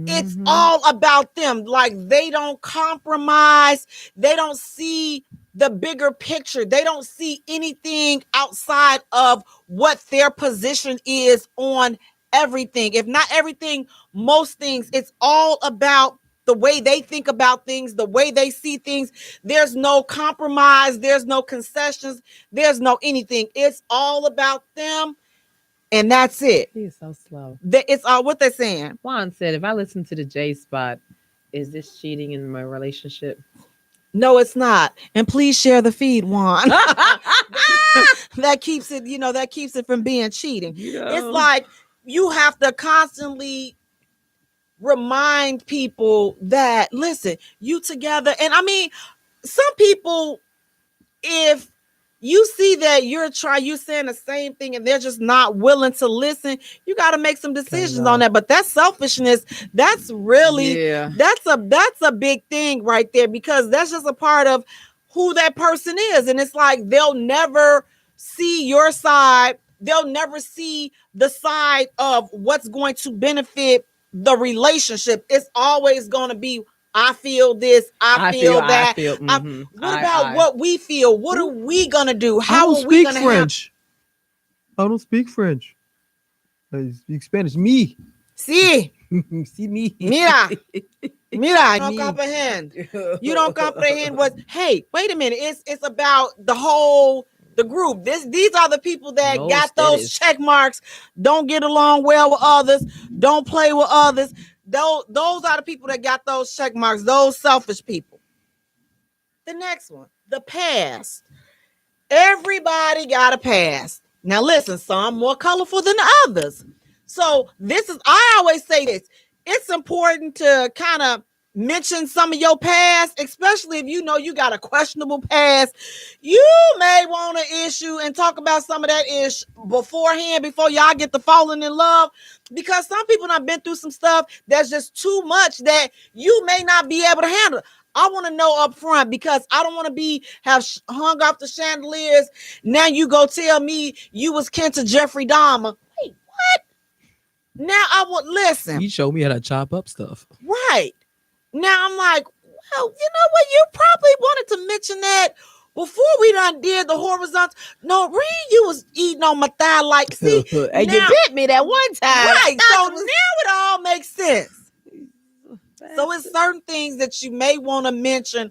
Speaker 2: it's all about them. Like they don't compromise. They don't see the bigger picture. They don't see anything outside of what their position is on everything. If not everything, most things. It's all about the way they think about things, the way they see things. There's no compromise. There's no concessions. There's no anything. It's all about them. And that's it.
Speaker 6: He's so slow.
Speaker 2: It's all what they're saying.
Speaker 6: Juan said, if I listen to the Jaye Spot, is this cheating in my relationship?
Speaker 2: No, it's not. And please share the feed, Juan. That keeps it from being cheating. It's like you have to constantly remind people that, listen, you together. And I mean, some people, if you see that you're saying the same thing and they're just not willing to listen, you got to make some decisions on that. But that's selfishness. That's really, that's a big thing right there because that's just a part of who that person is. And it's like, they'll never see your side. They'll never see the side of what's going to benefit the relationship. It's always going to be, I feel this, I feel that. What about what we feel? What are we going to do? How are we going to
Speaker 3: French? I don't speak French. I speak Spanish. Me.
Speaker 2: See.
Speaker 3: See me.
Speaker 2: Mira. You don't comprehend. You don't comprehend what, hey, wait a minute. It's about the group. These are the people that got those check marks, don't get along well with others, don't play with others. Those are the people that got those check marks, those selfish people. The next one, the past. Everybody got a past. Now listen, some more colorful than others. So I always say this. It's important to kind of mention some of your past, especially if you know you got a questionable past. You may want to issue and talk about some of that ish beforehand before y'all get to falling in love, because some people have been through some stuff that's just too much that you may not be able to handle. I want to know up front because I don't want to be hung off the chandeliers. Now you go tell me you was kin to Jeffrey Dahmer. Wait, what? Now I would listen.
Speaker 6: You showed me how to chop up stuff.
Speaker 2: Right. Now I'm like, well, you know what? You probably wanted to mention that before we done did the horizontal. No, Reed, you was eating on my thigh like, see.
Speaker 4: And you bit me that one time.
Speaker 2: Right. So now it all makes sense. So it's certain things that you may want to mention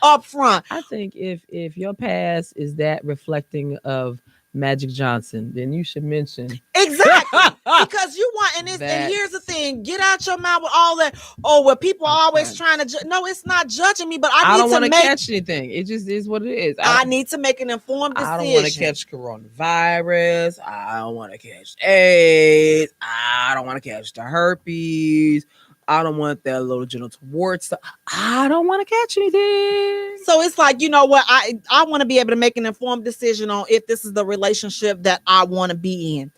Speaker 2: up front.
Speaker 6: I think if your past is that reflecting of Magic Johnson, then you should mention
Speaker 2: exactly because you want and here's the thing: get out your mouth with all that. Oh, well, people are always trying to. No, it's not judging me, but I
Speaker 6: don't want to catch anything. It just is what it is.
Speaker 2: I need to make an informed decision.
Speaker 4: I don't want to catch coronavirus. I don't want to catch AIDS. I don't want to catch the herpes. I don't want that little genital wart stuff. I don't want to catch anything.
Speaker 2: So it's like, you know what? I want to be able to make an informed decision on if this is the relationship that I want to be in.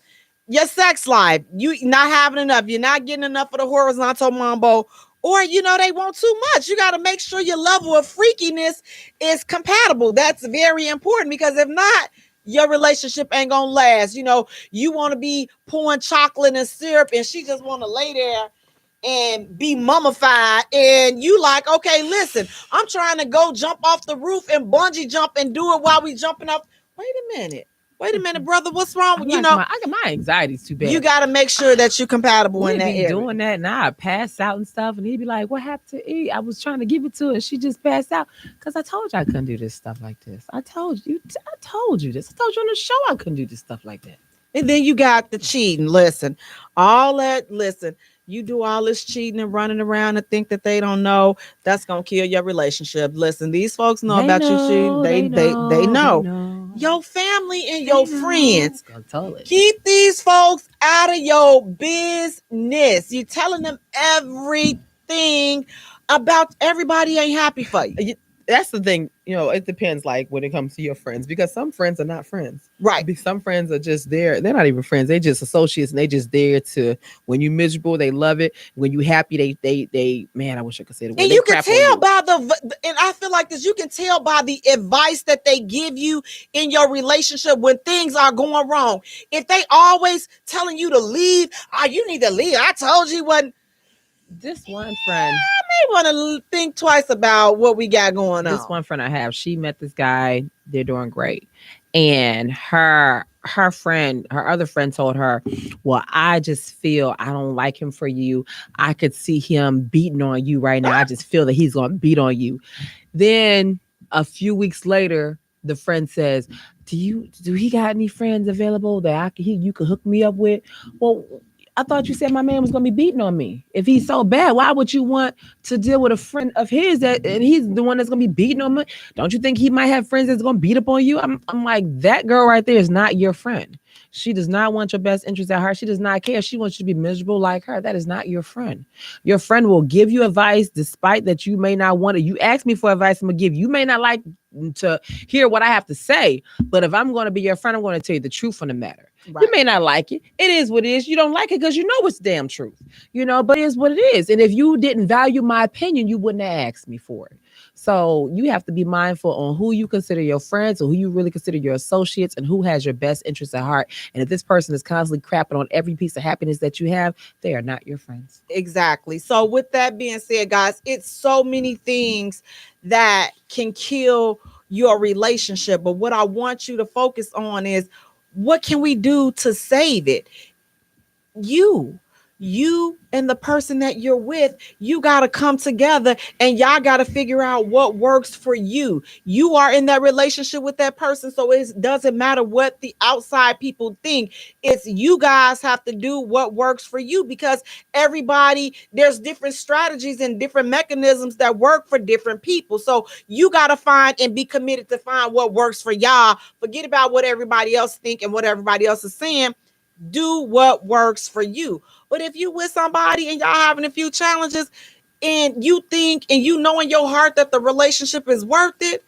Speaker 2: Your sex life, you not having enough. You're not getting enough of the horizontal mambo. Or, you know, they want too much. You got to make sure your level of freakiness is compatible. That's very important because if not, your relationship ain't going to last. You know, you want to be pouring chocolate and syrup and she just want to lay there and be mummified, and you like, okay, listen, I'm trying to go jump off the roof and bungee jump and do it while we jumping up. Wait a minute, brother, what's wrong? You know,
Speaker 6: my anxiety's too bad.
Speaker 2: You got to make sure that you're compatible in that area.
Speaker 6: Doing that now, I pass out and stuff, and he'd be like, "What happened to E? I was trying to give it to her, and she just passed out because I told you I couldn't do this stuff like this. I told you this. I told you on the show I couldn't do this stuff like that."
Speaker 2: And then you got the cheating. Listen, all that. Listen. You do all this cheating and running around and think that they don't know, that's gonna kill your relationship. Listen, these folks know about you cheating. They know. Your family and your friends. Keep these folks out of your business. You're telling them everything about everybody ain't happy for you.
Speaker 4: That's the thing, you know, it depends like when it comes to your friends because some friends are not friends.
Speaker 2: Right.
Speaker 4: Some friends are just there. They're not even friends. They're just associates and they just there to when you're miserable, they love it. When you happy, they man, I wish I could say the word.
Speaker 2: And you can tell by and I feel like this, you can tell by the advice that they give you in your relationship when things are going wrong. If they always telling you to leave, you need to leave. I told you wasn't.
Speaker 6: This one friend,
Speaker 2: I may want to think twice about what we got going on.
Speaker 6: This one friend I have, she met this guy. They're doing great, and her other friend told her, "Well, I just feel I don't like him for you. I could see him beating on you right now. I just feel that he's gonna beat on you." Then a few weeks later, the friend says, "Do he got any friends available that you could hook me up with?" Well, I thought you said my man was going to be beating on me. If he's so bad, why would you want to deal with a friend of his and he's the one that's going to be beating on me? Don't you think he might have friends that's going to beat up on you? I'm like, that girl right there is not your friend. She does not want your best interest at heart. She does not care. She wants you to be miserable like her. That is not your friend. Your friend will give you advice despite that you may not want it. You ask me for advice, I'm going to give you. You may not like to hear what I have to say, but if I'm going to be your friend, I'm going to tell you the truth on the matter. Right. You may not like it. It is what it is. You don't like it because you know it's damn truth, you know, but it is what it is. And if you didn't value my opinion, you wouldn't have asked me for it. So you have to be mindful on who you consider your friends or who you really consider your associates and who has your best interests at heart. And if this person is constantly crapping on every piece of happiness that you have, they are not your friends.
Speaker 2: Exactly. So with that being said, guys, it's so many things that can kill your relationship. But what I want you to focus on is what can we do to save it? You and the person that you're with, you got to come together and y'all got to figure out what works for you. You are in that relationship with that person. So it doesn't matter what the outside people think. It's you guys have to do what works for you because there's different strategies and different mechanisms that work for different people. So you got to find and be committed to find what works for y'all. Forget about what everybody else think and what everybody else is saying. Do what works for you. But if you with somebody and y'all having a few challenges and you think and you know in your heart that the relationship is worth it,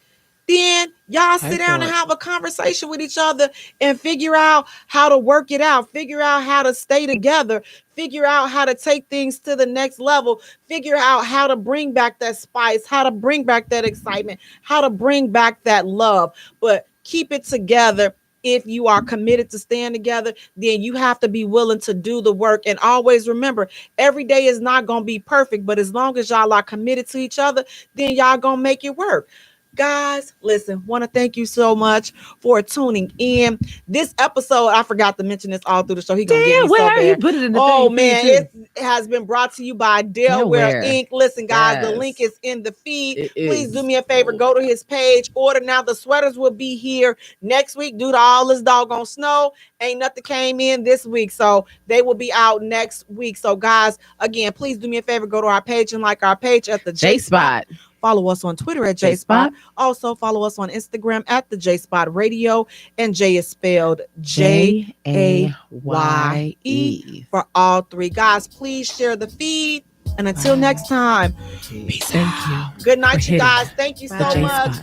Speaker 2: then y'all sit down and have a conversation with each other and figure out how to work it out, figure out how to stay together, figure out how to take things to the next level, figure out how to bring back that spice, how to bring back that excitement, how to bring back that love. But keep it together. If you are committed to staying together, then you have to be willing to do the work. And always remember, every day is not going to be perfect, but as long as y'all are committed to each other, then y'all going to make it work. Guys, listen, want to thank you so much for tuning in. This episode, I forgot to mention this all through the show. He gonna get me so bad.
Speaker 6: You put it in the
Speaker 2: oh man, it has been brought to you by Delaware Inc. Listen, guys, the link is in the feed. Please do me a favor, go to his page, order now. The sweaters will be here next week due to all this doggone snow. Ain't nothing came in this week, so they will be out next week. So, guys, again, please do me a favor, go to our page and like our page at the Jaye Spot. Follow us on Twitter at Jaye Spot. Also follow us on Instagram at the Jaye Spot Radio. And Jay is spelled Jaye for all three. Guys, please share the feed. And until next time, peace. Thank you. Good night, you guys. Thank you so much.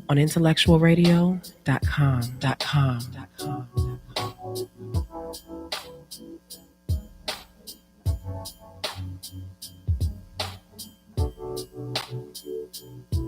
Speaker 1: On IntellectualRadio.com.